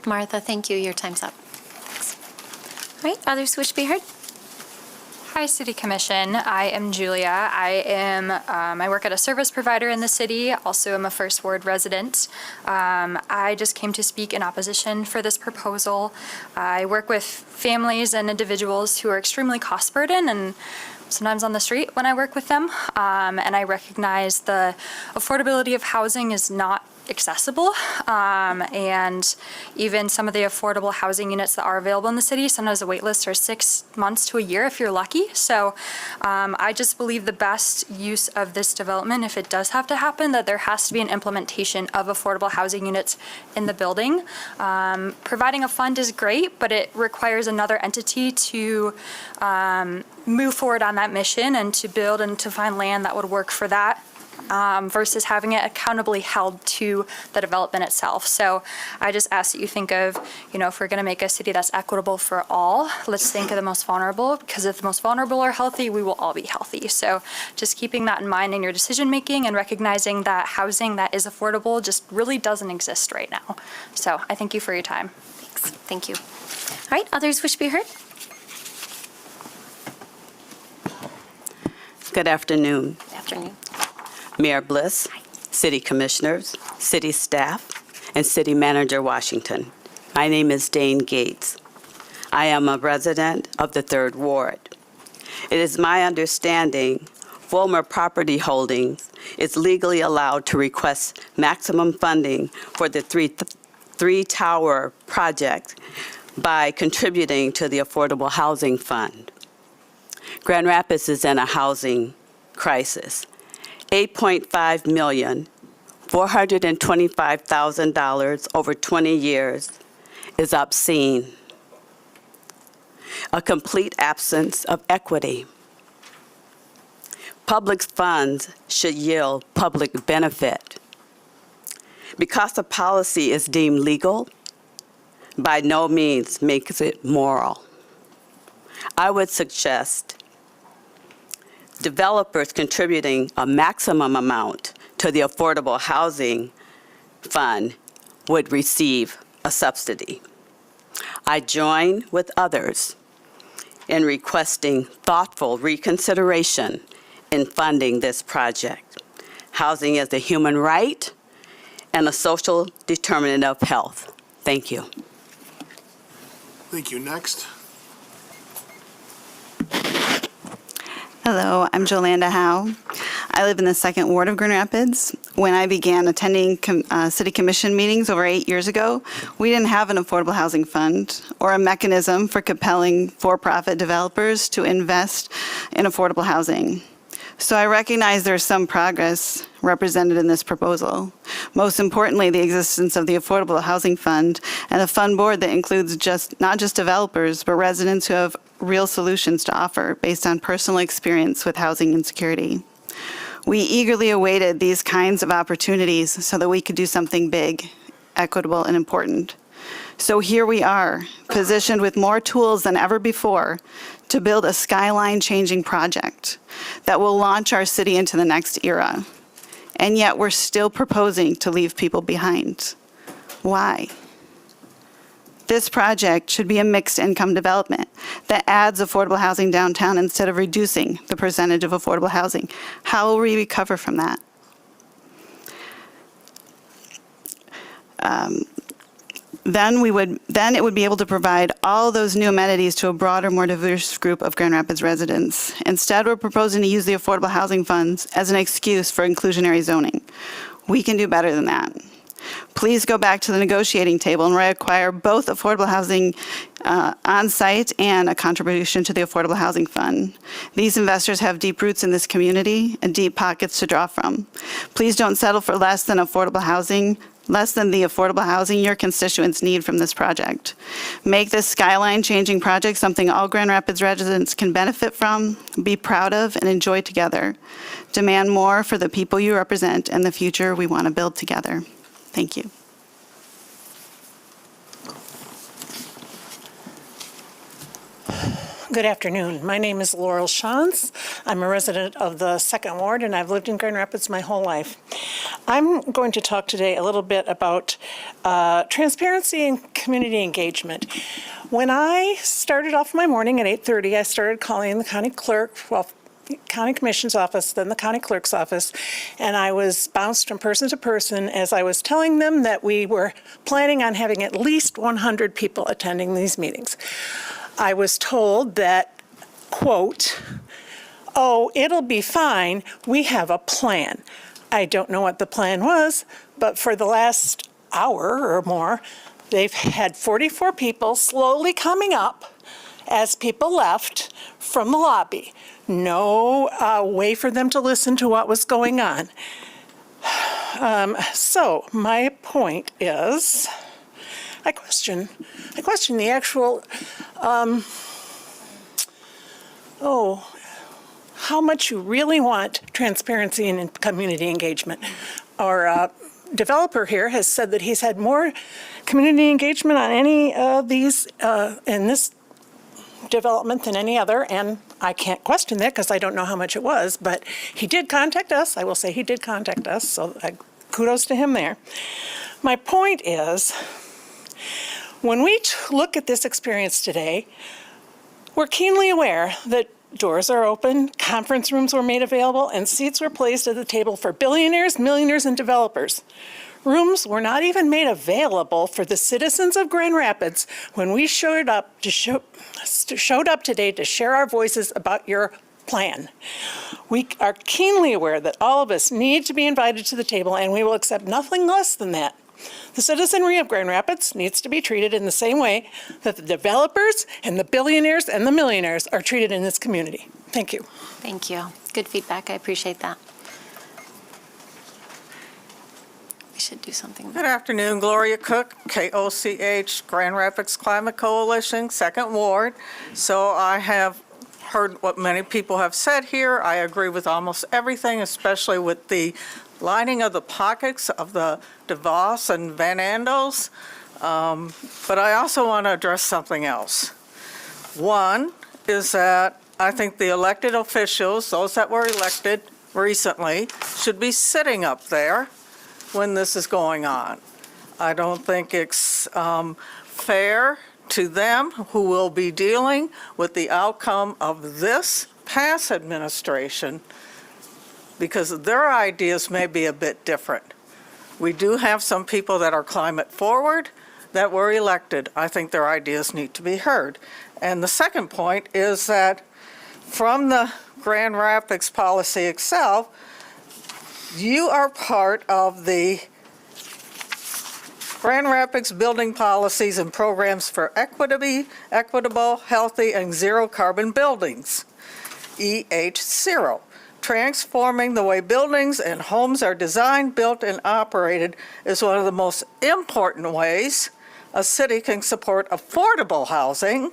Martha, thank you. Your time's up. All right, others wish to be heard?
Hi, City Commission. I am Julia. I work at a service provider in the city. Also, I'm a First Ward resident. I just came to speak in opposition for this proposal. I work with families and individuals who are extremely cost burdened and sometimes on the street when I work with them. And I recognize the affordability of housing is not accessible, and even some of the affordable housing units that are available in the city, sometimes the wait lists are 6 months to a year if you're lucky. So I just believe the best use of this development, if it does have to happen, that there has to be an implementation of affordable housing units in the building. Providing a fund is great, but it requires another entity to move forward on that mission and to build and to find land that would work for that. Versus having it accountably held to the development itself. So I just ask that you think of, if we're going to make a city that's equitable for all, let's think of the most vulnerable, because if the most vulnerable are healthy, we will all be healthy. So just keeping that in mind in your decision making and recognizing that housing that is affordable just really doesn't exist right now. So I thank you for your time.
Thanks. Thank you. All right, others wish to be heard?
Good afternoon.
Good afternoon.
Mayor Bliss, City Commissioners, City Staff, and City Manager Washington. My name is Dane Gates. I am a resident of the 3rd Ward. It is my understanding Fulmer Property Holdings is legally allowed to request maximum funding for the three tower project by contributing to the Affordable Housing Fund. Grand Rapids is in a housing crisis. $8.5 million, $425,000 over 20 years is obscene. a complete absence of equity. Public funds should yield public benefit. Because a policy is deemed legal, by no means makes it moral. I would suggest developers contributing a maximum amount to the Affordable Housing Fund would receive a subsidy. I join with others in requesting thoughtful reconsideration in funding this project. Housing is a human right and a social determinant of health. Thank you.
Thank you. Next.
Hello, I'm Jolanda Howe. I live in the 2nd Ward of Grand Rapids. When I began attending City Commission meetings over 8 years ago, we didn't have an affordable housing fund or a mechanism for compelling for-profit developers to invest in affordable housing. So I recognize there's some progress represented in this proposal. Most importantly, the existence of the Affordable Housing Fund and a fund board that includes not just developers, but residents who have real solutions to offer based on personal experience with housing insecurity. We eagerly awaited these kinds of opportunities so that we could do something big, equitable, and important. So here we are, positioned with more tools than ever before to build a skyline-changing project that will launch our city into the next era. And yet we're still proposing to leave people behind. Why? This project should be a mixed income development that adds affordable housing downtown instead of reducing the percentage of affordable housing. How will we recover from that? Then it would be able to provide all those new amenities to a broader, more diverse group of Grand Rapids residents. Instead, we're proposing to use the affordable housing funds as an excuse for inclusionary zoning. We can do better than that. Please go back to the negotiating table and require both affordable housing on-site and a contribution to the Affordable Housing Fund. These investors have deep roots in this community and deep pockets to draw from. Please don't settle for less than the affordable housing your constituents need from this project. Make this skyline-changing project something all Grand Rapids residents can benefit from, be proud of, and enjoy together. Demand more for the people you represent and the future we want to build together. Thank you.
Good afternoon. My name is Laurel Shantz. I'm a resident of the 2nd Ward, and I've lived in Grand Rapids my whole life. I'm going to talk today a little bit about transparency and community engagement. When I started off my morning at 8:30, I started calling the county clerk, county commission's office, then the county clerk's office, and I was bounced from person to person as I was telling them that we were planning on having at least 100 people attending these meetings. I was told that, quote, "Oh, it'll be fine, we have a plan." I don't know what the plan was, but for the last hour or more, they've had 44 people slowly coming up as people left from the lobby. No way for them to listen to what was going on. So my point is, I question the actual, how much you really want transparency and community engagement. Our developer here has said that he's had more community engagement on any of these in this development than any other, and I can't question that because I don't know how much it was, but he did contact us. I will say he did contact us, so kudos to him there. My point is, when we look at this experience today, we're keenly aware that doors are open, conference rooms were made available, and seats were placed at the table for billionaires, millionaires, and developers. Rooms were not even made available for the citizens of Grand Rapids when we showed up today to share our voices about your plan. We are keenly aware that all of us need to be invited to the table, and we will accept nothing less than that. The citizenry of Grand Rapids needs to be treated in the same way that the developers and the billionaires and the millionaires are treated in this community. Thank you.
Thank you. Good feedback. I appreciate that. should do something.
Good afternoon, Gloria Cook, KOCH, Grand Rapids Climate Coalition, Second Ward. So I have heard what many people have said here. I agree with almost everything, especially with the lining of the pockets of the DeVos and Van Andels. But I also want to address something else. One is that I think the elected officials, those that were elected recently, should be sitting up there when this is going on. I don't think it's fair to them who will be dealing with the outcome of this past administration, because their ideas may be a bit different. We do have some people that are climate forward that were elected. I think their ideas need to be heard. And the second point is that from the Grand Rapids policy itself, you are part of the Grand Rapids building policies and programs for equitable, healthy, and zero carbon buildings, EH0. Transforming the way buildings and homes are designed, built, and operated is one of the most important ways a city can support affordable housing,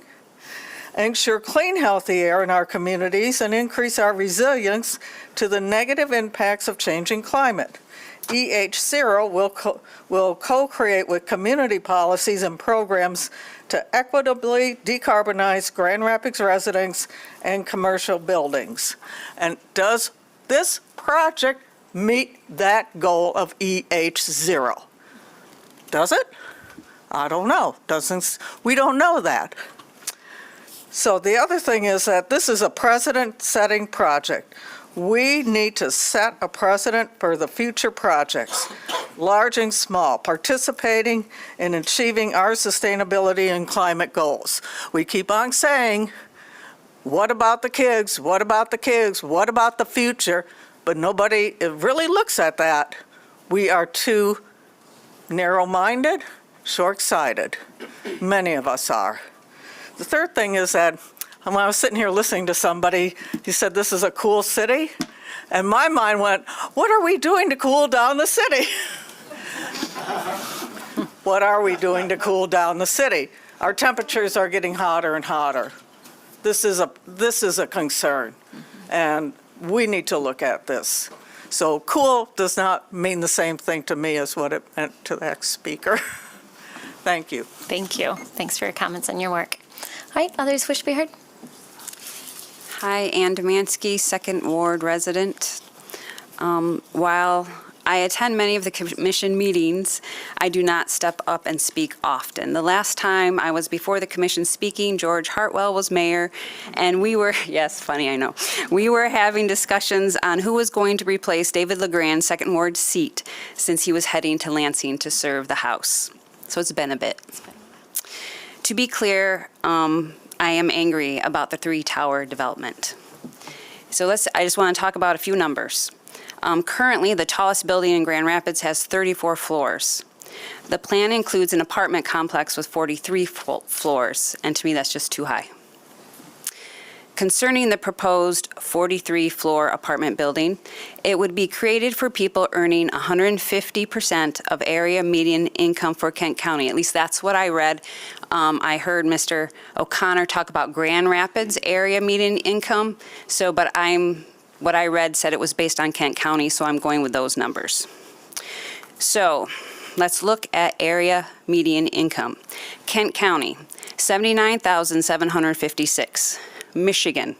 ensure clean, healthy air in our communities, and increase our resilience to the negative impacts of changing climate. EH0 will co-create with community policies and programs to equitably decarbonize Grand Rapids residents and commercial buildings. And does this project meet that goal of EH0? Does it? I don't know. We don't know that. So the other thing is that this is a precedent-setting project. We need to set a precedent for the future projects, large and small, participating in achieving our sustainability and climate goals. We keep on saying, what about the kids? What about the kids? What about the future? But nobody really looks at that. We are too narrow-minded, short-sighted. Many of us are. The third thing is that when I was sitting here listening to somebody, he said this is a cool city, and my mind went, what are we doing to cool down the city? What are we doing to cool down the city? Our temperatures are getting hotter and hotter. This is a concern, and we need to look at this. So cool does not mean the same thing to me as what it meant to that speaker. Thank you.
Thank you. Thanks for your comments and your work. All right, others wish to be heard?
Hi, Ann Domansky, Second Ward resident. While I attend many of the commission meetings, I do not step up and speak often. The last time I was before the commission speaking, George Hartwell was mayor, and we were, yes, funny, I know. We were having discussions on who was going to replace David LeGrand's Second Ward seat since he was heading to Lansing to serve the House. So it's been a bit. To be clear, I am angry about the 3-tower development. So I just want to talk about a few numbers. Currently, the tallest building in Grand Rapids has 34 floors. The plan includes an apartment complex with 43 floors, and to me, that's just too high. Concerning the proposed 43-floor apartment building, it would be created for people earning 150% of area median income for Kent County. At least that's what I read. I heard Mr. O'Connor talk about Grand Rapids area median income. But what I read said it was based on Kent County, so I'm going with those numbers. So let's look at area median income. Kent County, $79,756. Michigan,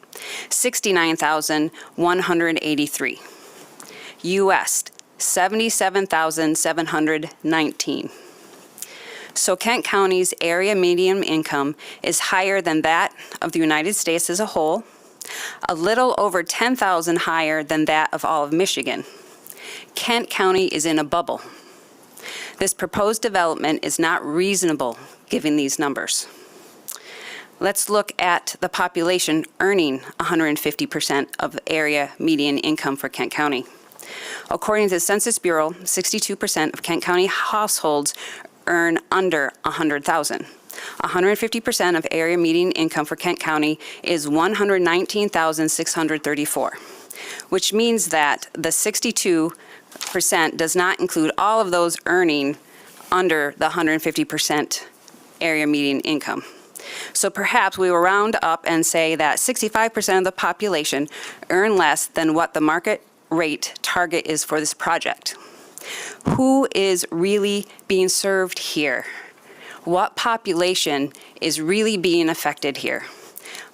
$69,183. U.S., $77,719. So Kent County's area median income is higher than that of the United States as a whole, a little over 10,000 higher than that of all of Michigan. Kent County is in a bubble. This proposed development is not reasonable given these numbers. Let's look at the population earning 150% of area median income for Kent County. According to the Census Bureau, 62% of Kent County households earn under $100,000. 150% of area median income for Kent County is $119,634, which means that the 62 does not include all of those earning under the 150% area median income. So perhaps we will round up and say that 65% of the population earn less than what the market rate target is for this project. Who is really being served here? What population is really being affected here?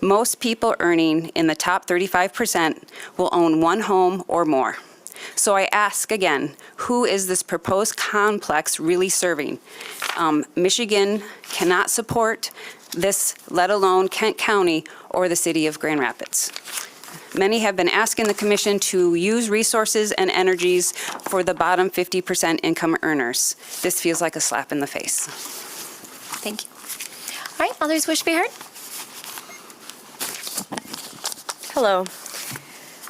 Most people earning in the top 35% will own one home or more. So I ask again, who is this proposed complex really serving? Michigan cannot support this, let alone Kent County or the city of Grand Rapids. Many have been asking the commission to use resources and energies for the bottom 50% income earners. This feels like a slap in the face.
Thank you. All right, others wish to be heard?
Hello.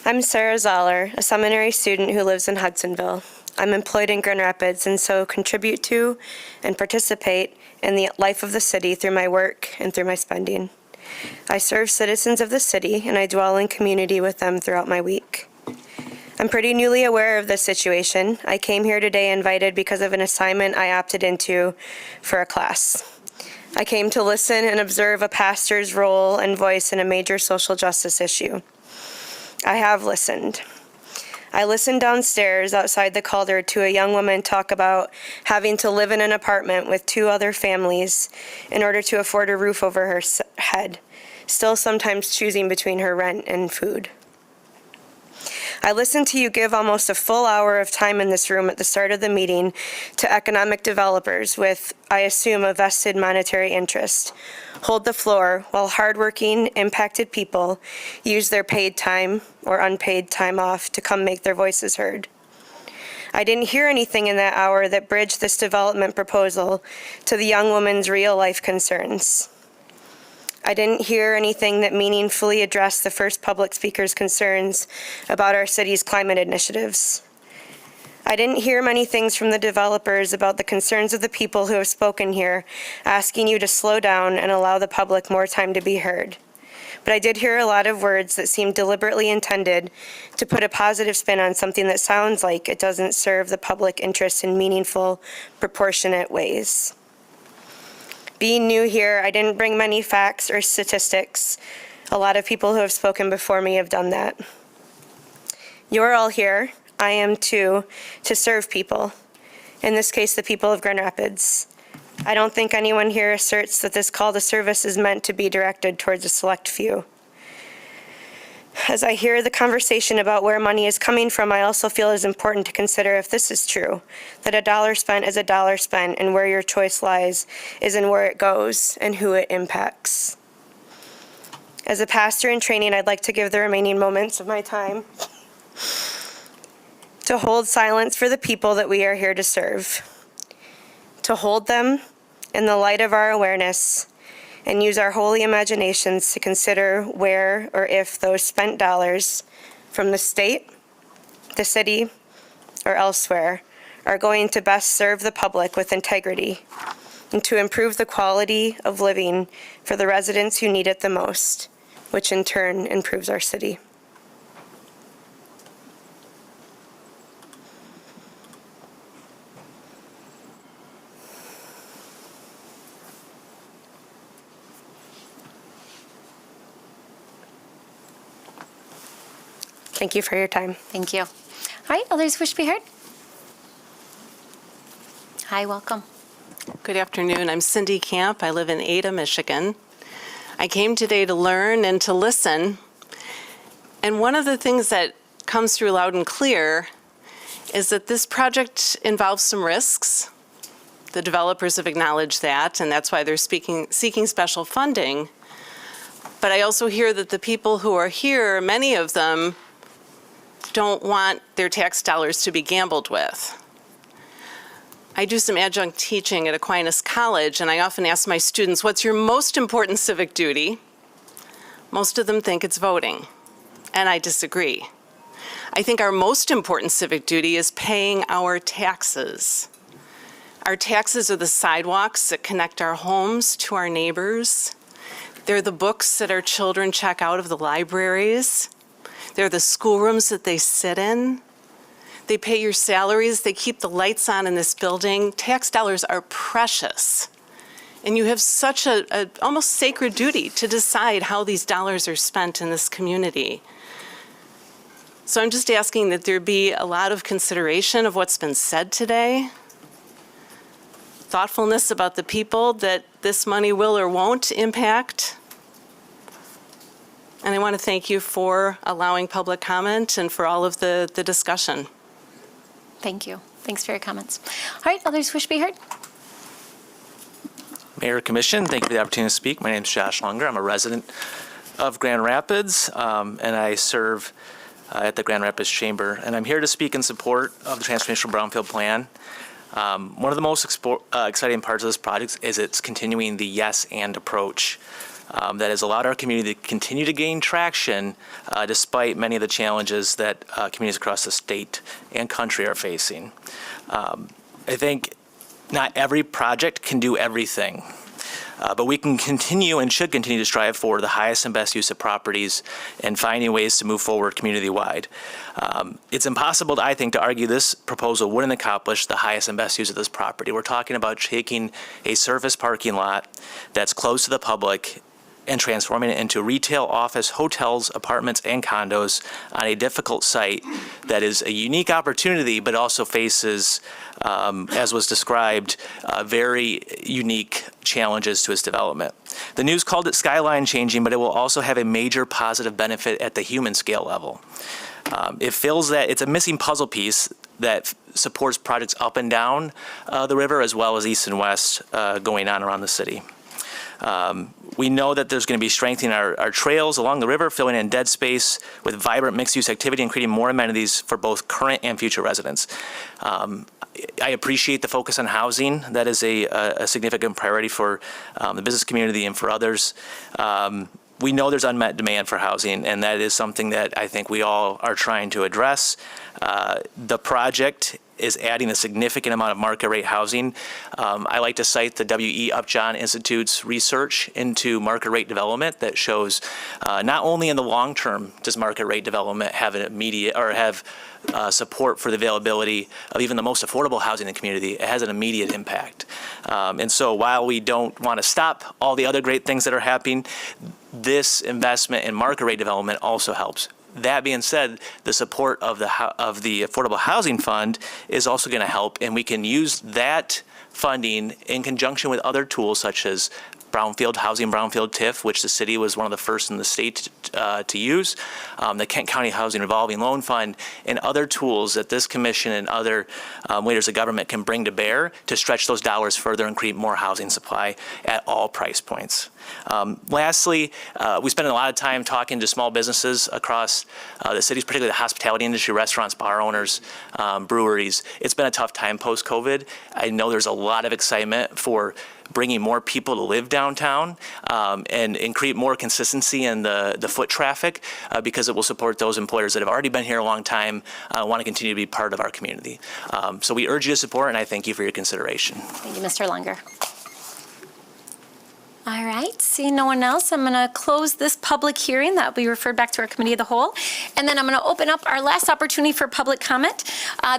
I'm Sarah Zoller, a seminary student who lives in Hudsonville. I'm employed in Grand Rapids and so contribute to and participate in the life of the city through my work and through my spending. I serve citizens of the city and I dwell in community with them throughout my week. I'm pretty newly aware of this situation. I came here today invited because of an assignment I opted into for a class. I came to listen and observe a pastor's role and voice in a major social justice issue. I have listened. I listened downstairs outside the Calder to a young woman talk about having to live in an apartment with 2 other families in order to afford a roof over her head, still sometimes choosing between her rent and food. I listened to you give almost a full hour of time in this room at the start of the meeting to economic developers with, I assume, a vested monetary interest. Hold the floor while hardworking, impacted people use their paid time or unpaid time off to come make their voices heard. I didn't hear anything in that hour that bridged this development proposal to the young woman's real-life concerns. I didn't hear anything that meaningfully addressed the first public speaker's concerns about our city's climate initiatives. I didn't hear many things from the developers about the concerns of the people who have spoken here, asking you to slow down and allow the public more time to be heard. But I did hear a lot of words that seemed deliberately intended to put a positive spin on something that sounds like it doesn't serve the public interest in meaningful, proportionate ways. Being new here, I didn't bring many facts or statistics. A lot of people who have spoken before me have done that. You're all here, I am too, to serve people. In this case, the people of Grand Rapids. I don't think anyone here asserts that this call to service is meant to be directed towards a select few. As I hear the conversation about where money is coming from, I also feel it is important to consider if this is true, that a dollar spent is a dollar spent, and where your choice lies is in where it goes and who it impacts. As a pastor in training, I'd like to give the remaining moments of my time to hold silence for the people that we are here to serve, to hold them in the light of our awareness, and use our holy imaginations to consider where or if those spent dollars from the state, the city, or elsewhere are going to best serve the public with integrity and to improve the quality of living for the residents who need it the most, which in turn improves our city. Thank you for your time.
Thank you. All right, others wish to be heard? Hi, welcome.
Good afternoon. I'm Cindy Camp. I live in Ada, Michigan. I came today to learn and to listen. And one of the things that comes through loud and clear is that this project involves some risks. The developers have acknowledged that, and that's why they're seeking special funding. But I also hear that the people who are here, many of them, don't want their tax dollars to be gambled with. I do some adjunct teaching at Aquinas College, and I often ask my students, what's your most important civic duty? Most of them think it's voting, and I disagree. I think our most important civic duty is paying our taxes. Our taxes are the sidewalks that connect our homes to our neighbors. They're the books that our children check out of the libraries. They're the schoolrooms that they sit in. They pay your salaries. They keep the lights on in this building. Tax dollars are precious. And you have such a almost sacred duty to decide how these dollars are spent in this community. So I'm just asking that there be a lot of consideration of what's been said today, thoughtfulness about the people that this money will or won't impact. And I want to thank you for allowing public comment and for all of the discussion.
Thank you. Thanks for your comments. All right, others wish to be heard?
Mayor, Commission, thank you for the opportunity to speak. My name is Josh Lunger. I'm a resident of Grand Rapids, and I serve at the Grand Rapids Chamber. And I'm here to speak in support of the Transformational Brownfield Plan. One of the most exciting parts of this project is it's continuing the yes and approach that has allowed our community to continue to gain traction despite many of the challenges that communities across the state and country are facing. I think not every project can do everything, but we can continue and should continue to strive for the highest and best use of properties and finding ways to move forward community-wide. It's impossible, I think, to argue this proposal wouldn't accomplish the highest and best use of this property. We're talking about taking a surface parking lot that's close to the public and transforming it into retail, office, hotels, apartments, and condos on a difficult site that is a unique opportunity, but also faces, as was described, very unique challenges to its development. The news called it skyline changing, but it will also have a major positive benefit at the human scale level. It feels that it's a missing puzzle piece that supports projects up and down the river, as well as east and west going on around the city. We know that there's going to be strengthening our trails along the river, filling in dead space with vibrant mixed-use activity and creating more amenities for both current and future residents. I appreciate the focus on housing. That is a significant priority for the business community and for others. We know there's unmet demand for housing, and that is something that I think we all are trying to address. The project is adding a significant amount of market rate housing. I like to cite the W.E. Upjohn Institute's research into market rate development that shows not only in the long term does market rate development have an immediate or have support for the availability of even the most affordable housing in the community, it has an immediate impact. And so while we don't want to stop all the other great things that are happening, this investment in market rate development also helps. That being said, the support of the Affordable Housing Fund is also going to help, and we can use that funding in conjunction with other tools such as Brownfield Housing, Brownfield TIF, which the city was one of the first in the state to use, the Kent County Housing Revolving Loan Fund, and other tools that this commission and other leaders of government can bring to bear to stretch those dollars further and create more housing supply at all price points. Lastly, we spend a lot of time talking to small businesses across the cities, particularly the hospitality industry, restaurants, bar owners, breweries. It's been a tough time post-COVID. I know there's a lot of excitement for bringing more people to live downtown and create more consistency in the foot traffic because it will support those employers that have already been here a long time, want to continue to be part of our community. So we urge you to support, and I thank you for your consideration.
Thank you, Mr. Lunger. All right, seeing no one else, I'm going to close this public hearing. That will be referred back to our committee of the whole. And then I'm going to open up our last opportunity for public comment.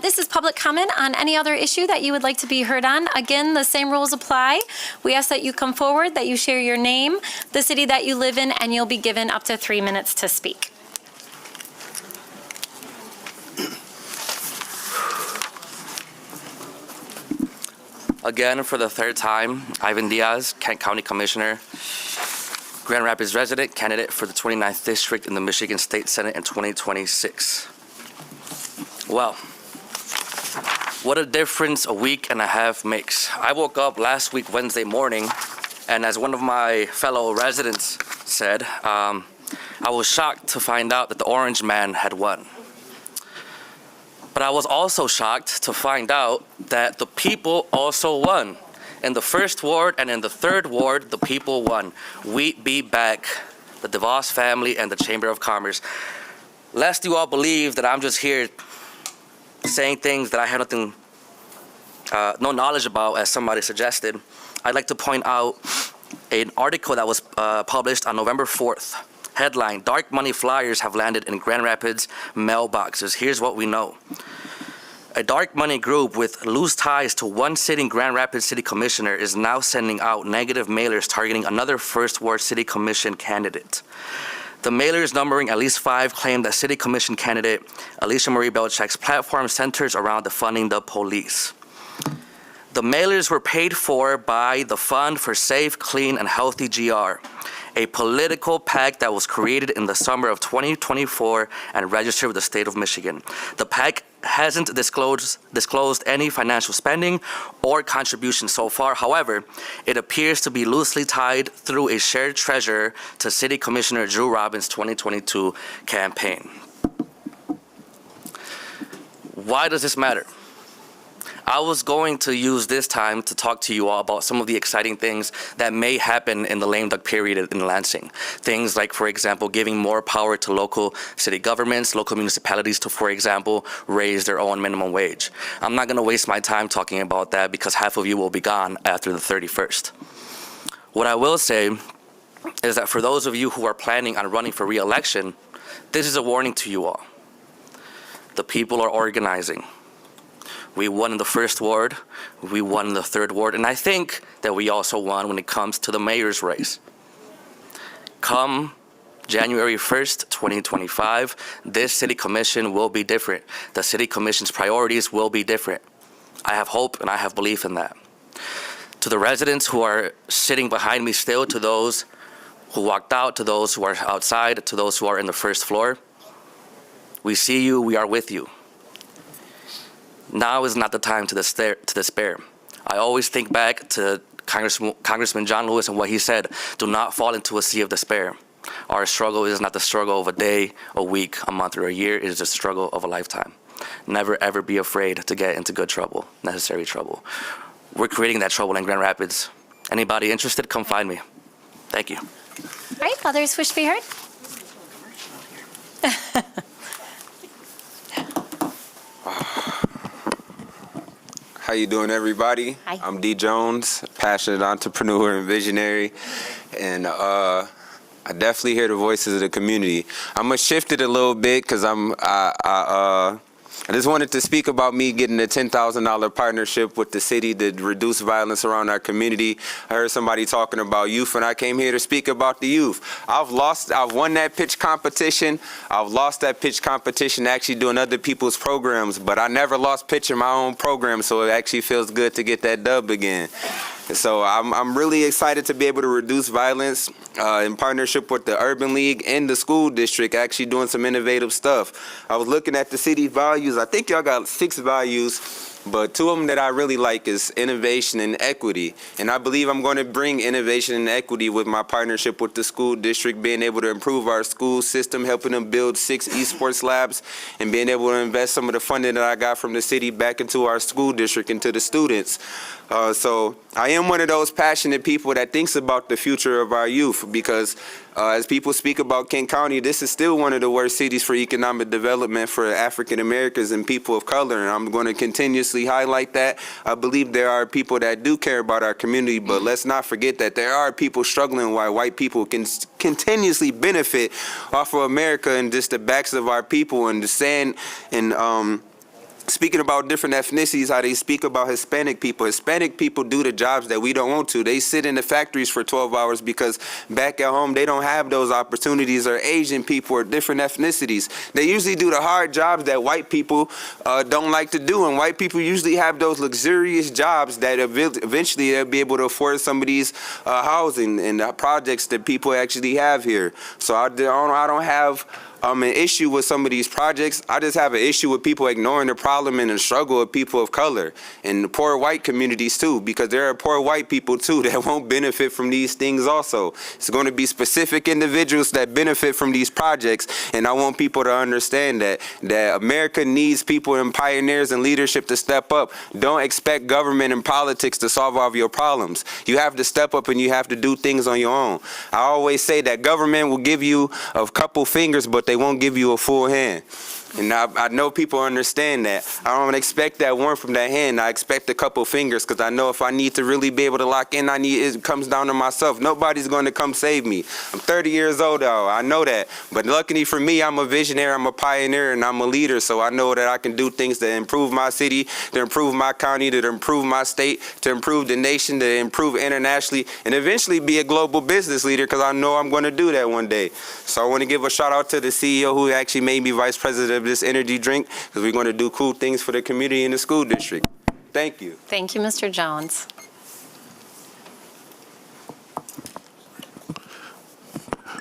This is public comment on any other issue that you would like to be heard on. Again, the same rules apply. We ask that you come forward, that you share your name, the city that you live in, and you'll be given up to 3 minutes to speak.
Again, for the third time, Ivan Diaz, Kent County Commissioner, Grand Rapids resident, candidate for the 29th District in the Michigan State Senate in 2026. Well, what a difference a week and a half makes. I woke up last week, Wednesday morning, and as one of my fellow residents said, I was shocked to find out that the Orange Man had won. But I was also shocked to find out that the people also won. In the first ward and in the third ward, the people won. We beat back the DeVos family and the Chamber of Commerce. Lest you all believe that I'm just here saying things that I have no knowledge about, as somebody suggested, I'd like to point out an article that was published on November 4th. Headline, dark money flyers have landed in Grand Rapids mailboxes. Here's what we know. A dark money group with loose ties to one sitting Grand Rapids City Commissioner is now sending out negative mailers targeting another First Ward City Commission candidate. The mailers, numbering at least 5, claim that City Commission candidate Alicia Marie Belcheck's platform centers around defunding the police. The mailers were paid for by the Fund for Safe, Clean, and Healthy GR, a political PAC that was created in the summer of 2024 and registered with the state of Michigan. The PAC hasn't disclosed any financial spending or contribution so far. However, it appears to be loosely tied through a shared treasurer to City Commissioner Drew Robbins' 2022 campaign. Why does this matter? I was going to use this time to talk to you all about some of the exciting things that may happen in the lame duck period in Lansing. Things like, for example, giving more power to local city governments, local municipalities to, for example, raise their own minimum wage. I'm not going to waste my time talking about that because half of you will be gone after the 31st. What I will say is that for those of you who are planning on running for re-election, this is a warning to you all. The people are organizing. We won in the first ward, we won in the third ward, and I think that we also won when it comes to the mayor's race. Come January 1st, 2025, this city commission will be different. The city commission's priorities will be different. I have hope and I have belief in that. To the residents who are sitting behind me still, to those who walked out, to those who are outside, to those who are in the first floor, we see you, we are with you. Now is not the time to despair. I always think back to Congressman John Lewis and what he said, do not fall into a sea of despair. Our struggle is not the struggle of a day, a week, a month, or a year. It is the struggle of a lifetime. Never, ever be afraid to get into good trouble, necessary trouble. We're creating that trouble in Grand Rapids. Anybody interested, come find me. Thank you.
All right, others wish to be heard?
How you doing, everybody?
Hi.
I'm D. Jones, passionate entrepreneur and visionary, and I definitely hear the voices of the community. I'm gonna shift it a little bit because I just wanted to speak about me getting a $10,000 partnership with the city to reduce violence around our community. I heard somebody talking about youth, and I came here to speak about the youth. I've won that pitch competition. I've lost that pitch competition actually doing other people's programs, but I never lost pitch in my own program, so it actually feels good to get that dub again. So I'm really excited to be able to reduce violence in partnership with the Urban League and the school district, actually doing some innovative stuff. I was looking at the city values. I think y'all got 6 values, but 2 of them that I really like is innovation and equity. And I believe I'm going to bring innovation and equity with my partnership with the school district, being able to improve our school system, helping them build 6 esports labs, and being able to invest some of the funding that I got from the city back into our school district and to the students. So I am one of those passionate people that thinks about the future of our youth because as people speak about Kent County, this is still one of the worst cities for economic development for African Americans and people of color, and I'm going to continuously highlight that. I believe there are people that do care about our community, but let's not forget that there are people struggling while white people can continuously benefit off of America and just the backs of our people and the sand and speaking about different ethnicities, how they speak about Hispanic people. Hispanic people do the jobs that we don't want to. They sit in the factories for 12 hours because back at home, they don't have those opportunities, or Asian people or different ethnicities. They usually do the hard jobs that white people don't like to do. And white people usually have those luxurious jobs that eventually they'll be able to afford some of these housing and projects that people actually have here. So I don't have an issue with some of these projects. I just have an issue with people ignoring the problem and the struggle of people of color and the poor white communities too, because there are poor white people too that won't benefit from these things also. It's going to be specific individuals that benefit from these projects, and I want people to understand that America needs people and pioneers and leadership to step up. Don't expect government and politics to solve all of your problems. You have to step up and you have to do things on your own. I always say that government will give you a couple fingers, but they won't give you a full hand. And I know people understand that. I don't expect that warmth from that hand. I expect a couple fingers, because I know if I need to really be able to lock in, it comes down to myself. Nobody's going to come save me. I'm 30 years old, though. I know that. But luckily for me, I'm a visionary, I'm a pioneer, and I'm a leader. So I know that I can do things to improve my city, to improve my county, to improve my state, to improve the nation, to improve internationally, and eventually be a global business leader, because I know I'm going to do that one day. So I want to give a shout out to the CEO who actually made me vice president of this energy drink, because we're going to do cool things for the community in the school district. Thank you.
Thank you, Mr. Jones.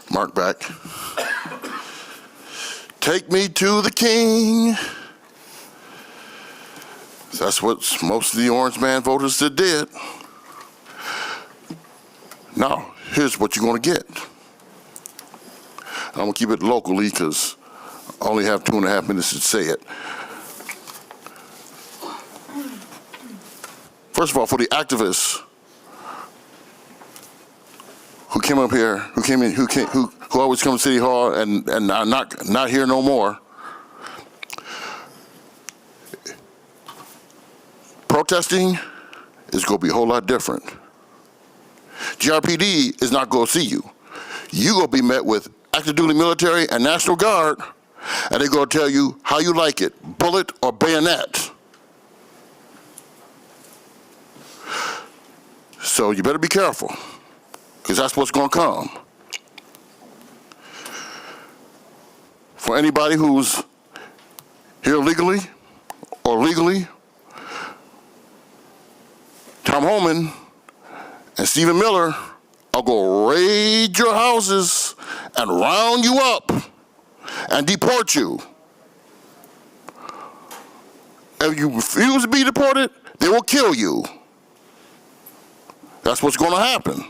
Mark back. Take me to the king. That's what most of the Orange Man voters did. Now, here's what you're going to get. I'm going to keep it locally because I only have 2.5 minutes to say it. First of all, for the activists who came up here, who always come to City Hall and not here no more, protesting is going to be a whole lot different. GRPD is not going to see you. You're going to be met with active duty military and National Guard, and they're going to tell you how you like it, bullet or bayonet. So you better be careful, because that's what's going to come. For anybody who's here legally or legally, Tom Homan and Stephen Miller are going to raid your houses and round you up and deport you. If you refuse to be deported, they will kill you. That's what's going to happen.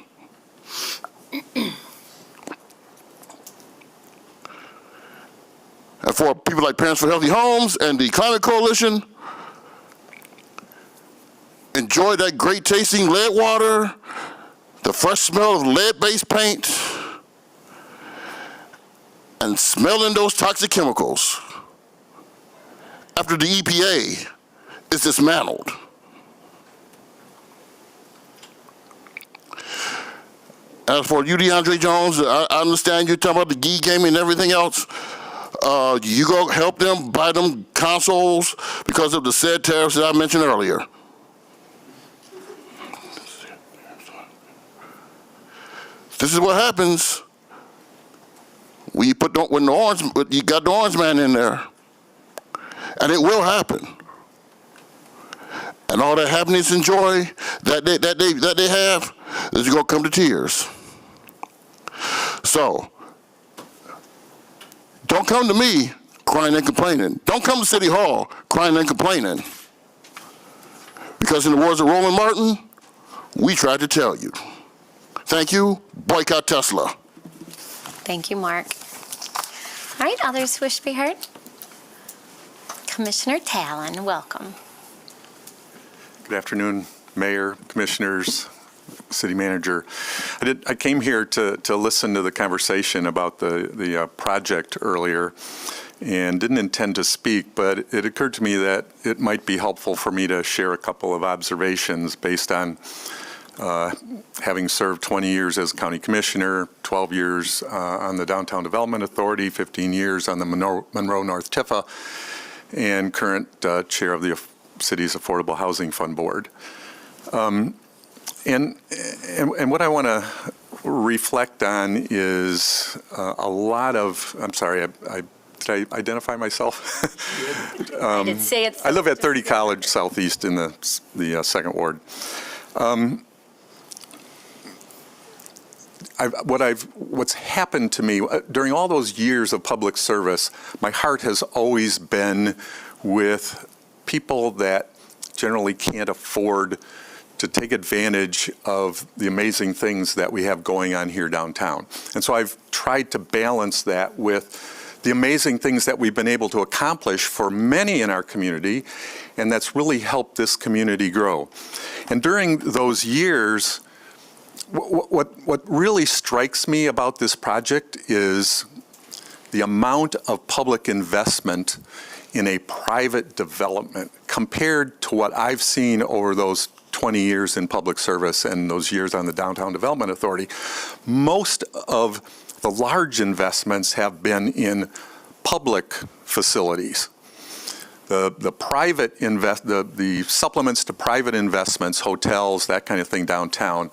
And for people like Parents for Healthy Homes and the Climate Coalition, enjoy that great tasting lead water, the fresh smell of lead-based paint, and smelling those toxic chemicals after the EPA is dismantled. As for you, DeAndre Jones, I understand you're talking about the geek gaming and everything else. You go help them buy them consoles because of the said tariffs that I mentioned earlier. This is what happens when you you got the Orange Man in there, and it will happen. And all that happiness and joy that they have is going to come to tears. So, don't come to me crying and complaining. Don't come to City Hall crying and complaining. Because in the words of Roland Martin, we tried to tell you. Thank you. Boycott Tesla.
Thank you, Mark. All right, others wish to be heard? Commissioner Talon, welcome.
Good afternoon, Mayor, Commissioners, City Manager. I came here to listen to the conversation about the project earlier and didn't intend to speak, but it occurred to me that it might be helpful for me to share a couple of observations based on having served 20 years as County Commissioner, 12 years on the Downtown Development Authority, 15 years on the Monroe North TIFA, and current Chair of the City's Affordable Housing Fund Board. And what I want to reflect on is a lot of, I'm sorry, did I identify myself?
I did say it.
I live at 30 College Southeast in the Second Ward. What's happened to me during all those years of public service, my heart has always been with people that generally can't afford to take advantage of the amazing things that we have going on here downtown. And so I've tried to balance that with the amazing things that we've been able to accomplish for many in our community, and that's really helped this community grow. And during those years, what really strikes me about this project is the amount of public investment in a private development compared to what I've seen over those 20 years in public service and those years on the Downtown Development Authority, most of the large investments have been in public facilities. The private the supplements to private investments, hotels, that kind of thing downtown,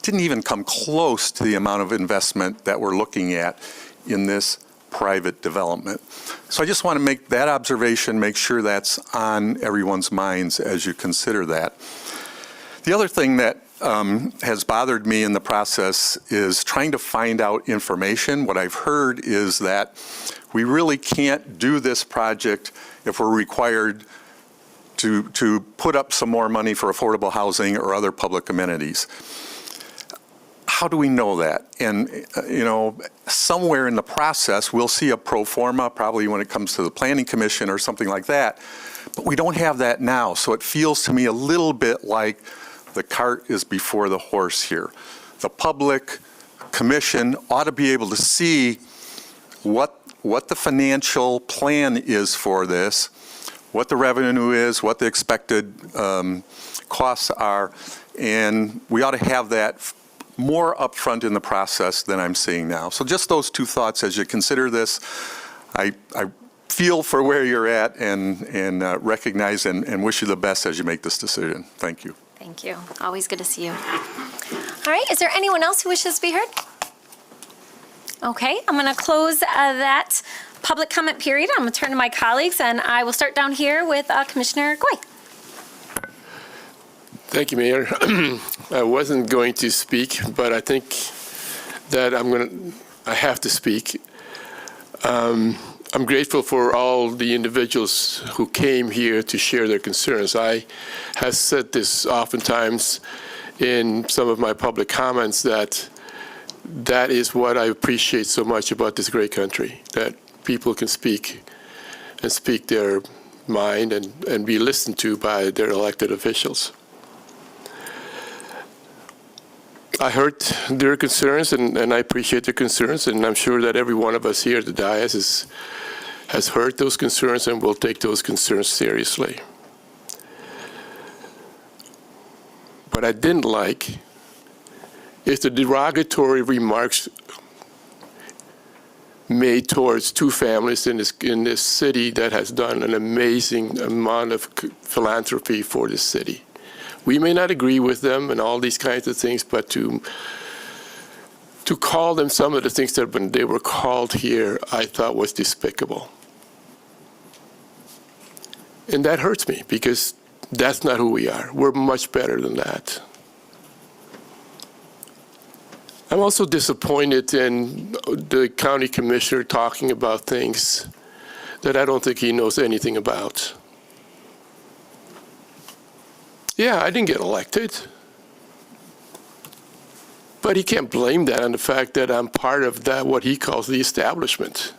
didn't even come close to the amount of investment that we're looking at in this private development. So I just want to make that observation, make sure that's on everyone's minds as you consider that. The other thing that has bothered me in the process is trying to find out information. What I've heard is that we really can't do this project if we're required to put up some more money for affordable housing or other public amenities. How do we know that? And, somewhere in the process, we'll see a pro forma, probably when it comes to the Planning Commission or something like that, but we don't have that now. So it feels to me a little bit like the cart is before the horse here. The public commission ought to be able to see what the financial plan is for this, what the revenue is, what the expected costs are, and we ought to have that more upfront in the process than I'm seeing now. So just those two thoughts as you consider this. I feel for where you're at and recognize and wish you the best as you make this decision. Thank you.
Thank you. Always good to see you. All right, is there anyone else who wishes to be heard? Okay, I'm going to close that public comment period. I'm going to turn to my colleagues, and I will start down here with Commissioner Goy.
Thank you, Mayor. I wasn't going to speak, but I think that I have to speak. I'm grateful for all the individuals who came here to share their concerns. I have said this oftentimes in some of my public comments that is what I appreciate so much about this great country, that people can speak and speak their mind and be listened to by their elected officials. I heard their concerns, and I appreciate their concerns, and I'm sure that every one of us here at the dais has heard those concerns and will take those concerns seriously. What I didn't like is the derogatory remarks made towards two families in this city that has done an amazing amount of philanthropy for this city. We may not agree with them and all these kinds of things, but to call them some of the things that when they were called here, I thought was despicable. And that hurts me because that's not who we are. We're much better than that. I'm also disappointed in the county commissioner talking about things that I don't think he knows anything about. Yeah, I didn't get elected. But he can't blame that on the fact that I'm part of that, what he calls the establishment.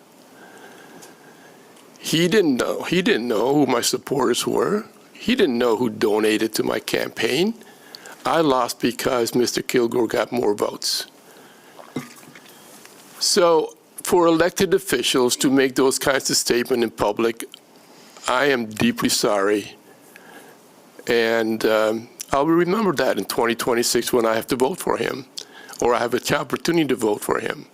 He didn't know. He didn't know who my supporters were. He didn't know who donated to my campaign. I lost because Mr. Kilgore got more votes. So for elected officials to make those kinds of statements in public, I am deeply sorry. And I'll remember that in 2026 when I have to vote for him, or I have an opportunity to vote for him,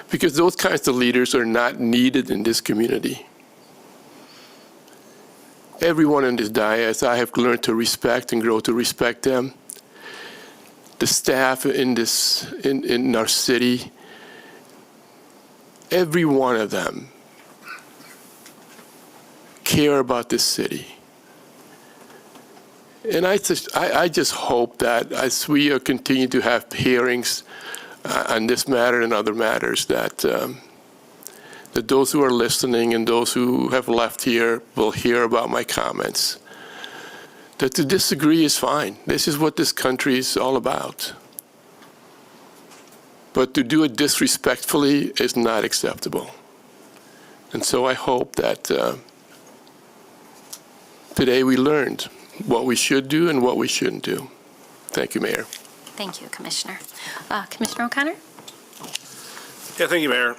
because those kinds of leaders are not needed in this community. Everyone in this dais, I have learned to respect and grow to respect them. The staff in our city, every one of them care about this city. And I just hope that as we continue to have hearings on this matter and other matters, that those who are listening and those who have left here will hear about my comments. That to disagree is fine. This is what this country is all about. But to do it disrespectfully is not acceptable. And so I hope that today we learned what we should do and what we shouldn't do. Thank you, Mayor.
Thank you, Commissioner. Commissioner O'Connor?
Yeah, thank you, Mayor.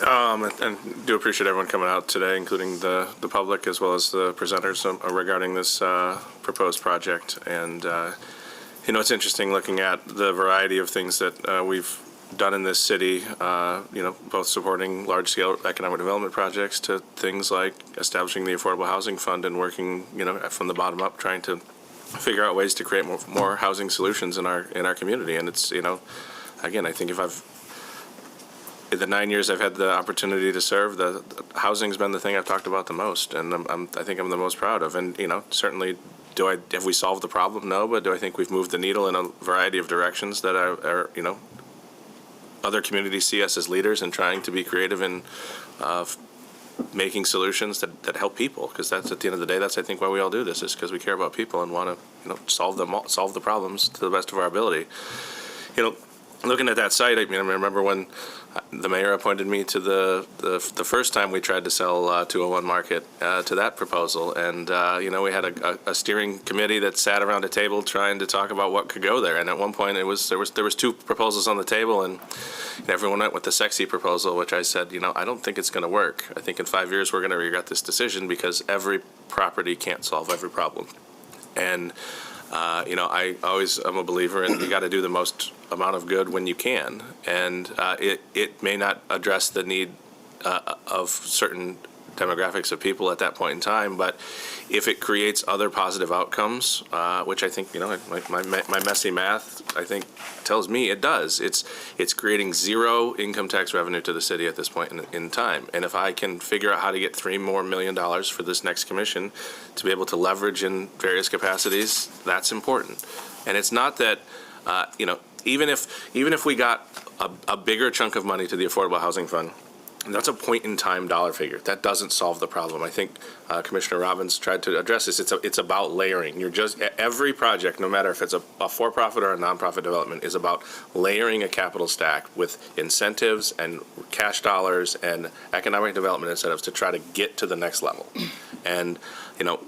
And do appreciate everyone coming out today, including the public as well as the presenters regarding this proposed project. And, it's interesting looking at the variety of things that we've done in this city, both supporting large-scale economic development projects to things like establishing the Affordable Housing Fund and working, from the bottom up, trying to figure out ways to create more housing solutions in our community. And it's, again, I think in the 9 years I've had the opportunity to serve, the housing's been the thing I've talked about the most, and I think I'm the most proud of. And certainly, have we solved the problem? No, but do I think we've moved the needle in a variety of directions that are other communities see us as leaders in trying to be creative in making solutions that help people? Because that's, at the end of the day, that's I think why we all do this, is because we care about people and want to solve the problems to the best of our ability. Looking at that site, I remember when the mayor appointed me to the first time we tried to sell 201 Market to that proposal, and we had a steering committee that sat around a table trying to talk about what could go there. And at one point, there was two proposals on the table, and everyone went with the sexy proposal, which I said, I don't think it's going to work. I think in 5 years we're going to regret this decision because every property can't solve every problem. And I always am a believer in you got to do the most amount of good when you can, and it may not address the need of certain demographics of people at that point in time, but if it creates other positive outcomes, which I think my messy math I think tells me it does. It's creating zero income tax revenue to the city at this point in time, and if I can figure out how to get $3 more million for this next commission to be able to leverage in various capacities, that's important. And it's not that even if we got a bigger chunk of money to the Affordable Housing Fund, that's a point-in-time dollar figure. That doesn't solve the problem. I think Commissioner Robbins tried to address this. It's about layering. Every project, no matter if it's a for-profit or a nonprofit development, is about layering a capital stack with incentives and cash dollars and economic development incentives to try to get to the next level. And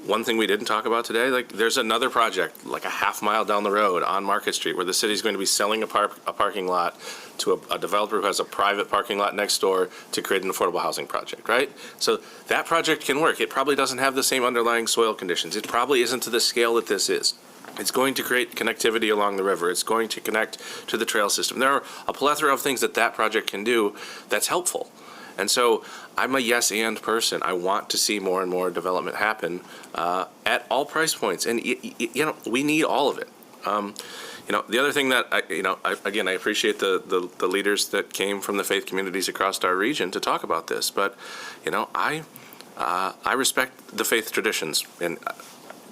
one thing we didn't talk about today, there's another project like a half mile down the road on Market Street where the city's going to be selling a parking lot to a developer who has a private parking lot next door to create an affordable housing project, right? So that project can work. It probably doesn't have the same underlying soil conditions. It probably isn't to the scale that this is. It's going to create connectivity along the river. It's going to connect to the trail system. There are a plethora of things that project can do that's helpful. And so I'm a yes and person. I want to see more and more development happen at all price points. And, we need all of it. The other thing that, I appreciate the leaders that came from the faith communities across our region to talk about this. But, I respect the faith traditions and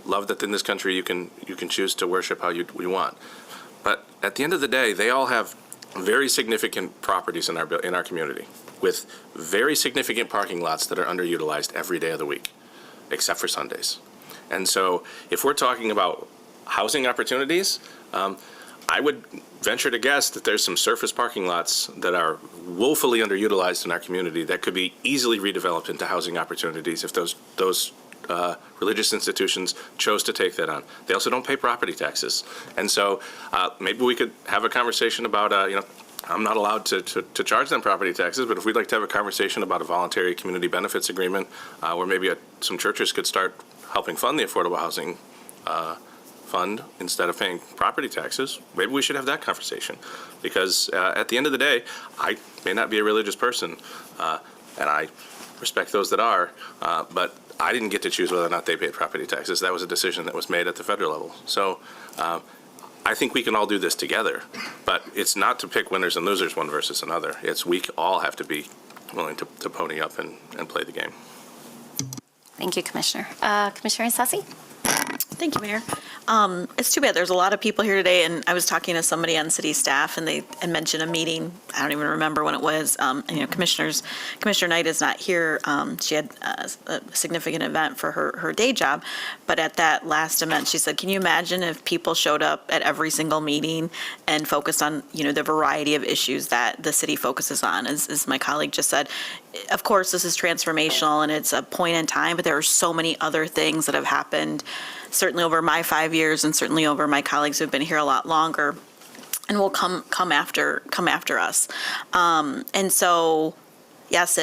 love that in this country you can choose to worship how you want. But at the end of the day, they all have very significant properties in our community with very significant parking lots that are underutilized every day of the week, except for Sundays. And so if we're talking about housing opportunities, I would venture to guess that there's some surface parking lots that are woefully underutilized in our community that could be easily redeveloped into housing opportunities if those religious institutions chose to take that on. They also don't pay property taxes. And so maybe we could have a conversation about, I'm not allowed to charge them property taxes, but if we'd like to have a conversation about a voluntary community benefits agreement where maybe some churches could start helping fund the affordable housing fund instead of paying property taxes, maybe we should have that conversation. Because at the end of the day, I may not be a religious person, and I respect those that are, but I didn't get to choose whether or not they paid property taxes. That was a decision that was made at the federal level. So I think we can all do this together, but it's not to pick winners and losers one versus another. It's we all have to be willing to pony up and play the game.
Thank you, Commissioner. Commissioner Sassi?
Thank you, Mayor. It's too bad there's a lot of people here today, and I was talking to somebody on city staff, and they had mentioned a meeting. I don't even remember when it was. Commissioner Knight is not here. She had a significant event for her day job, but at that last event, she said, "Can you imagine if people showed up at every single meeting and focused on the variety of issues that the city focuses on?" As my colleague just said, of course, this is transformational and it's a point in time, but there are so many other things that have happened, certainly over my 5 years and certainly over my colleagues who've been here a lot longer and will come after us. And so yes,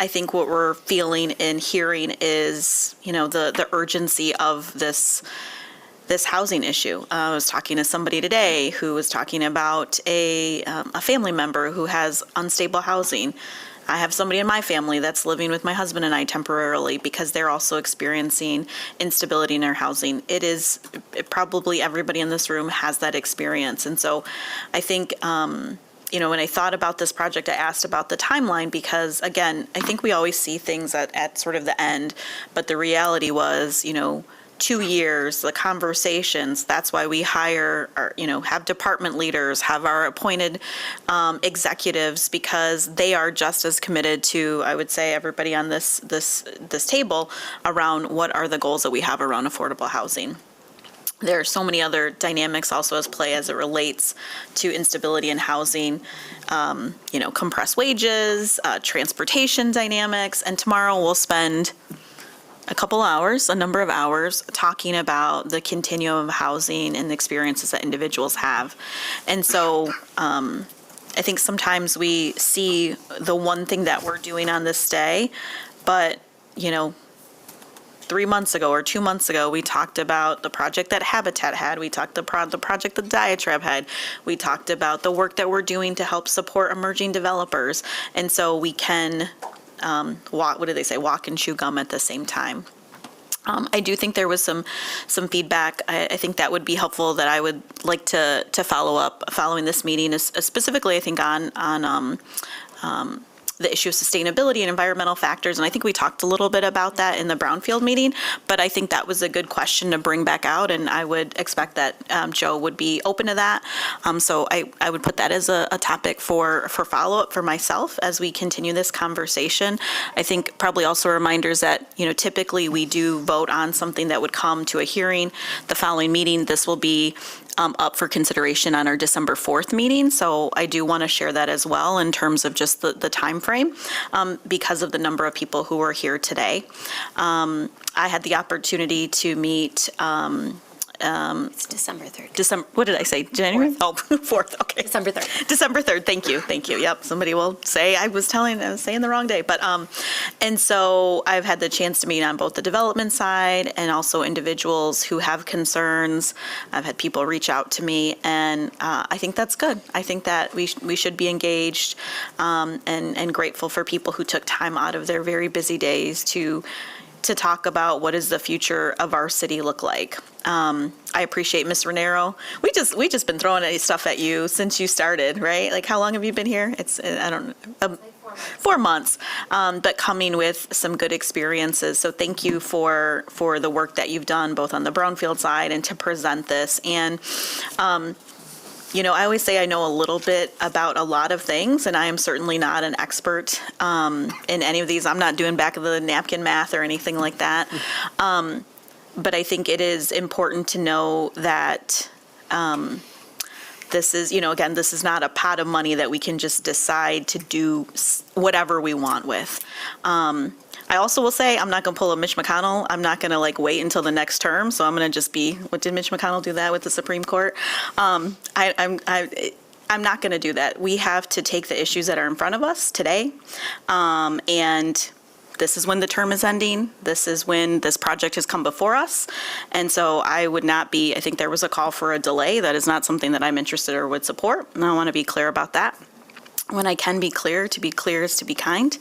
I think what we're feeling and hearing is, the urgency of this housing issue. I was talking to somebody today who was talking about a family member who has unstable housing. I have somebody in my family that's living with my husband and I temporarily because they're also experiencing instability in their housing. Probably everybody in this room has that experience. And so I think, when I thought about this project, I asked about the timeline because, again, I think we always see things at sort of the end, but the reality was, 2 years, the conversations, that's why we hire, have department leaders, have our appointed executives, because they are just as committed to, I would say, everybody on this table around what are the goals that we have around affordable housing. There are so many other dynamics also as play as it relates to instability in housing, compressed wages, transportation dynamics, and tomorrow we'll spend a number of hours talking about the continuum of housing and the experiences that individuals have. And so I think sometimes we see the one thing that we're doing on this day, but, 3 months ago or 2 months ago, we talked about the project that Habitat had. We talked about the project that Diatribe had. We talked about the work that we're doing to help support emerging developers. And so we can, walk and chew gum at the same time. I do think there was some feedback. I think that would be helpful that I would like to follow up following this meeting, specifically I think on the issue of sustainability and environmental factors. And I think we talked a little bit about that in the Brownfield meeting, but I think that was a good question to bring back out. And I would expect that Joe would be open to that. So I would put that as a topic for follow-up for myself as we continue this conversation. I think probably also reminders that, typically we do vote on something that would come to a hearing the following meeting. This will be up for consideration on our December 4th meeting. So I do want to share that as well in terms of just the time frame because of the number of people who are here today. I had the opportunity to meet
It's December 3rd.
What did I say? January? 4th. Oh, 4th. Okay.
December 3rd.
December 3rd. Thank you. Yep. Somebody will say I was saying the wrong day. But, and so I've had the chance to meet on both the development side and also individuals who have concerns. I've had people reach out to me, and I think that's good. I think that we should be engaged and grateful for people who took time out of their very busy days to talk about what does the future of our city look like. I appreciate Ms. Renero. We just been throwing stuff at you since you started, right? Like, how long have you been here? It's, I don't know, 4 months, but coming with some good experiences. So thank you for the work that you've done both on the Brownfield side and to present this. And I always say I know a little bit about a lot of things, and I am certainly not an expert in any of these. I'm not doing back of the napkin math or anything like that. But I think it is important to know that this is, again, this is not a pot of money that we can just decide to do whatever we want with. I also will say I'm not going to pull a Mitch McConnell. I'm not going to wait until the next term. So I'm going to just be, what did Mitch McConnell do that with the Supreme Court? I'm not going to do that. We have to take the issues that are in front of us today. And this is when the term is ending. This is when this project has come before us. And so I would not be, I think there was a call for a delay. That is not something that I'm interested or would support. And I want to be clear about that. When I can be clear is to be kind.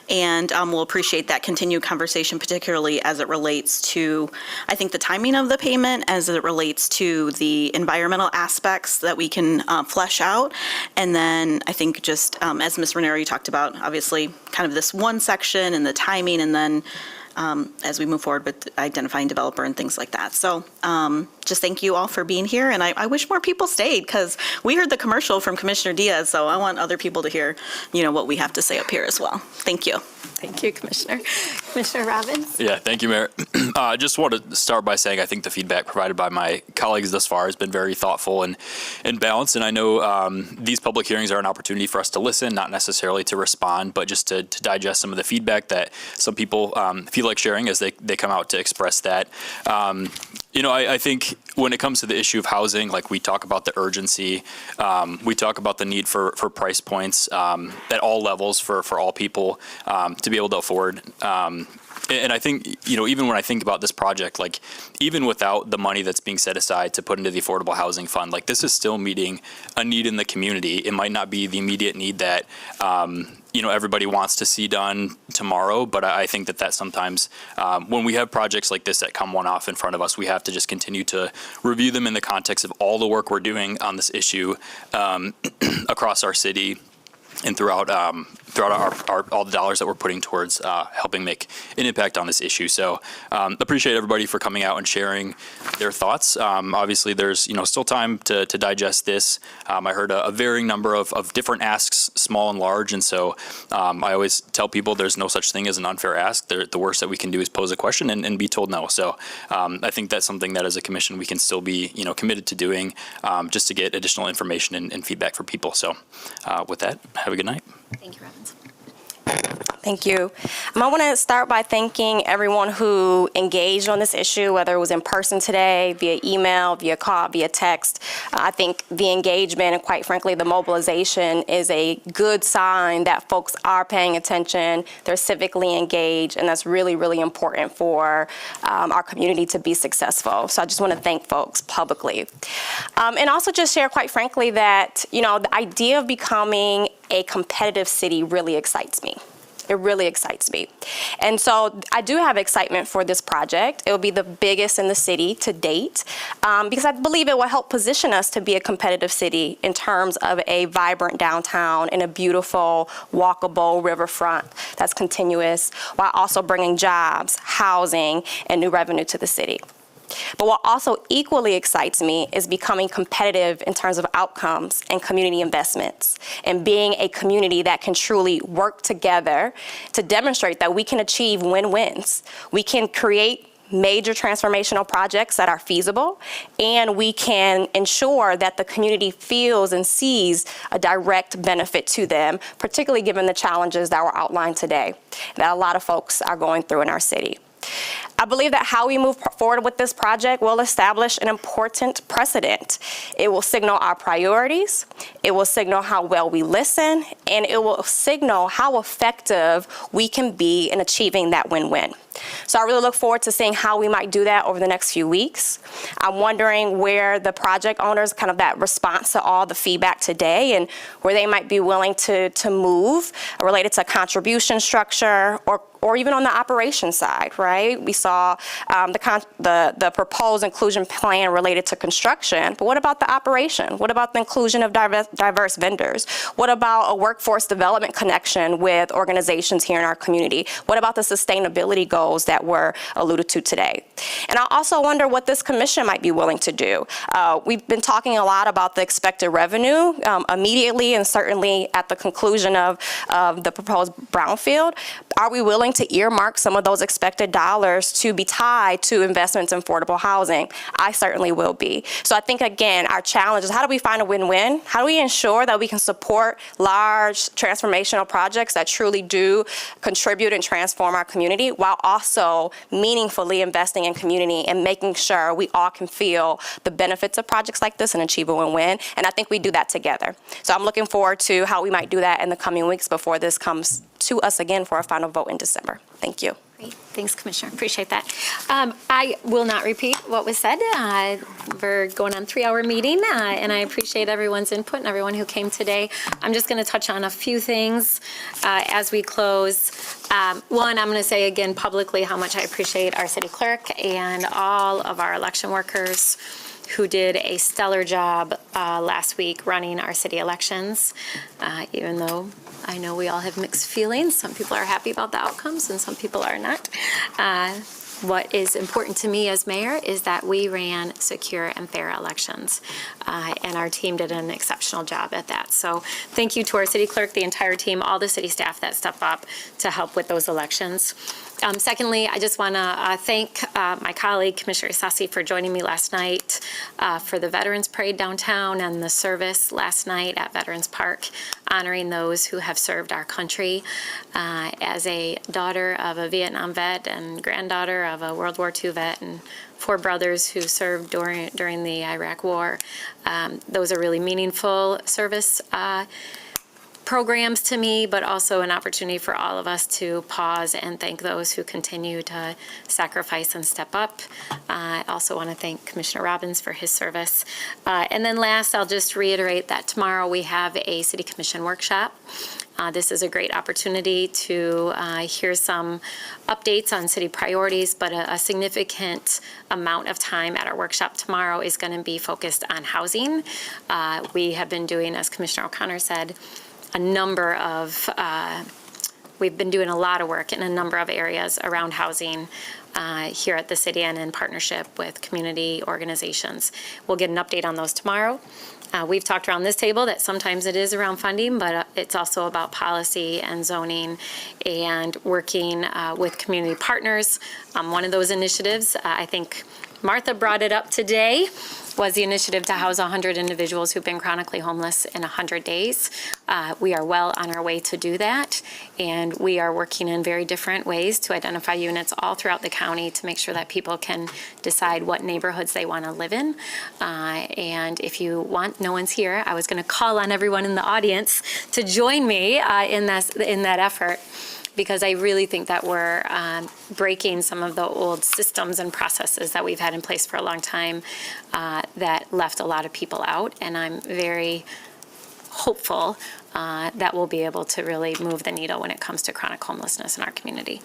And we'll appreciate that continued conversation, particularly as it relates to, I think, the timing of the payment, as it relates to the environmental aspects that we can flesh out. And then I think just as Ms. Ranieri talked about, obviously, kind of this one section and the timing, and then as we move forward with identifying developer and things like that. So just thank you all for being here. And I wish more people stayed, because we heard the commercial from Commissioner Diaz. So I want other people to hear, what we have to say up here as well. Thank you.
Thank you, Commissioner. Commissioner Robbins?
Yeah, thank you, Mayor. I just want to start by saying I think the feedback provided by my colleagues thus far has been very thoughtful and balanced. And I know these public hearings are an opportunity for us to listen, not necessarily to respond, but just to digest some of the feedback that some people feel like sharing as they come out to express that. I think when it comes to the issue of housing, like we talk about the urgency, we talk about the need for price points at all levels for all people to be able to afford. And I think, even when I think about this project, like even without the money that's being set aside to put into the Affordable Housing Fund, like this is still meeting a need in the community. It might not be the immediate need that, everybody wants to see done tomorrow, but I think that sometimes when we have projects like this that come one-off in front of us, we have to just continue to review them in the context of all the work we're doing on this issue across our city and throughout all the dollars that we're putting towards helping make an impact on this issue. So appreciate everybody for coming out and sharing their thoughts. Obviously, there's still time to digest this. I heard a varying number of different asks, small and large, and so I always tell people there's no such thing as an unfair ask. The worst that we can do is pose a question and be told no. So I think that's something that as a commission we can still be committed to doing just to get additional information and feedback for people. So with that, have a good night.
Thank you, Robbins.
Thank you. I want to start by thanking everyone who engaged on this issue, whether it was in person today, via email, via call, via text. I think the engagement and, quite frankly, the mobilization is a good sign that folks are paying attention, they're civically engaged, and that's really, really important for our community to be successful. So I just want to thank folks publicly. And also just share, quite frankly, that, the idea of becoming a competitive city really excites me. It really excites me. And so I do have excitement for this project. It will be the biggest in the city to date because I believe it will help position us to be a competitive city in terms of a vibrant downtown and a beautiful, walkable riverfront that's continuous while also bringing jobs, housing, and new revenue to the city. But what also equally excites me is becoming competitive in terms of outcomes and community investments and being a community that can truly work together to demonstrate that we can achieve win-wins. We can create major transformational projects that are feasible, and we can ensure that the community feels and sees a direct benefit to them, particularly given the challenges that were outlined today that a lot of folks are going through in our city. I believe that how we move forward with this project will establish an important precedent. It will signal our priorities, it will signal how well we listen, and it will signal how effective we can be in achieving that win-win. So I really look forward to seeing how we might do that over the next few weeks. I'm wondering where the project owners, kind of that response to all the feedback today, and where they might be willing to move related to contribution structure or even on the operations side, right? We saw the proposed inclusion plan related to construction, but what about the operation? What about the inclusion of diverse vendors? What about a workforce development connection with organizations here in our community? What about the sustainability goals that were alluded to today? And I also wonder what this commission might be willing to do. We've been talking a lot about the expected revenue immediately and certainly at the conclusion of the proposed Brownfield. Are we willing to earmark some of those expected dollars to be tied to investments in affordable housing? I certainly will be. So I think, again, our challenge is how do we find a win-win? How do we ensure that we can support large transformational projects that truly do contribute and transform our community while also meaningfully investing in community and making sure we all can feel the benefits of projects like this and achieve a win-win? And I think we do that together. So I'm looking forward to how we might do that in the coming weeks before this comes to us again for a final vote in December. Thank you.
Great. Thanks, Commissioner. Appreciate that. I will not repeat what was said. We're going on a 3-hour meeting, and I appreciate everyone's input and everyone who came today. I'm just going to touch on a few things as we close. One, I'm going to say again publicly how much I appreciate our city clerk and all of our election workers who did a stellar job last week running our city elections, even though I know we all have mixed feelings. Some people are happy about the outcomes and some people are not. what is important to me as mayor is that we ran secure and fair elections, and our team did an exceptional job at that. So thank you to our city clerk, the entire team, all the city staff that step up to help with those elections. Secondly, I just want to thank my colleague, Commissioner Sassi, for joining me last night for the Veterans Parade downtown and the service last night at Veterans Park, honoring those who have served our country. As a daughter of a Vietnam vet and granddaughter of a World War II vet and 4 brothers who served during the Iraq War, those are really meaningful service programs to me, but also an opportunity for all of us to pause and thank those who continue to sacrifice and step up. I also want to thank Commissioner Robbins for his service. And then last, I'll just reiterate that tomorrow we have a City Commission workshop. This is a great opportunity to hear some updates on city priorities, but a significant amount of time at our workshop tomorrow is going to be focused on housing. We have been doing, as Commissioner O'Connor said, we've been doing a lot of work in a number of areas around housing here at the city and in partnership with community organizations. We'll get an update on those tomorrow. We've talked around this table that sometimes it is around funding, but it's also about policy and zoning and working with community partners. One of those initiatives, I think Martha brought it up today, was the initiative to house 100 individuals who've been chronically homeless in 100 days. We are well on our way to do that, and we are working in very different ways to identify units all throughout the county to make sure that people can decide what neighborhoods they want to live in. And if you want, no one's here, I was going to call on everyone in the audience to join me in that effort, because I really think that we're breaking some of the old systems and processes that we've had in place for a long time that left a lot of people out. And I'm very hopeful that we'll be able to really move the needle when it comes to chronic homelessness in our community.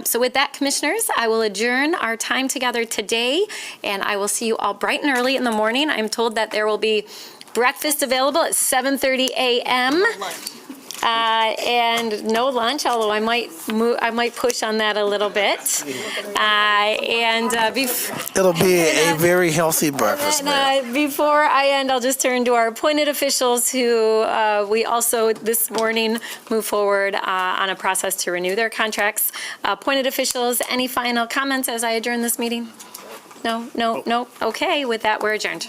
So with that, commissioners, I will adjourn our time together today, and I will see you all bright and early in the morning. I'm told that there will be breakfast available at 7:30 a.m. And no lunch, although I might push on that a little bit.
It'll be a very healthy breakfast.
Before I end, I'll just turn to our appointed officials who we also this morning move forward on a process to renew their contracts. Appointed officials, any final comments as I adjourn this meeting? No? Okay, with that, we're adjourned.